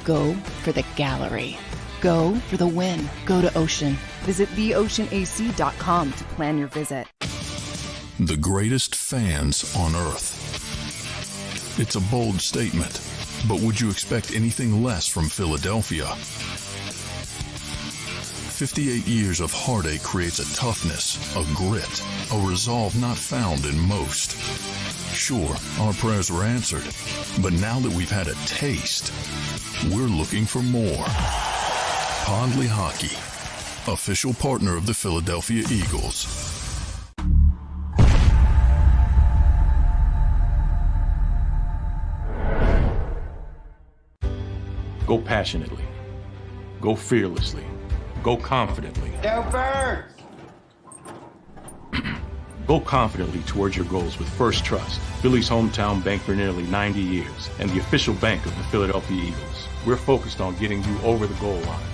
Go for the gallery. Go for the win. Go to Ocean. Visit theoceanac.com to plan your visit. The greatest fans on earth. It's a bold statement, but would you expect anything less from Philadelphia? 58 years of heartache creates a toughness, a grit, a resolve not found in most. Sure, our prayers were answered, but now that we've had a taste, we're looking for more. Pondley Hockey, official partner of the Philadelphia Eagles. Go passionately. Go fearlessly. Go confidently. Go Birds! Go confidently towards your goals with First Trust, Philly's hometown bank for nearly 90 years, and the official bank of the Philadelphia Eagles. We're focused on getting you over the goal line.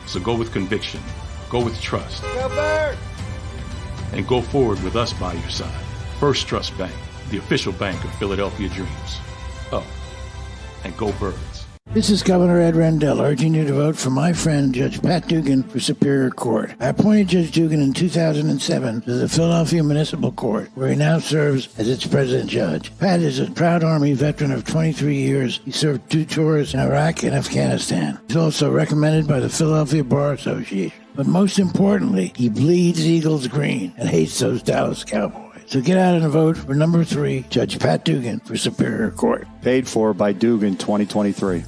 So go with conviction. Go with trust. Go Birds! And go forward with us by your side. First Trust Bank, the official bank of Philadelphia Dreams. Oh, and go Birds. This is Governor Ed Rendell urging you to vote for my friend Judge Pat Dugan for Superior Court. I appointed Judge Dugan in 2007 to the Philadelphia Municipal Court, where he now serves as its president judge. Pat is a proud Army veteran of 23 years. He served 2 tours in Iraq and Afghanistan. He's also recommended by the Philadelphia Bar Association. But most importantly, he bleeds Eagles green and hates those Dallas Cowboys. So get out and vote for number 3, Judge Pat Dugan for Superior Court. Paid for by Dugan 2023.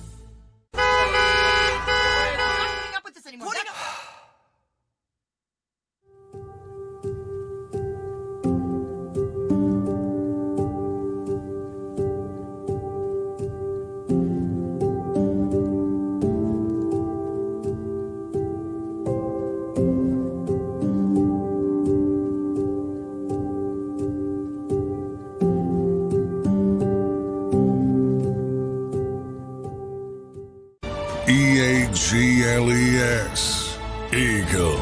EAGLES, Eagles.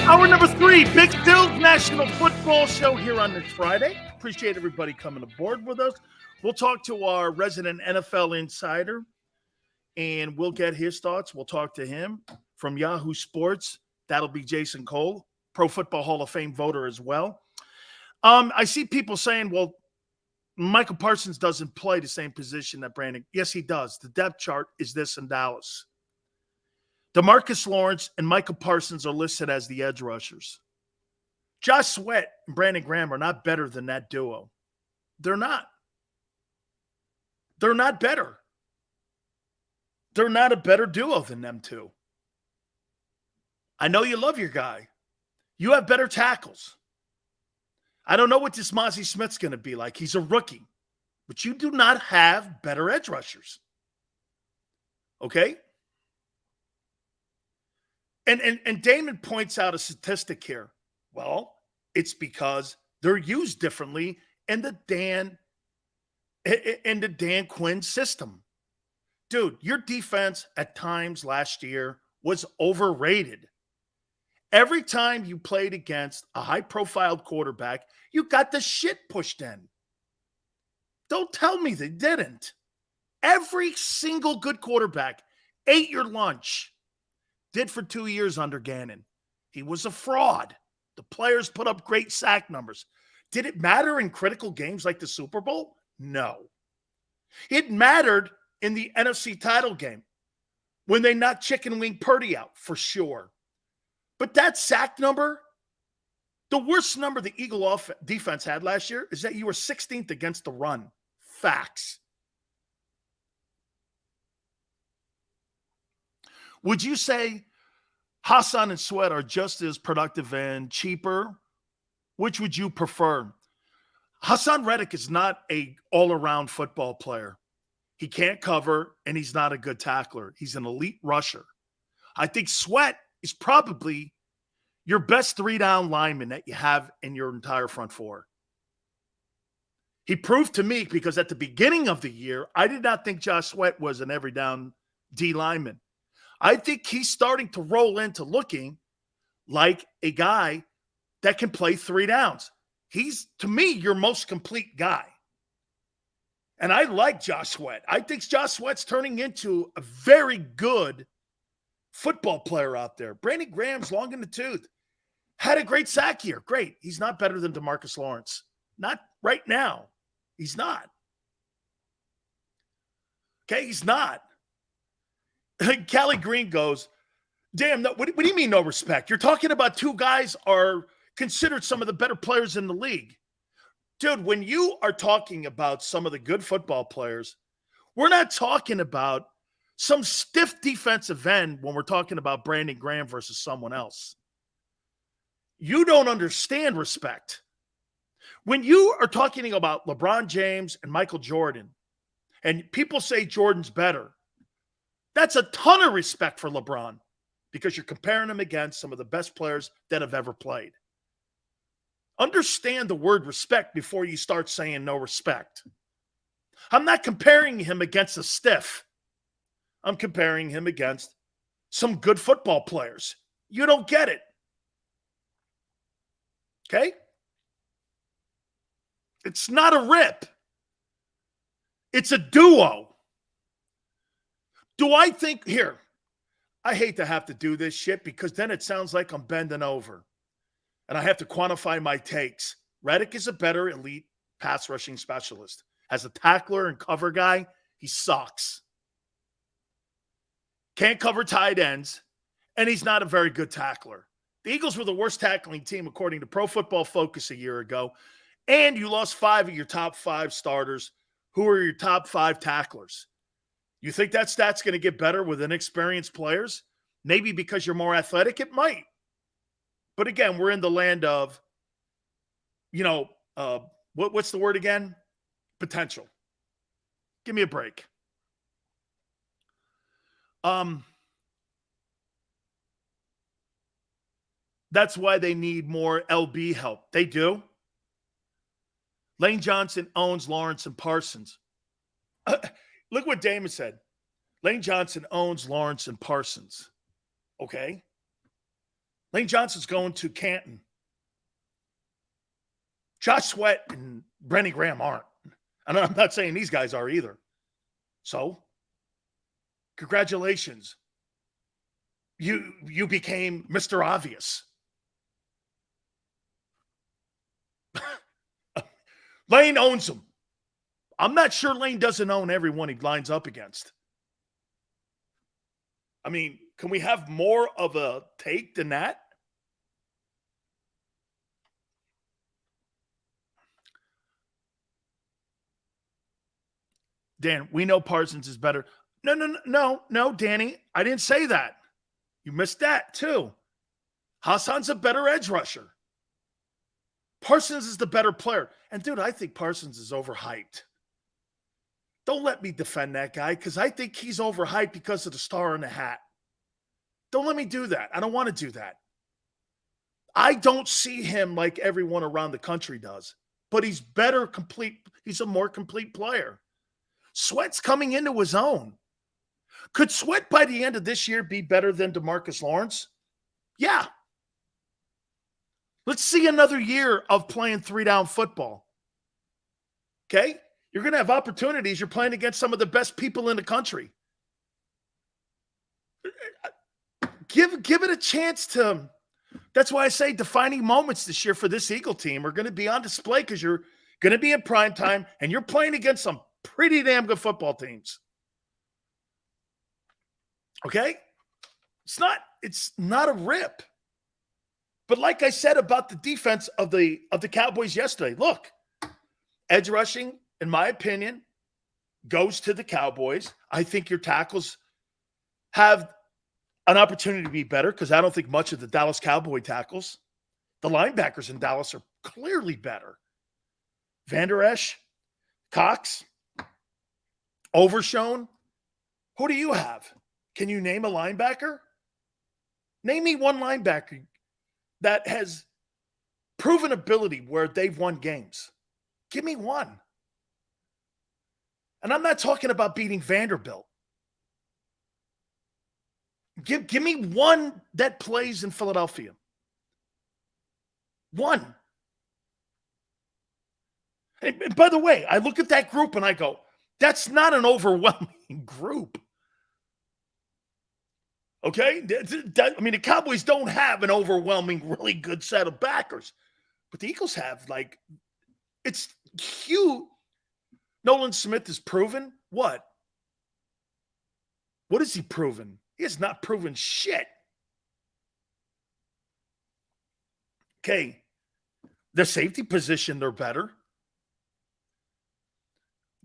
Hour number 3, Big Phil's National Football Show here on this Friday. Appreciate everybody coming aboard with us. We'll talk to our resident NFL insider, and we'll get his thoughts. We'll talk to him from Yahoo Sports. That'll be Jason Cole, Pro Football Hall of Fame voter as well. I see people saying, well, Michael Parsons doesn't play the same position that Brandon. Yes, he does. The depth chart is this in Dallas. DeMarcus Lawrence and Michael Parsons are listed as the edge rushers. Josh Sweat and Brandon Graham are not better than that duo. They're not. They're not better. They're not a better duo than them two. I know you love your guy. You have better tackles. I don't know what this Mozzie Smith's going to be like. He's a rookie. But you do not have better edge rushers. Okay? And Damon points out a statistic here. Well, it's because they're used differently in the Dan Quinn system. Dude, your defense at times last year was overrated. Every time you played against a high-profile quarterback, you got the shit pushed in. Don't tell me they didn't. Every single good quarterback ate your lunch. Did for 2 years under Gannon. He was a fraud. The players put up great sack numbers. Did it matter in critical games like the Super Bowl? No. It mattered in the NFC title game when they knocked Chicken Wing Purdy out, for sure. But that sack number, the worst number the Eagle defense had last year is that you were 16th against the run. Facts. Would you say Hassan and Sweat are just as productive and cheaper? Which would you prefer? Hassan Reddick is not an all-around football player. He can't cover, and he's not a good tackler. He's an elite rusher. I think Sweat is probably your best 3-down lineman that you have in your entire front four. He proved to me, because at the beginning of the year, I did not think Josh Sweat was an every-down D lineman. I think he's starting to roll into looking like a guy that can play 3 downs. He's, to me, your most complete guy. And I like Josh Sweat. I think Josh Sweat's turning into a very good football player out there. Brandon Graham's long in the tooth. Had a great sack year. Great. He's not better than DeMarcus Lawrence. Not right now. He's not. Okay, he's not. Callie Green goes, damn, no, what do you mean no respect? You're talking about 2 guys are considered some of the better players in the league. Dude, when you are talking about some of the good football players, we're not talking about some stiff defensive end when we're talking about Brandon Graham versus someone else. You don't understand respect. When you are talking about LeBron James and Michael Jordan, and people say Jordan's better, that's a ton of respect for LeBron because you're comparing him against some of the best players that have ever played. Understand the word respect before you start saying no respect. I'm not comparing him against a stiff. I'm comparing him against some good football players. You don't get it. Okay? It's not a rip. It's a duo. Do I think, here, I hate to have to do this shit because then it sounds like I'm bending over and I have to quantify my takes. Reddick is a better elite pass rushing specialist. As a tackler and cover guy, he sucks. Can't cover tight ends, and he's not a very good tackler. The Eagles were the worst tackling team according to Pro Football Focus a year ago, and you lost 5 of your top 5 starters who are your top 5 tacklers. You think that stat's going to get better with inexperienced players? Maybe because you're more athletic? It might. But again, we're in the land of, what's the word again? Potential. Give me a break. That's why they need more LB help. They do. Lane Johnson owns Lawrence and Parsons. Look what Damon said. Lane Johnson owns Lawrence and Parsons. Okay. Lane Johnson's going to Canton. Josh Sweat and Brenny Graham aren't. And I'm not saying these guys are either. So, congratulations. You became Mr. Obvious. Lane owns them. I'm not sure Lane doesn't own everyone he lines up against. I mean, can we have more of a take than that? Dan, we know Parsons is better. No, Danny. I didn't say that. You missed that too. Hassan's a better edge rusher. Parsons is the better player. And dude, I think Parsons is overhyped. Don't let me defend that guy because I think he's overhyped because of the star in the hat. Don't let me do that. I don't want to do that. I don't see him like everyone around the country does, but he's better complete. He's a more complete player. Sweat's coming into his own. Could Sweat by the end of this year be better than DeMarcus Lawrence? Yeah. Let's see another year of playing 3-down football. Okay? You're going to have opportunities. You're playing against some of the best people in the country. Give it a chance to. That's why I say defining moments this year for this Eagle team are going to be on display because you're going to be in prime time and you're playing against some pretty damn good football teams. Okay? It's not a rip. But like I said about the defense of the Cowboys yesterday, look, edge rushing, in my opinion, goes to the Cowboys. I think your tackles have an opportunity to be better because I don't think much of the Dallas Cowboy tackles. The linebackers in Dallas are clearly better. Van Der Esch, Cox, Overshown. Who do you have? Can you name a linebacker? Name me one linebacker that has proven ability where they've won games. Give me one. And I'm not talking about beating Vanderbilt. Give me one that plays in Philadelphia. One. And by the way, I look at that group and I go, that's not an overwhelming group. Okay? The Cowboys don't have an overwhelming, really good set of backers. But the Eagles have, it's huge. Nolan Smith has proven what? What has he proven? He has not proven shit. Okay. The safety position, they're better.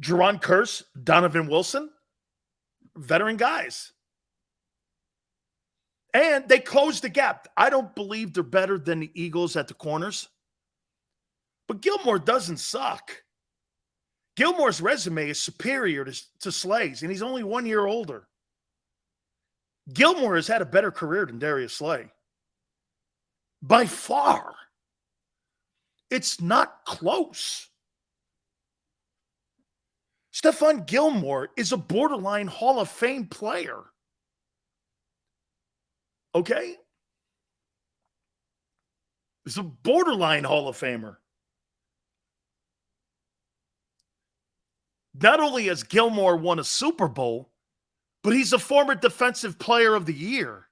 Jerron Kearse, Donovan Wilson, veteran guys. And they closed the gap. I don't believe they're better than the Eagles at the corners. But Gilmore doesn't suck. Gilmore's resume is superior to Slay's, and he's only 1 year older. Gilmore has had a better career than Darius Slay. By far. It's not close. Stephon Gilmore is a borderline Hall of Fame player. Okay? He's a borderline Hall of Famer. Not only has Gilmore won a Super Bowl, but he's a former Defensive Player of the Year.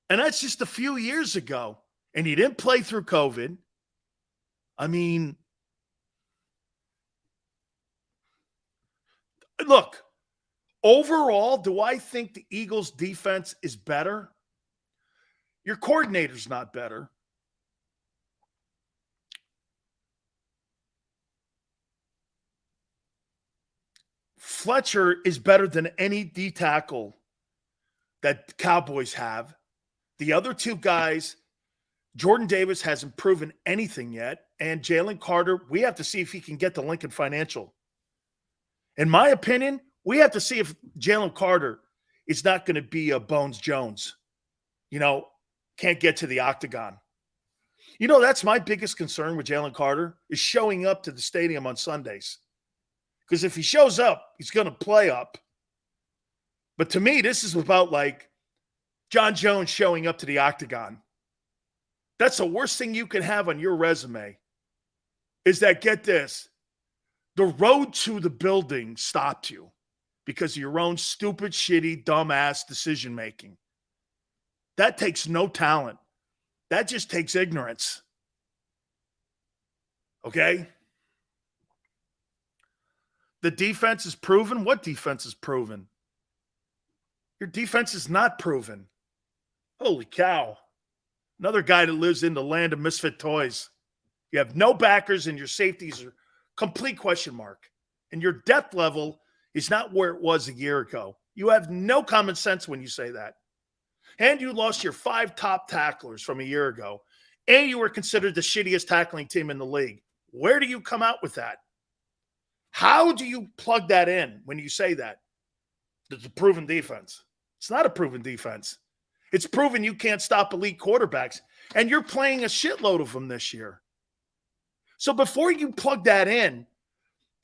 And that's just a few years ago. And he didn't play through COVID. I mean, look, overall, do I think the Eagles' defense is better? Your coordinator's not better. Fletcher is better than any D tackle that the Cowboys have. The other two guys, Jordan Davis hasn't proven anything yet. And Jalen Carter, we have to see if he can get the Lincoln Financial. In my opinion, we have to see if Jalen Carter is not going to be a Bones Jones. Can't get to the octagon. That's my biggest concern with Jalen Carter is showing up to the stadium on Sundays. Because if he shows up, he's going to play up. But to me, this is about like John Jones showing up to the octagon. That's the worst thing you can have on your resume is that, get this, the road to the building stopped you because of your own stupid, shitty, dumbass decision-making. That takes no talent. That just takes ignorance. Okay? The defense is proven. What defense is proven? Your defense is not proven. Holy cow. Another guy that lives in the land of misfit toys. You have no backers and your safeties are complete question mark. And your depth level is not where it was a year ago. You have no common sense when you say that. And you lost your 5 top tacklers from a year ago. And you were considered the shittiest tackling team in the league. Where do you come out with that? How do you plug that in when you say that? It's a proven defense. It's not a proven defense. It's proven you can't stop elite quarterbacks. And you're playing a shitload of them this year. So before you plug that in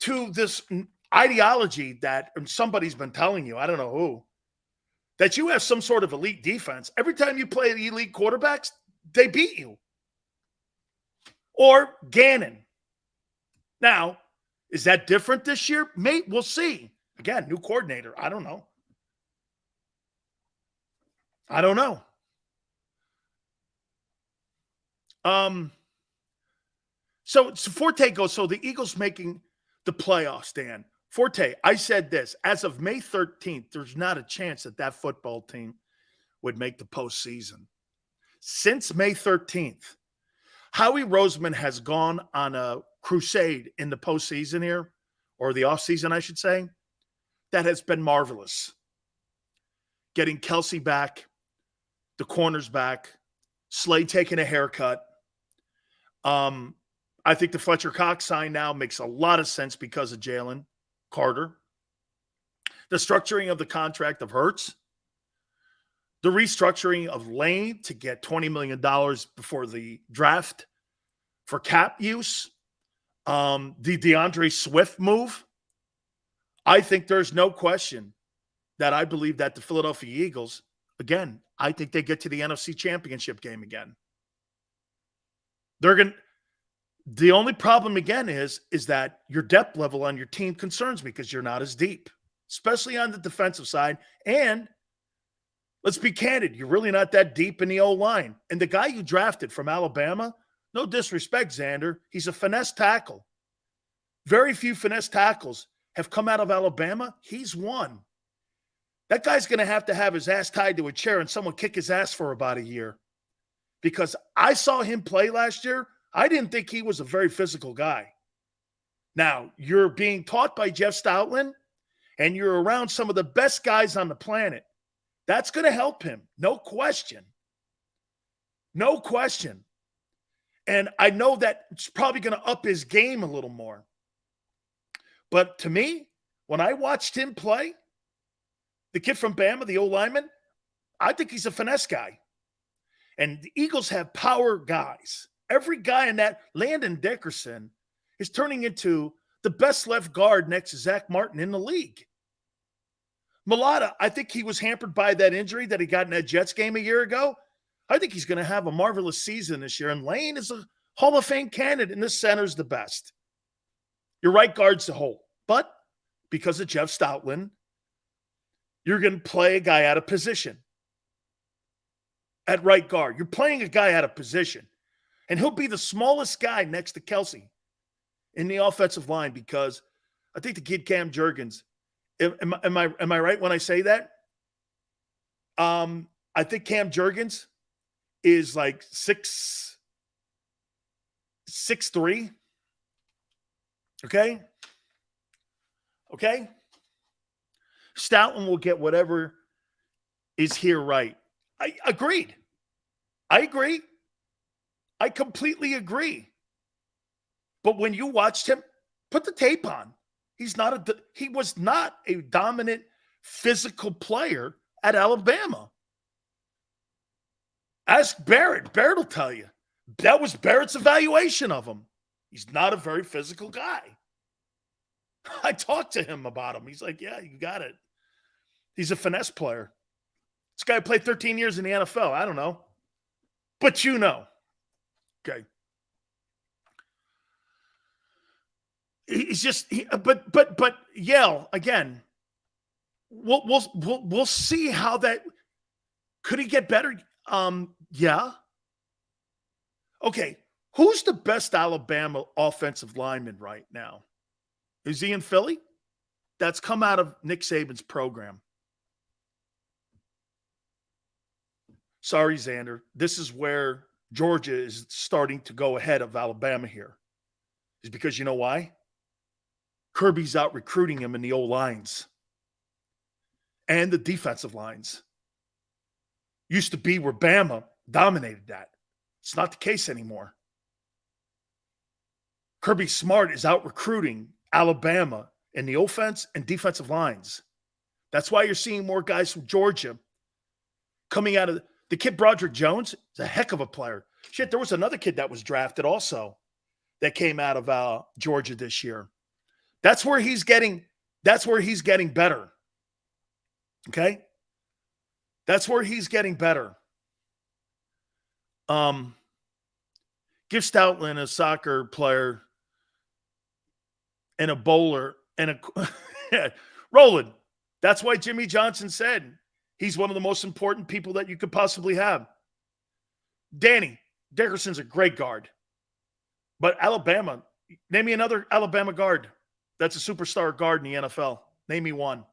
to this ideology that somebody's been telling you, I don't know who, that you have some sort of elite defense, every time you play the elite quarterbacks, they beat you. Or Gannon. Now, is that different this year? Mate, we'll see. Again, new coordinator. I don't know. So Forte goes, so the Eagles making the playoffs, Dan. Forte, I said this. As of May 13th, there's not a chance that football team would make the postseason. Since May 13th, Howie Roseman has gone on a crusade in the postseason here, or the offseason, I should say, that has been marvelous. Getting Kelsey back, the corners back, Slade taking a haircut. I think the Fletcher Cox sign now makes a lot of sense because of Jalen Carter. The structuring of the contract of Hurts. The restructuring of Lane to get $20 million before the draft for cap use. The DeAndre Swift move. I think there's no question that I believe that the Philadelphia Eagles, again, I think they get to the NFC Championship game again. The only problem again is that your depth level on your team concerns me because you're not as deep, especially on the defensive side. And let's be candid, you're really not that deep in the O-line. And the guy you drafted from Alabama, no disrespect, Xander, he's a finesse tackle. Very few finesse tackles have come out of Alabama. He's one. That guy's going to have his ass tied to a chair and someone kick his ass for about a year. Because I saw him play last year. I didn't think he was a very physical guy. Now, you're being taught by Jeff Stoutland, and you're around some of the best guys on the planet. That's going to help him. No question. No question. And I know that it's probably going to up his game a little more. But to me, when I watched him play, the kid from Bama, the O-lineman, I think he's a finesse guy. And the Eagles have power guys. Every guy in that, Landon Dickerson, is turning into the best left guard next to Zach Martin in the league. Mulata, I think he was hampered by that injury that he got in that Jets game a year ago. I think he's going to have a marvelous season this year. And Lane is a Hall of Fame candidate, and this center's the best. Your right guard's the hole. But because of Jeff Stoutland, you're going to play a guy out of position at right guard. You're playing a guy out of position. And he'll be the smallest guy next to Kelsey in the offensive line because I think the kid Cam Jurgens, am I right when I say that? I think Cam Jurgens is like 6'3". Okay? Okay? Stoutland will get whatever is here right. I agreed. I agree. I completely agree. But when you watched him, put the tape on. He was not a dominant physical player at Alabama. Ask Barrett. Barrett will tell you. That was Barrett's evaluation of him. He's not a very physical guy. I talked to him about him. He's like, yeah, you got it. He's a finesse player. This guy played 13 years in the NFL. I don't know. But you know. Okay. He's just but Yale again. We'll see how that could he get better? Yeah. Okay. Who's the best Alabama offensive lineman right now? Is he in Philly? That's come out of Nick Saban's program. Sorry, Xander. This is where Georgia is starting to go ahead of Alabama here. Is because you know why? Kirby's out recruiting him in the O-lines and the defensive lines. Used to be where Bama dominated that. It's not the case anymore. Kirby Smart is out recruiting Alabama in the offense and defensive lines. That's why you're seeing more guys from Georgia coming out of the kid Broderick Jones is a heck of a player. Shit, there was another kid that was drafted also that came out of Georgia this year. That's where he's getting better. Okay? That's where he's getting better. Give Stoutland a soccer player and a bowler and a Roland. That's why Jimmy Johnson said he's one of the most important people that you could possibly have. Danny Dickerson's a great guard. But Alabama, name me another Alabama guard that's a superstar guard in the NFL. Name me one.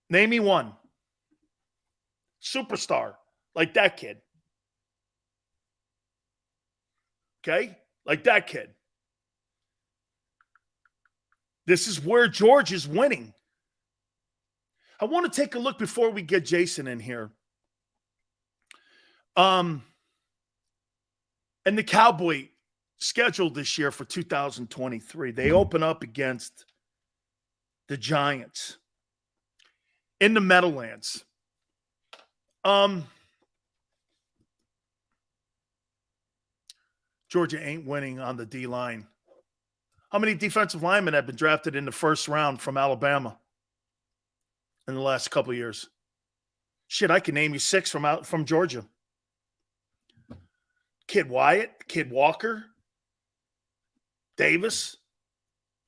Name me one. Superstar like that kid. Okay? Like that kid. This is where George is winning. I want to take a look before we get Jason in here. And the Cowboy schedule this year for 2023, they open up against the Giants in the Meadowlands. Georgia ain't winning on the D-line. How many defensive linemen have been drafted in the first round from Alabama in the last couple of years? Shit, I can name you 6 from Georgia. Kid Wyatt, Kid Walker, Davis,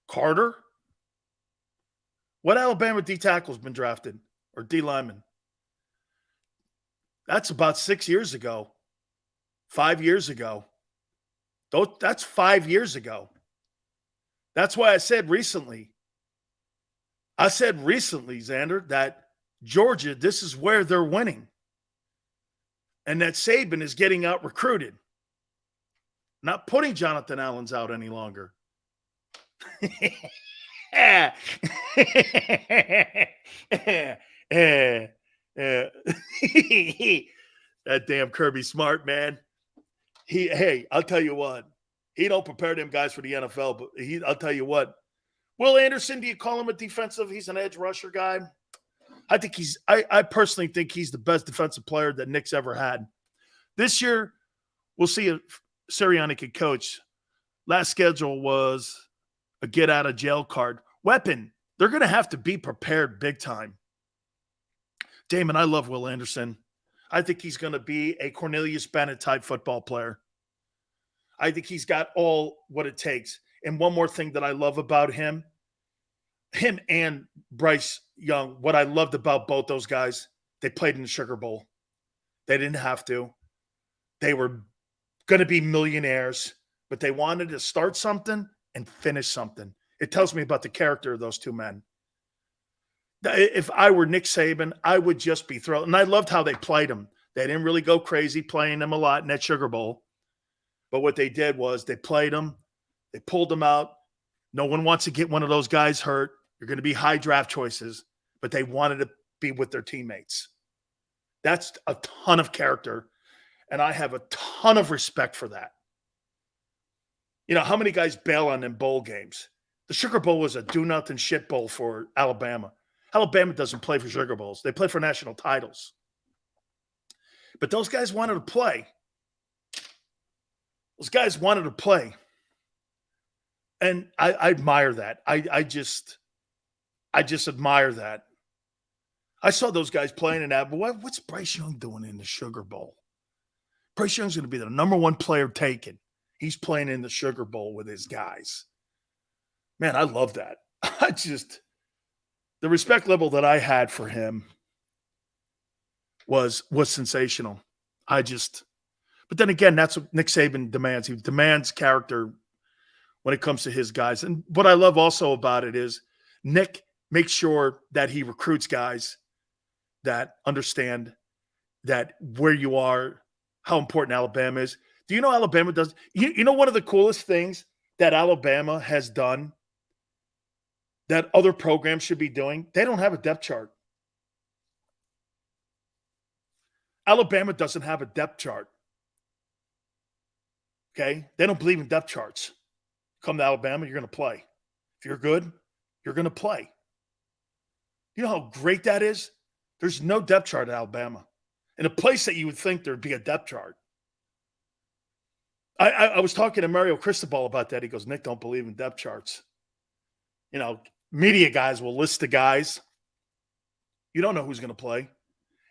Carter. What Alabama D tackle's been drafted or D lineman? That's about 6 years ago, 5 years ago. That's 5 years ago. That's why I said recently, Xander, that Georgia, this is where they're winning. And that Saban is getting out recruited. Not putting Jonathan Allen's out any longer. That damn Kirby Smart, man. I'll tell you what. He don't prepare them guys for the NFL, but I'll tell you what. Will Anderson, do you call him a defensive? He's an edge rusher guy. I personally think he's the best defensive player that Nick's ever had. This year, we'll see if Sirianni can coach. Last schedule was a get out of jail card. Weapon. They're going to have to be prepared big time. Damon, I love Will Anderson. I think he's going to be a Cornelius Bennett type football player. I think he's got all what it takes. And one more thing that I love about him and Bryce Young, what I loved about both those guys, they played in the Sugar Bowl. They didn't have to. They were going to be millionaires, but they wanted to start something and finish something. It tells me about the character of those two men. If I were Nick Saban, I would just be thrilled. And I loved how they played him. They didn't really go crazy playing him a lot in that Sugar Bowl. But what they did was they played him. They pulled him out. No one wants to get one of those guys hurt. You're going to be high draft choices. But they wanted to be with their teammates. That's a ton of character. And I have a ton of respect for that. You know, how many guys bail on them bowl games? The Sugar Bowl was a do-nothing shit bowl for Alabama. Alabama doesn't play for Sugar Bowls. They play for national titles. But those guys wanted to play. Those guys wanted to play. And I admire that. I just admire that. I saw those guys playing in that, but what's Bryce Young doing in the Sugar Bowl? Bryce Young's going to be the number one player taken. He's playing in the Sugar Bowl with his guys. Man, I love that. The respect level that I had for him was sensational. But then again, that's what Nick Saban demands. He demands character when it comes to his guys. And what I love also about it is Nick makes sure that he recruits guys that understand that where you are, how important Alabama is. Do you know Alabama does? You know one of the coolest things that Alabama has done that other programs should be doing? They don't have a depth chart. Alabama doesn't have a depth chart. Okay? They don't believe in depth charts. Come to Alabama, you're going to play. If you're good, you're going to play. You know how great that is? There's no depth chart at Alabama. In a place that you would think there'd be a depth chart. I was talking to Mario Cristobal about that. He goes, Nick, don't believe in depth charts. You know, media guys will list the guys. You don't know who's going to play.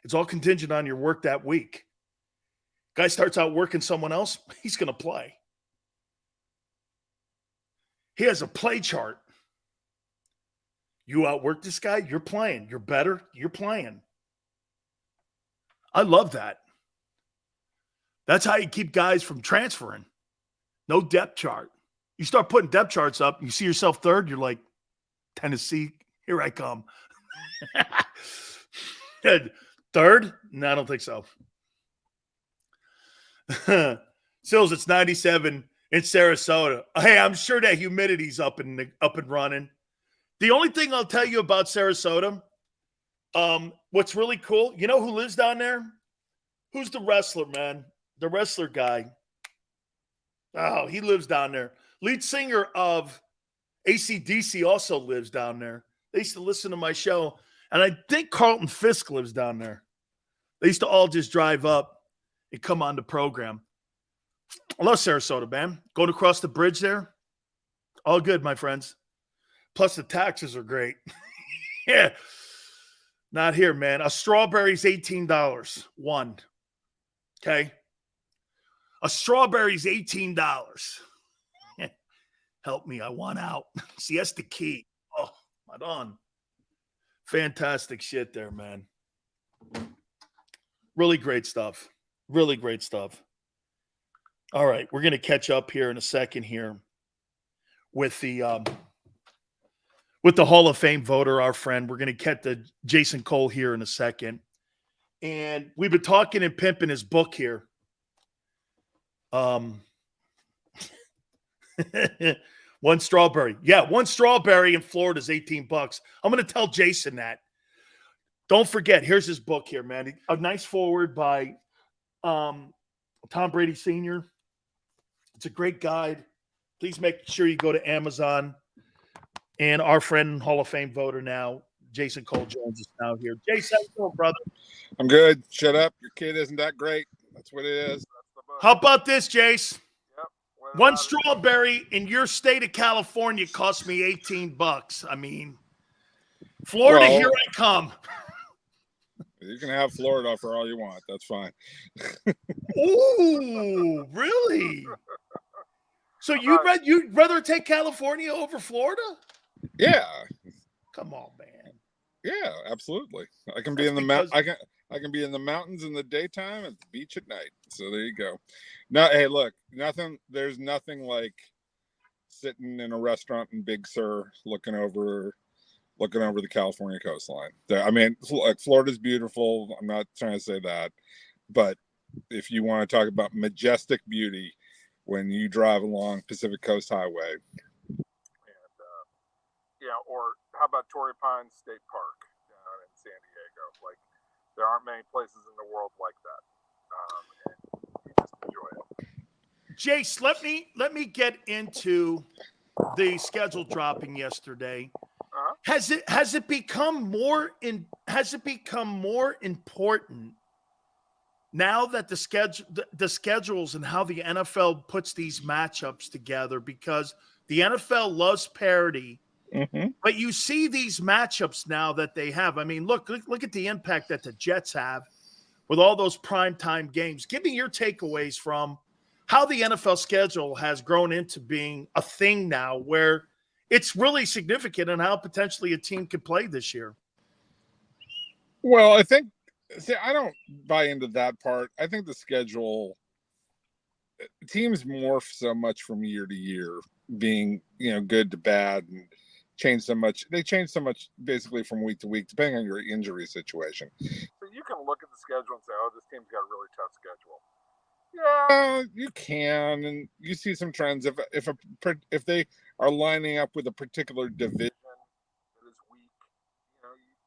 It's all contingent on your work that week. Guy starts out working someone else, he's going to play. He has a play chart. You outwork this guy, you're playing. You're better, you're playing. I love that. That's how you keep guys from transferring. No depth chart. You start putting depth charts up, you see yourself third, you're like, Tennessee, here I come. Third? No, I don't think so. Sills, it's 97 in Sarasota. Hey, I'm sure that humidity's up and running. The only thing I'll tell you about Sarasota, what's really cool, you know who lives down there? Who's the wrestler, man? The wrestler guy. Oh, he lives down there. Lead singer of AC/DC also lives down there. They used to listen to my show, and I think Carlton Fisk lives down there. They used to all just drive up and come on the program. I love Sarasota, man. Going across the bridge there, all good, my friends. Plus the taxes are great. Yeah. Not here, man. A strawberry's $18. One. Okay? A strawberry's $18. Help me. I want out. See, that's the key. Oh, right on. Fantastic shit there, man. Really great stuff. Really great stuff. All right. We're going to catch up here in a second here with the Hall of Fame voter, our friend. We're going to get to Jason Cole here in a second. And we've been talking and pimping his book here. One strawberry. Yeah, one strawberry in Florida is $18. I'm going to tell Jason that. Don't forget, here's his book here, man. A nice forward by Tom Brady Sr. It's a great guide. Please make sure you go to Amazon. And our friend, Hall of Fame voter now, Jason Cole joins us now here. Jason, how you doing, brother? I'm good. Shut up. Your kid isn't that great. That's what it is. How about this, Jace? Yep. One strawberry in your state of California cost me $18. I mean, Florida, well, here I come. You can have Florida for all you want. That's fine. Ooh, really? So you'd rather take California over Florida? Yeah. Come on, man. Yeah, absolutely. I can be in the I can be in the mountains in the daytime, at the beach at night. So there you go. Now, hey, look, there's nothing like sitting in a restaurant in Big Sur looking over the California coastline. I mean, like, Florida's beautiful. I'm not trying to say that, but if you want to talk about majestic beauty when you drive along Pacific Coast Highway, and or how about Torrey Pines State Park down in San Diego? Like, there aren't many places in the world like that, and you just enjoy it. Jace, let me get into the schedule dropping yesterday. Has it become more important now that the schedules and how the NFL puts these matchups together, because the NFL loves parity, but you see these matchups now that they have. I mean, look at the impact that the Jets have with all those primetime games. Give me your takeaways from how the NFL schedule has grown into being a thing now where it's really significant and how potentially a team could play this year. Well, I don't buy into that part. I think the schedule, teams morph so much from year to year, being, good to bad, and change so much. They change so much basically from week to week, depending on your injury situation. So you can look at the schedule and say, oh, this team's got a really tough schedule. Yeah, you can, and you see some trends. If they are lining up with a particular division that is weak,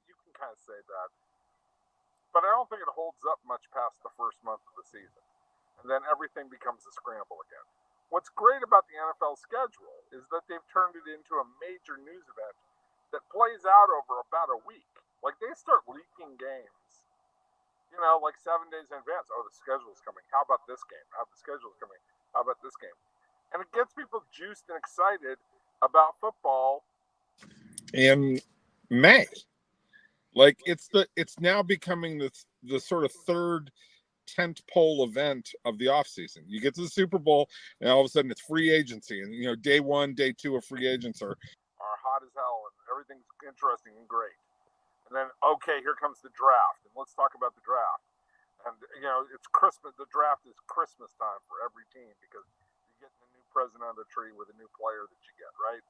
you can kind of say that. But I don't think it holds up much past the first month of the season, and then everything becomes a scramble again. What's great about the NFL schedule is that they've turned it into a major news event that plays out over about a week. Like, they start leaking games, like 7 days in advance. Oh, the schedule's coming. How about this game? The schedule's coming. How about this game? And it gets people juiced and excited about football in May. Like, it's now becoming the sort of third tent pole event of the offseason. You get to the Super Bowl, and all of a sudden it's free agency. And, day 1, day 2 of free agents are hot as hell, and everything's interesting and great. And then, okay, here comes the draft, and let's talk about the draft. And, it's Christmas. The draft is Christmas time for every team because you're getting a new present on the tree with a new player that you get, right?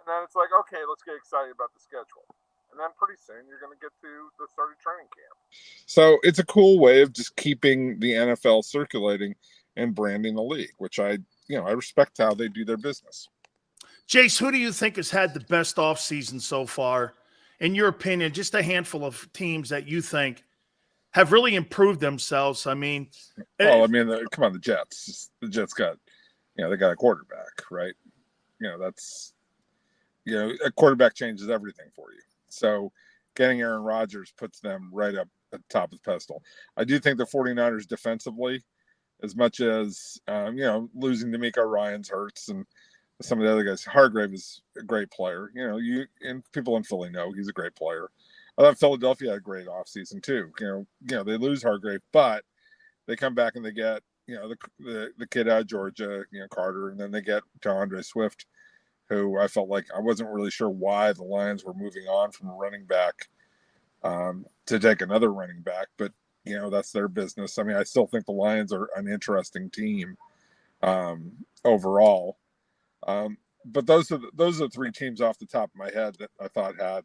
And then it's like, okay, let's get excited about the schedule. And then pretty soon you're going to get to the start of training camp. So it's a cool way of just keeping the NFL circulating and branding the league, which I respect how they do their business. Jace, who do you think has had the best offseason so far? In your opinion, just a handful of teams that you think have really improved themselves. I mean, come on, the Jets. The Jets got, they got a quarterback, right? That's, a quarterback changes everything for you. So getting Aaron Rodgers puts them right up at the top of the pedestal. I do think the 49ers defensively, as much as, losing D'Amico Ryans hurts, and some of the other guys. Hargrave is a great player. And people in Philly know he's a great player. I thought Philadelphia had a great offseason too. They lose Hargrave, but they come back and they get, the kid out of Georgia, Carter, and then they get DeAndre Swift, who I felt like I wasn't really sure why the Lions were moving on from a running back to take another running back, but that's their business. I mean, I still think the Lions are an interesting team overall. But those are 3 teams off the top of my head that I thought had,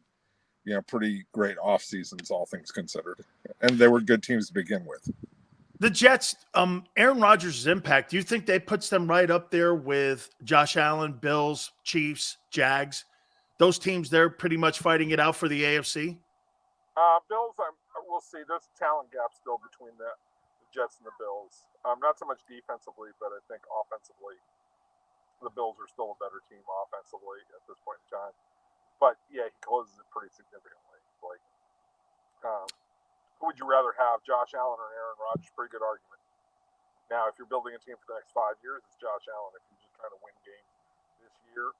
pretty great off seasons, all things considered, and they were good teams to begin with. The Jets, Aaron Rodgers' impact, do you think that puts them right up there with Josh Allen, Bills, Chiefs, Jags? Those teams, they're pretty much fighting it out for the AFC? Bills, we'll see. There's a talent gap still between the Jets and the Bills. Not so much defensively, but I think offensively, the Bills are still a better team offensively at this point in time. But, yeah, he closes it pretty significantly. Like, who would you rather have, Josh Allen or Aaron Rodgers? Pretty good argument. Now, if you're building a team for the next 5 years, it's Josh Allen. If you're just trying to win games this year,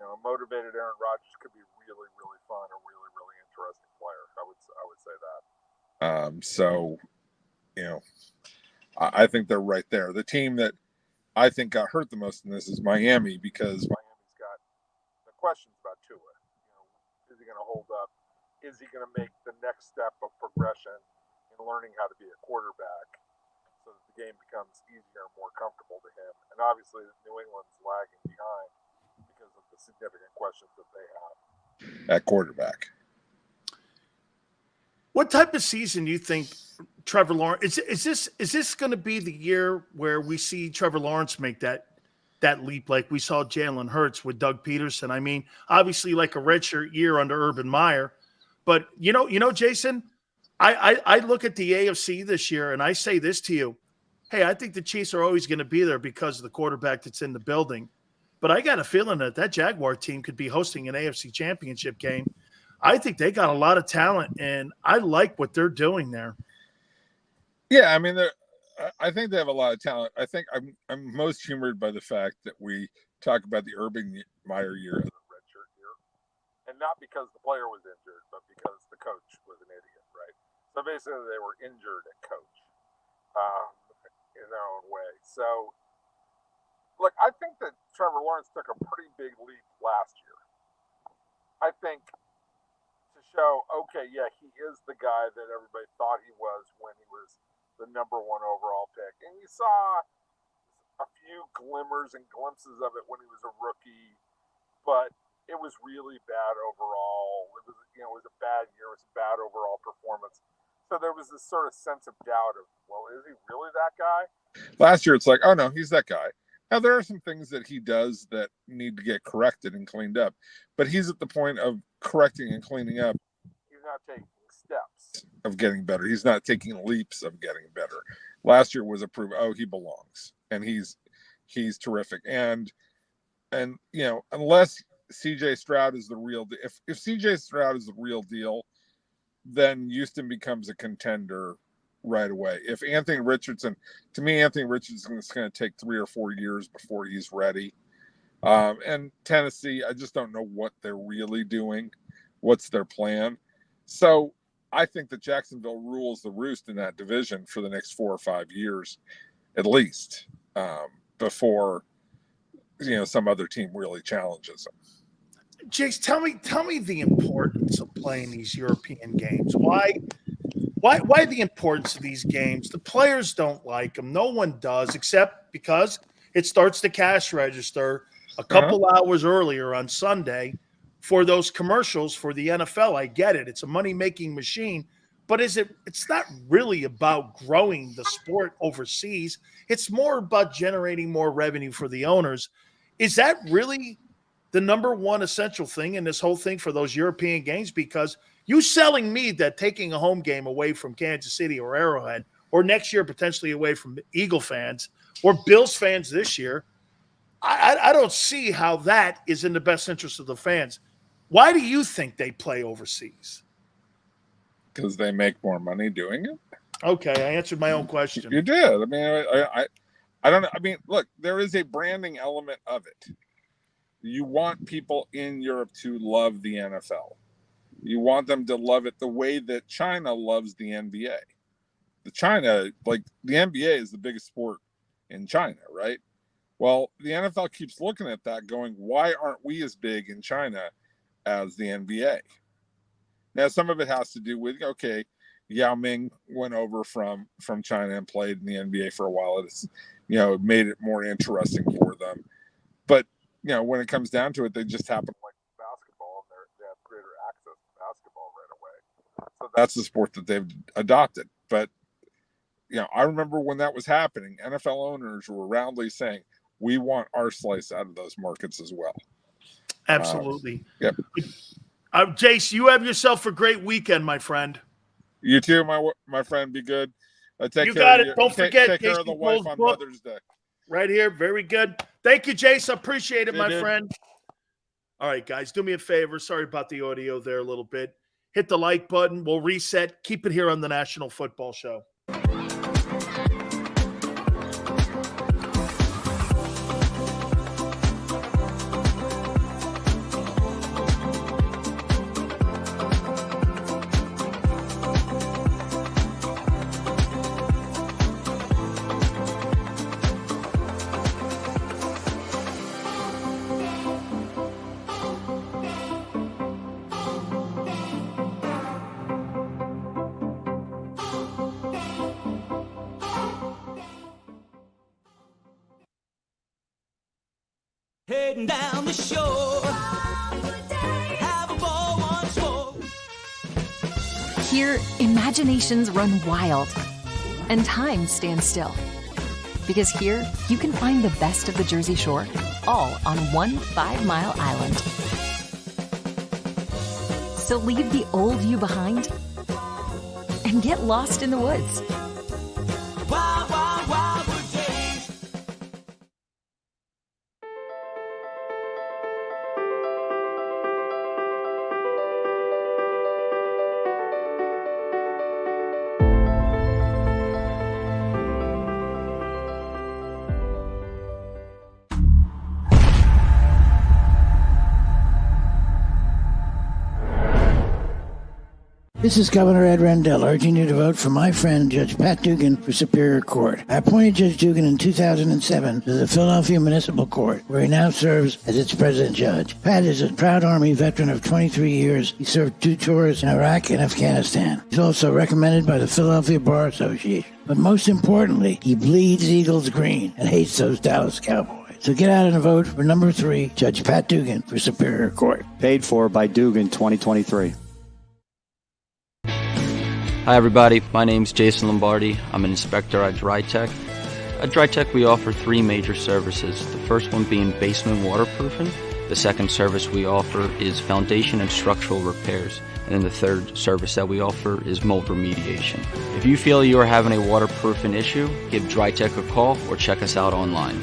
a motivated Aaron Rodgers could be really, really fun, a really, really interesting player. I would say that. I think they're right there. The team that I think got hurt the most in this is Miami, because Miami's got the questions about Tua. Is he going to hold up? Is he going to make the next step of progression in learning how to be a quarterback so that the game becomes easier and more comfortable to him? And obviously, New England's lagging behind because of the significant questions that they have at quarterback. What type of season do you think Trevor Lawrence is this going to be the year where we see Trevor Lawrence make that leap like we saw Jalen Hurts with Doug Peterson? I mean, obviously like a redshirt year under Urban Meyer, but you know, Jason, I look at the AFC this year and I say this to you. Hey, I think the Chiefs are always going to be there because of the quarterback that's in the building. But I got a feeling that Jaguar team could be hosting an AFC championship game. I think they got a lot of talent, and I like what they're doing there. Yeah, I mean, I think they have a lot of talent. I think I'm most humored by the fact that we talk about the Urban Meyer year as a redshirt year, and not because the player was injured, but because the coach was an idiot, right? So basically, they were injured at coach in their own way. So, look, I think that Trevor Lawrence took a pretty big leap last year. I think to show, okay, yeah, he is the guy that everybody thought he was when he was the number 1 overall pick. And you saw a few glimmers and glimpses of it when he was a rookie, but it was really bad overall. It was a bad year. It was a bad overall performance. So there was this sort of sense of doubt of, well, is he really that guy? Last year, it's like, oh, no, he's that guy. Now, there are some things that he does that need to get corrected and cleaned up, but he's at the point of correcting and cleaning up. He's not taking steps of getting better. He's not taking leaps of getting better. Last year was a proof, oh, he belongs, and he's terrific. And unless CJ Stroud is the real deal, if CJ Stroud is the real deal, then Houston becomes a contender right away. If Anthony Richardson is going to take 3 or 4 years before he's ready. And Tennessee, I just don't know what they're really doing. What's their plan? So I think that Jacksonville rules the roost in that division for the next 4 or 5 years, at least, before some other team really challenges them. Jace, tell me the importance of playing these European games. Why the importance of these games? The players don't like them. No one does, except because it starts the cash register a couple hours earlier on Sunday for those commercials for the NFL. I get it. It's a money-making machine. But it's not really about growing the sport overseas. It's more about generating more revenue for the owners. Is that really the number one essential thing in this whole thing for those European games? Because you selling me that taking a home game away from Kansas City or Arrowhead, or next year potentially away from Eagle fans or Bills fans this year, I don't see how that is in the best interest of the fans. Why do you think they play overseas? Because they make more money doing it. Okay, I answered my own question. You did. I mean, I don't know. I mean, look, there is a branding element of it. You want people in Europe to love the NFL. You want them to love it the way that China loves the NBA. The NBA is the biggest sport in China, right? Well, the NFL keeps looking at that going, why aren't we as big in China as the NBA? Now, some of it has to do with, okay, Yao Ming went over from China and played in the NBA for a while. It's, made it more interesting for them. But, when it comes down to it, they just happen to like basketball, and they have greater access to basketball right away. So that's the sport that they've adopted. But, I remember when that was happening, NFL owners were roundly saying, we want our slice out of those markets as well. Absolutely. Yep. Jace, you have yourself a great weekend, my friend. You too, my friend. Be good. You got it. Don't forget. Take care of the wife on Mother's Day. Right here. Very good. Thank you, Jace. I appreciate it, my friend. All right, guys, do me a favor. Sorry about the audio there a little bit. Hit the like button. We'll reset. Keep it here on the National Football Show. Heading down the shore. Have a ball once more. Here, imaginations run wild and time stands still. Because here, you can find the best of the Jersey Shore, all on one 5-mile island. So leave the old you behind and get lost in the woods. Wild, wild, wildwood days. This is Governor Ed Rendell urging you to vote for my friend Judge Pat Dugan for Superior Court. I appointed Judge Dugan in 2007 to the Philadelphia Municipal Court, where he now serves as its president judge. Pat is a proud Army veteran of 23 years. He served 2 tours in Iraq and Afghanistan. He's also recommended by the Philadelphia Bar Association. But most importantly, he bleeds Eagles green and hates those Dallas Cowboys. So get out and vote for number 3, Judge Pat Dugan for Superior Court. Paid for by Dugan 2023. Hi everybody, my name's Jason Lombardi. I'm an inspector at DryTech. At DryTech we offer 3 major services, the first one being basement waterproofing, the second service we offer is foundation and structural repairs, and then the third service that we offer is mold remediation. If you feel you are having a waterproofing issue, give DryTech a call or check us out online.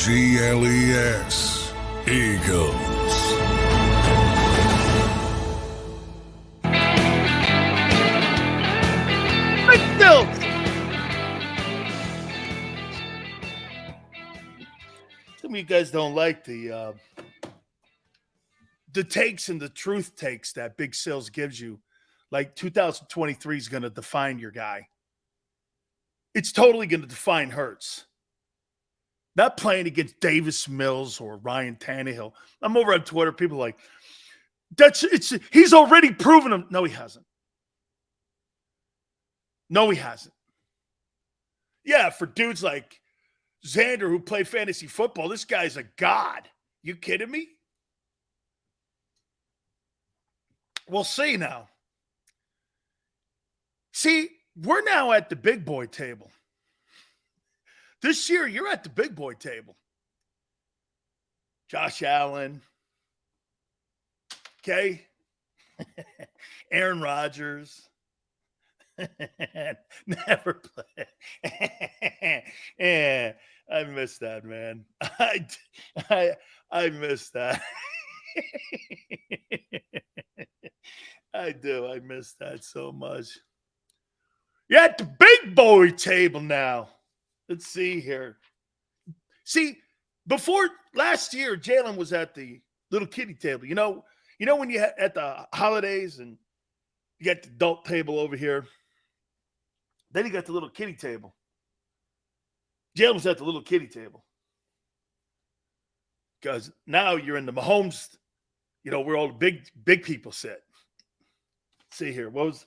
EAGLES, Eagles. Some of you guys don't like the takes and the truth takes that Big Sales gives you. Like 2023 is going to define your guy. It's totally going to define Hurts. Not playing against Davis Mills or Ryan Tannehill. I'm over on Twitter. People are like, he's already proven him. No, he hasn't. No, he hasn't. Yeah, for dudes like Xander who play fantasy football, this guy's a god. You kidding me? We'll see now. See, we're now at the big boy table. This year, you're at the big boy table. Josh Allen. Okay. Aaron Rodgers. Never play. Yeah, I miss that, man. I miss that. I do. I miss that so much. You're at the big boy table now. Let's see here. See, before last year, Jalen was at the little kiddie table. You know when you at the holidays and you got the adult table over here. Then you got the little kiddie table. Jalen was at the little kiddie table. Because now you're in the Mahomes, where all the big people sit. Let's see here. Let's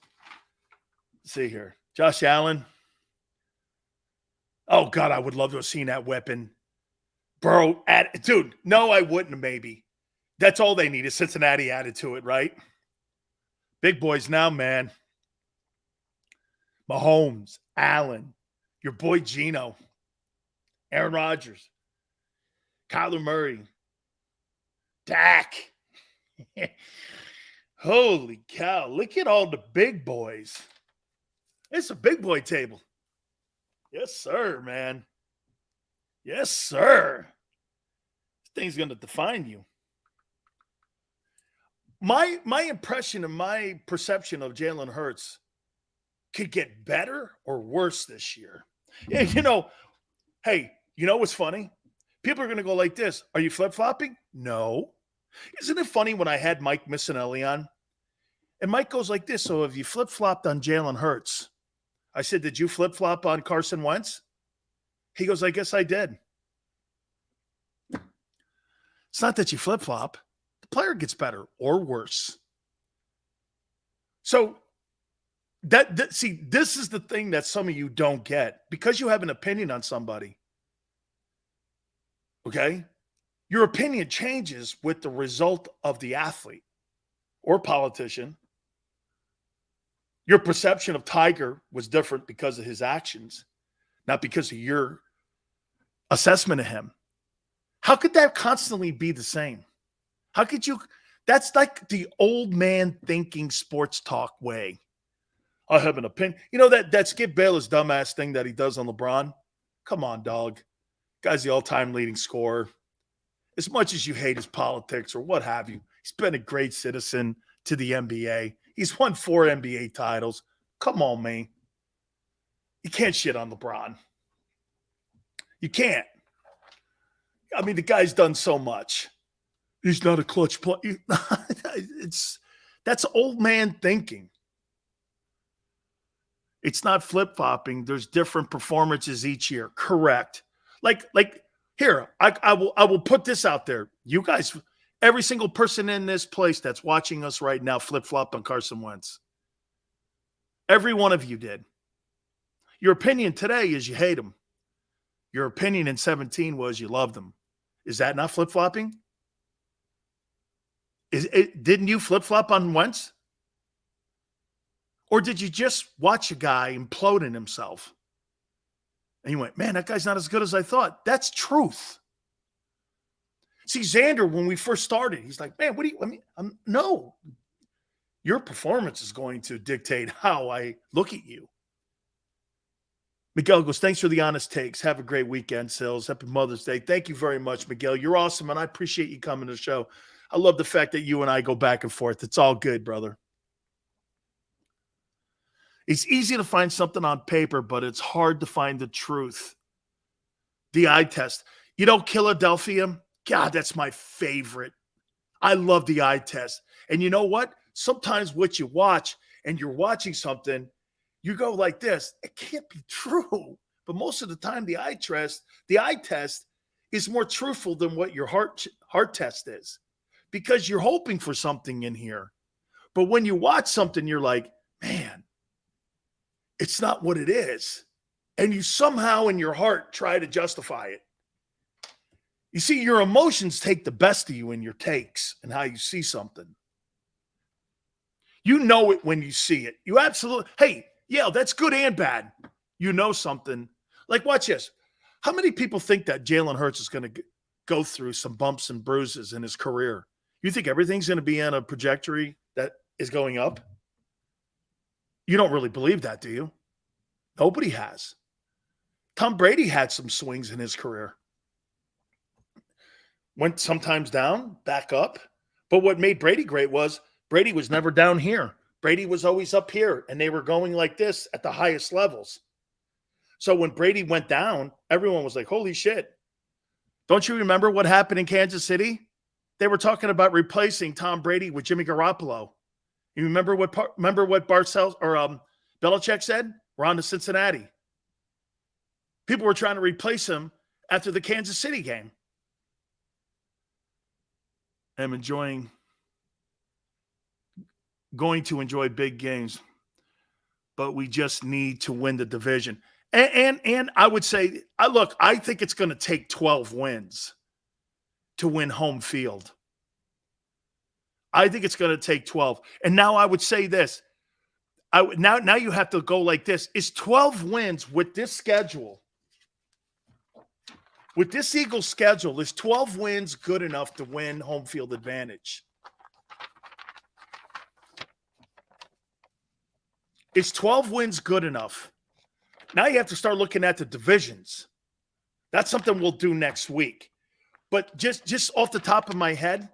see here. Josh Allen. Oh, God, I would love to have seen that weapon. Burrow, dude, no, I wouldn't maybe. That's all they need is Cincinnati added to it, right? Big boys now, man. Mahomes, Allen, your boy Geno, Aaron Rodgers, Kyler Murray, Dak. Holy cow, look at all the big boys. It's a big boy table. Yes, sir, man. Yes, sir. This thing's going to define you. My impression and my perception of Jalen Hurts could get better or worse this year. Yeah, hey, what's funny? People are going to go like this. Are you flip-flopping? No. Isn't it funny when I had Mike Missinelli on? And Mike goes like this. So if you flip-flopped on Jalen Hurts, I said, did you flip-flop on Carson Wentz? He goes, I guess I did. It's not that you flip-flop. The player gets better or worse. So see, this is the thing that some of you don't get. Because you have an opinion on somebody, okay, your opinion changes with the result of the athlete or politician. Your perception of Tiger was different because of his actions, not because of your assessment of him. How could that constantly be the same? How could you? That's like the old man thinking sports talk way. I have an opinion. That Skip Bayless dumbass thing that he does on LeBron? Come on, dog. Guy's the all-time leading scorer. As much as you hate his politics or what have you, he's been a great citizen to the NBA. He's won 4 NBA titles. Come on, man. You can't shit on LeBron. You can't. I mean, the guy's done so much. He's not a clutch player. That's old man thinking. It's not flip-flopping. There's different performances each year. Correct. Like here, I will put this out there. You guys, every single person in this place that's watching us right now flip-flop on Carson Wentz. Every one of you did. Your opinion today is you hate him. Your opinion in 17 was you loved him. Is that not flip-flopping? Didn't you flip-flop on Wentz? Or did you just watch a guy implode in himself? And you went, man, that guy's not as good as I thought. That's truth. See, Xander, when we first started, he's like, man, no. Your performance is going to dictate how I look at you. Miguel goes, thanks for the honest takes. Have a great weekend, Sills. Happy Mother's Day. Thank you very much, Miguel. You're awesome, and I appreciate you coming to the show. I love the fact that you and I go back and forth. It's all good, brother. It's easy to find something on paper, but it's hard to find the truth. The eye test. Philadelphia, God, that's my favorite. I love the eye test. And you know what? Sometimes what you watch and you're watching something, you go like this. It can't be true. But most of the time, the eye test is more truthful than what your heart test is, because you're hoping for something in here. But when you watch something, you're like, man, it's not what it is. And you somehow in your heart try to justify it. You see, your emotions take the best of you in your takes and how you see something. You know it when you see it. You absolutely, hey, yeah, that's good and bad. You know something. Like, watch this. How many people think that Jalen Hurts is going to go through some bumps and bruises in his career? You think everything's going to be on a trajectory that is going up? You don't really believe that, do you? Nobody has. Tom Brady had some swings in his career. Went sometimes down, back up. But what made Brady great was Brady was never down here. Brady was always up here, and they were going like this at the highest levels. So when Brady went down, everyone was like, holy shit. Don't you remember what happened in Kansas City? They were talking about replacing Tom Brady with Jimmy Garoppolo. You remember what Belichick said? We're on to Cincinnati. People were trying to replace him after the Kansas City game. I'm going to enjoy big games, but we just need to win the division. And I would say, I think it's going to take 12 wins to win home field. I think it's going to take 12. And now I would say this. Now you have to go like this. Is 12 wins with this schedule, with this Eagles schedule, is 12 wins good enough to win home field advantage? Is 12 wins good enough? Now you have to start looking at the divisions. That's something we'll do next week. But just off the top of my head,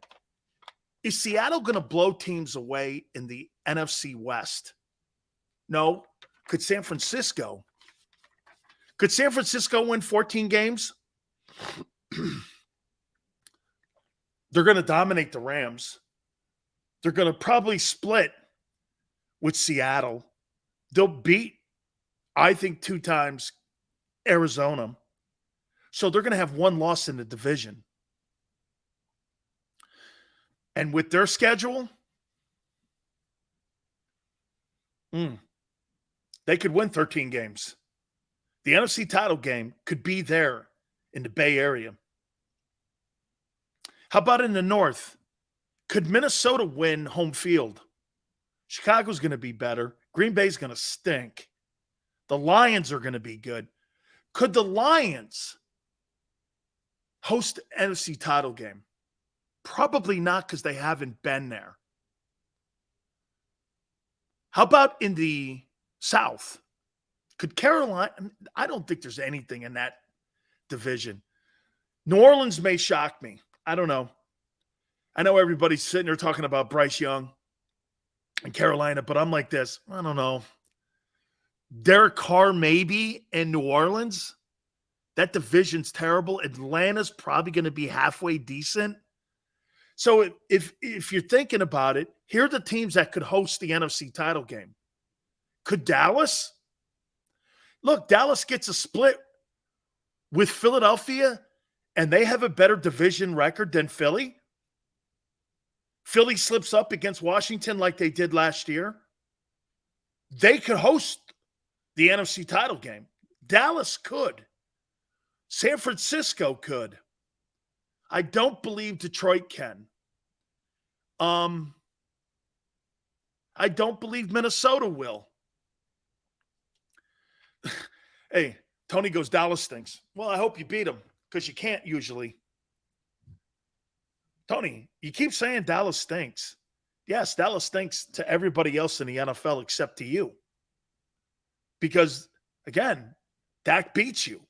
is Seattle going to blow teams away in the NFC West? No, Could San Francisco win 14 games? They're going to dominate the Rams. They're going to probably split with Seattle. They'll beat, I think, 2 times Arizona. So they're going to have 1 loss in the division. And with their schedule, they could win 13 games. The NFC title game could be there in the Bay Area. How about in the North? Could Minnesota win home field? Chicago's going to be better. Green Bay's going to stink. The Lions are going to be good. Could the Lions host the NFC title game? Probably not, because they haven't been there. How about in the South? Could Carolina? I don't think there's anything in that division. New Orleans may shock me. I don't know. I know everybody's sitting there talking about Bryce Young and Carolina, but I'm like this. I don't know. Derek Carr maybe in New Orleans. That division's terrible. Atlanta's probably going to be halfway decent. So if you're thinking about it, here are the teams that could host the NFC title game. Could Dallas? Look, Dallas gets a split with Philadelphia, and they have a better division record than Philly. Philly slips up against Washington like they did last year. They could host the NFC title game. Dallas could. San Francisco could. I don't believe Detroit can. I don't believe Minnesota will. Hey, Tony goes, Dallas stinks. Well, I hope you beat them, because you can't usually. Tony, you keep saying Dallas stinks. Yes, Dallas stinks to everybody else in the NFL except to you. Because, again, Dak beats you.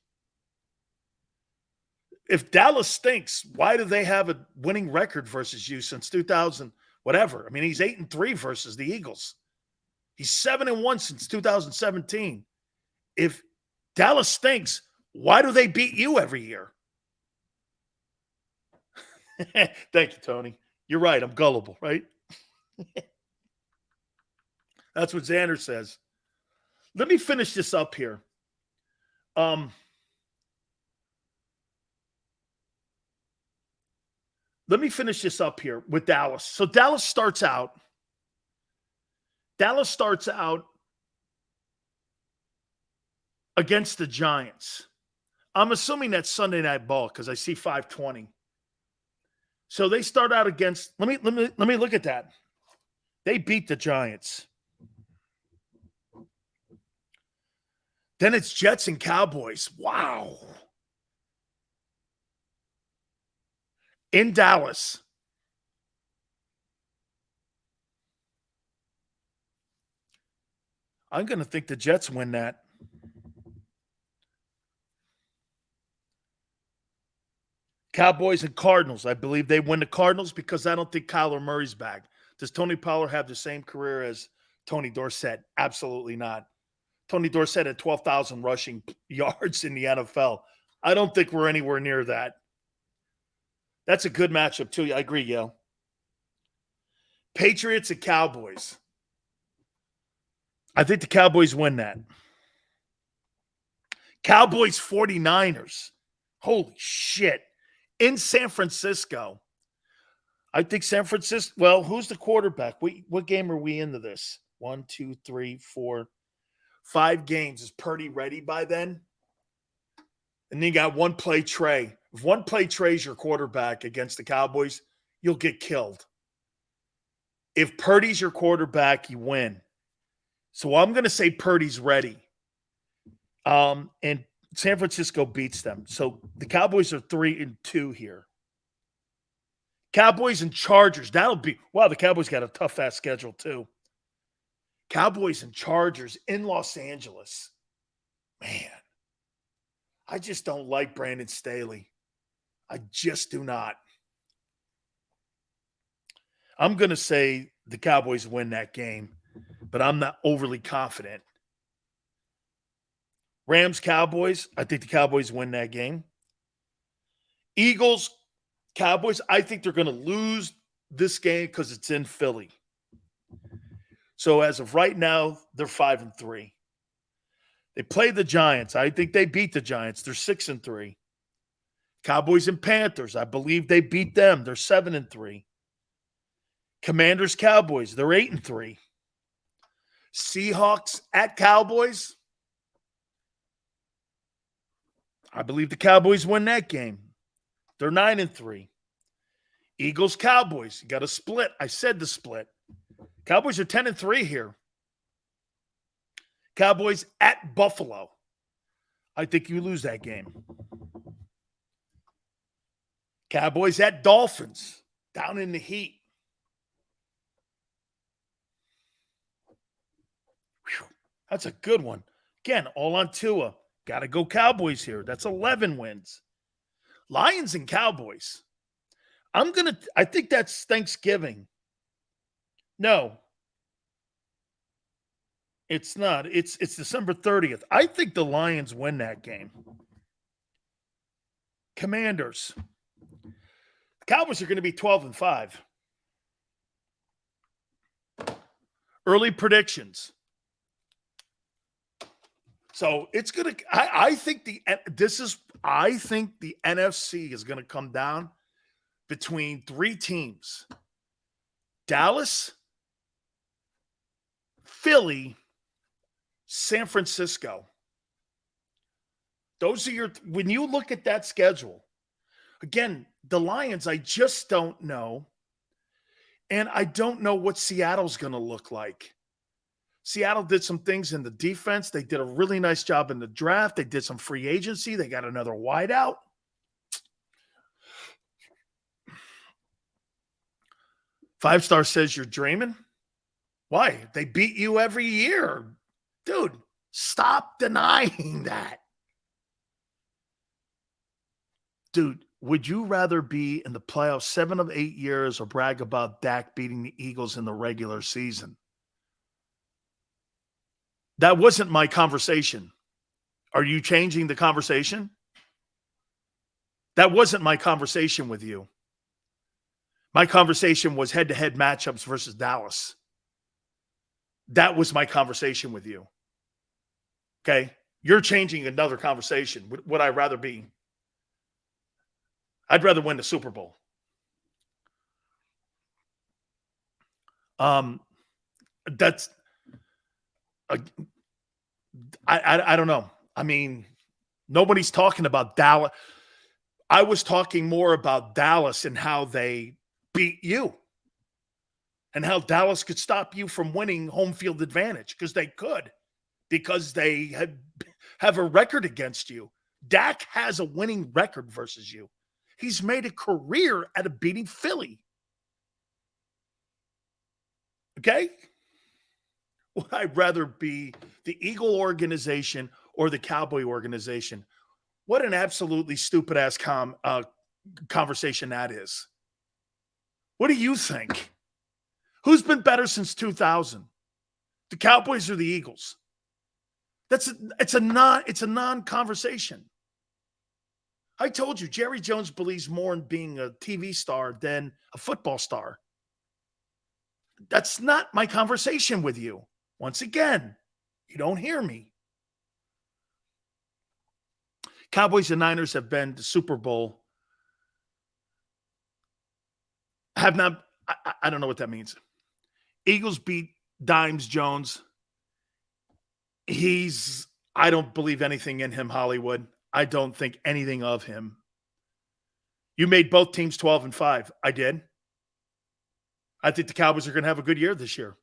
If Dallas stinks, why do they have a winning record versus you since 2000, whatever? I mean, he's 8-3 versus the Eagles. He's 7-1 since 2017. If Dallas stinks, why do they beat you every year? Thank you, Tony. You're right. I'm gullible, right? That's what Xander says. Let me finish this up here. Let me finish this up here with Dallas. So Dallas starts out against the Giants. I'm assuming that's Sunday Night Ball because I see 5:20. So they start out against. Let me look at that. They beat the Giants. Then it's Jets and Cowboys. Wow. In Dallas. I'm going to think the Jets win that. Cowboys and Cardinals. I believe they win the Cardinals because I don't think Kyler Murray's back. Does Tony Pollard have the same career as Tony Dorsett? Absolutely not. Tony Dorsett had 12,000 rushing yards in the NFL. I don't think we're anywhere near that. That's a good matchup, too. I agree, Yale. Patriots and Cowboys. I think the Cowboys win that. Cowboys 49ers. Holy shit. In San Francisco. I think San Francisco, well, who's the quarterback? What game are we into this? 1, 2, 3, 4, 5 games. Is Purdy ready by then? And then you got one play Trey. If one play Trey's your quarterback against the Cowboys, you'll get killed. If Purdy's your quarterback, you win. So I'm going to say Purdy's ready. And San Francisco beats them. So the Cowboys are 3-2 here. Cowboys and Chargers. That'll be, wow, the Cowboys got a tough-ass schedule too. Cowboys and Chargers in Los Angeles. Man, I just don't like Brandon Staley. I just do not. I'm going to say the Cowboys win that game, but I'm not overly confident. Rams, Cowboys. I think the Cowboys win that game. Eagles, Cowboys. I think they're going to lose this game because it's in Philly. So as of right now, they're 5-3. They played the Giants. I think they beat the Giants. They're 6-3. Cowboys and Panthers. I believe they beat them. They're 7-3. Commanders, Cowboys. They're 8-3. Seahawks at Cowboys. I believe the Cowboys win that game. They're 9-3. Eagles, Cowboys. You got a split. I said the split. Cowboys are 10-3 here. Cowboys at Buffalo. I think you lose that game. Cowboys at Dolphins. Down in the heat. Whew, that's a good one. Again, all on Tua. Got to go Cowboys here. That's 11 wins. Lions and Cowboys. I think that's Thanksgiving. No. It's not. It's December 30th. I think the Lions win that game. Commanders. The Cowboys are going to be 12-5. Early predictions. So it's going to I think the NFC is going to come down between three teams. Dallas, Philly, San Francisco. Those are when you look at that schedule. Again, the Lions, I just don't know. And I don't know what Seattle's going to look like. Seattle did some things in the defense. They did a really nice job in the draft. They did some free agency. They got another wideout. Five Star says you're dreaming. Why? They beat you every year. Dude, stop denying that. Dude, would you rather be in the playoffs 7 of 8 years or brag about Dak beating the Eagles in the regular season? That wasn't my conversation. Are you changing the conversation? That wasn't my conversation with you. My conversation was head-to-head matchups versus Dallas. That was my conversation with you. Okay? You're changing another conversation. Would I rather be? I'd rather win the Super Bowl. That's I don't know. I mean, nobody's talking about Dallas. I was talking more about Dallas and how they beat you and how Dallas could stop you from winning home field advantage because they could, because they have a record against you. Dak has a winning record versus you. He's made a career out of beating Philly. Okay? Would I rather be the Eagle organization or the Cowboy organization? What an absolutely stupid-ass conversation that is. What do you think? Who's been better since 2000? The Cowboys or the Eagles? It's a non-conversation. I told you, Jerry Jones believes more in being a TV star than a football star. That's not my conversation with you. Once again, you don't hear me. Cowboys and Niners have been to Super Bowl. Have not, I don't know what that means. Eagles beat Dimes Jones. I don't believe anything in him, Hollywood. I don't think anything of him. You made both teams 12-5. I did. I think the Cowboys are going to have a good year this year.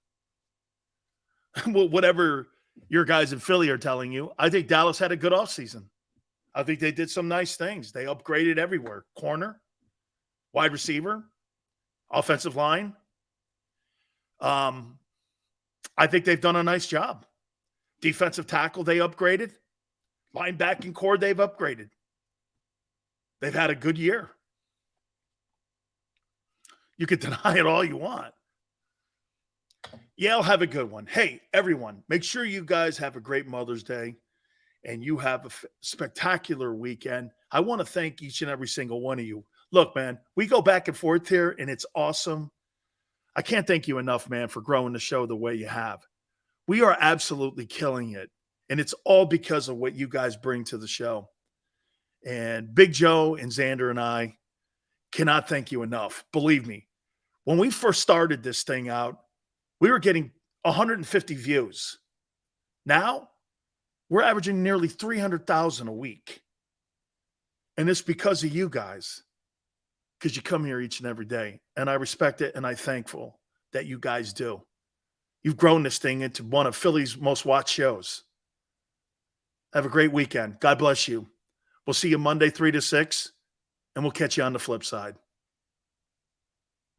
Well, whatever your guys in Philly are telling you, I think Dallas had a good offseason. I think they did some nice things. They upgraded everywhere. Corner, wide receiver, offensive line. I think they've done a nice job. Defensive tackle, they upgraded. Linebacking core, they've upgraded. They've had a good year. You could deny it all you want. Yale, have a good one. Hey, everyone, make sure you guys have a great Mother's Day. and you have a spectacular weekend. I want to thank each and every single one of you. Look, man, we go back and forth here, and it's awesome. I can't thank you enough, man, for growing the show the way you have. We are absolutely killing it, and it's all because of what you guys bring to the show. And Big Joe and Xander and I cannot thank you enough. Believe me, when we first started this thing out, we were getting 150 views. Now, we're averaging nearly 300,000 a week. And it's because of you guys, because you come here each and every day. And I respect it, and I'm thankful that you guys do. You've grown this thing into one of Philly's most watched shows. Have a great weekend. God bless you. We'll see you Monday, 3 to 6, and we'll catch you on the flip side.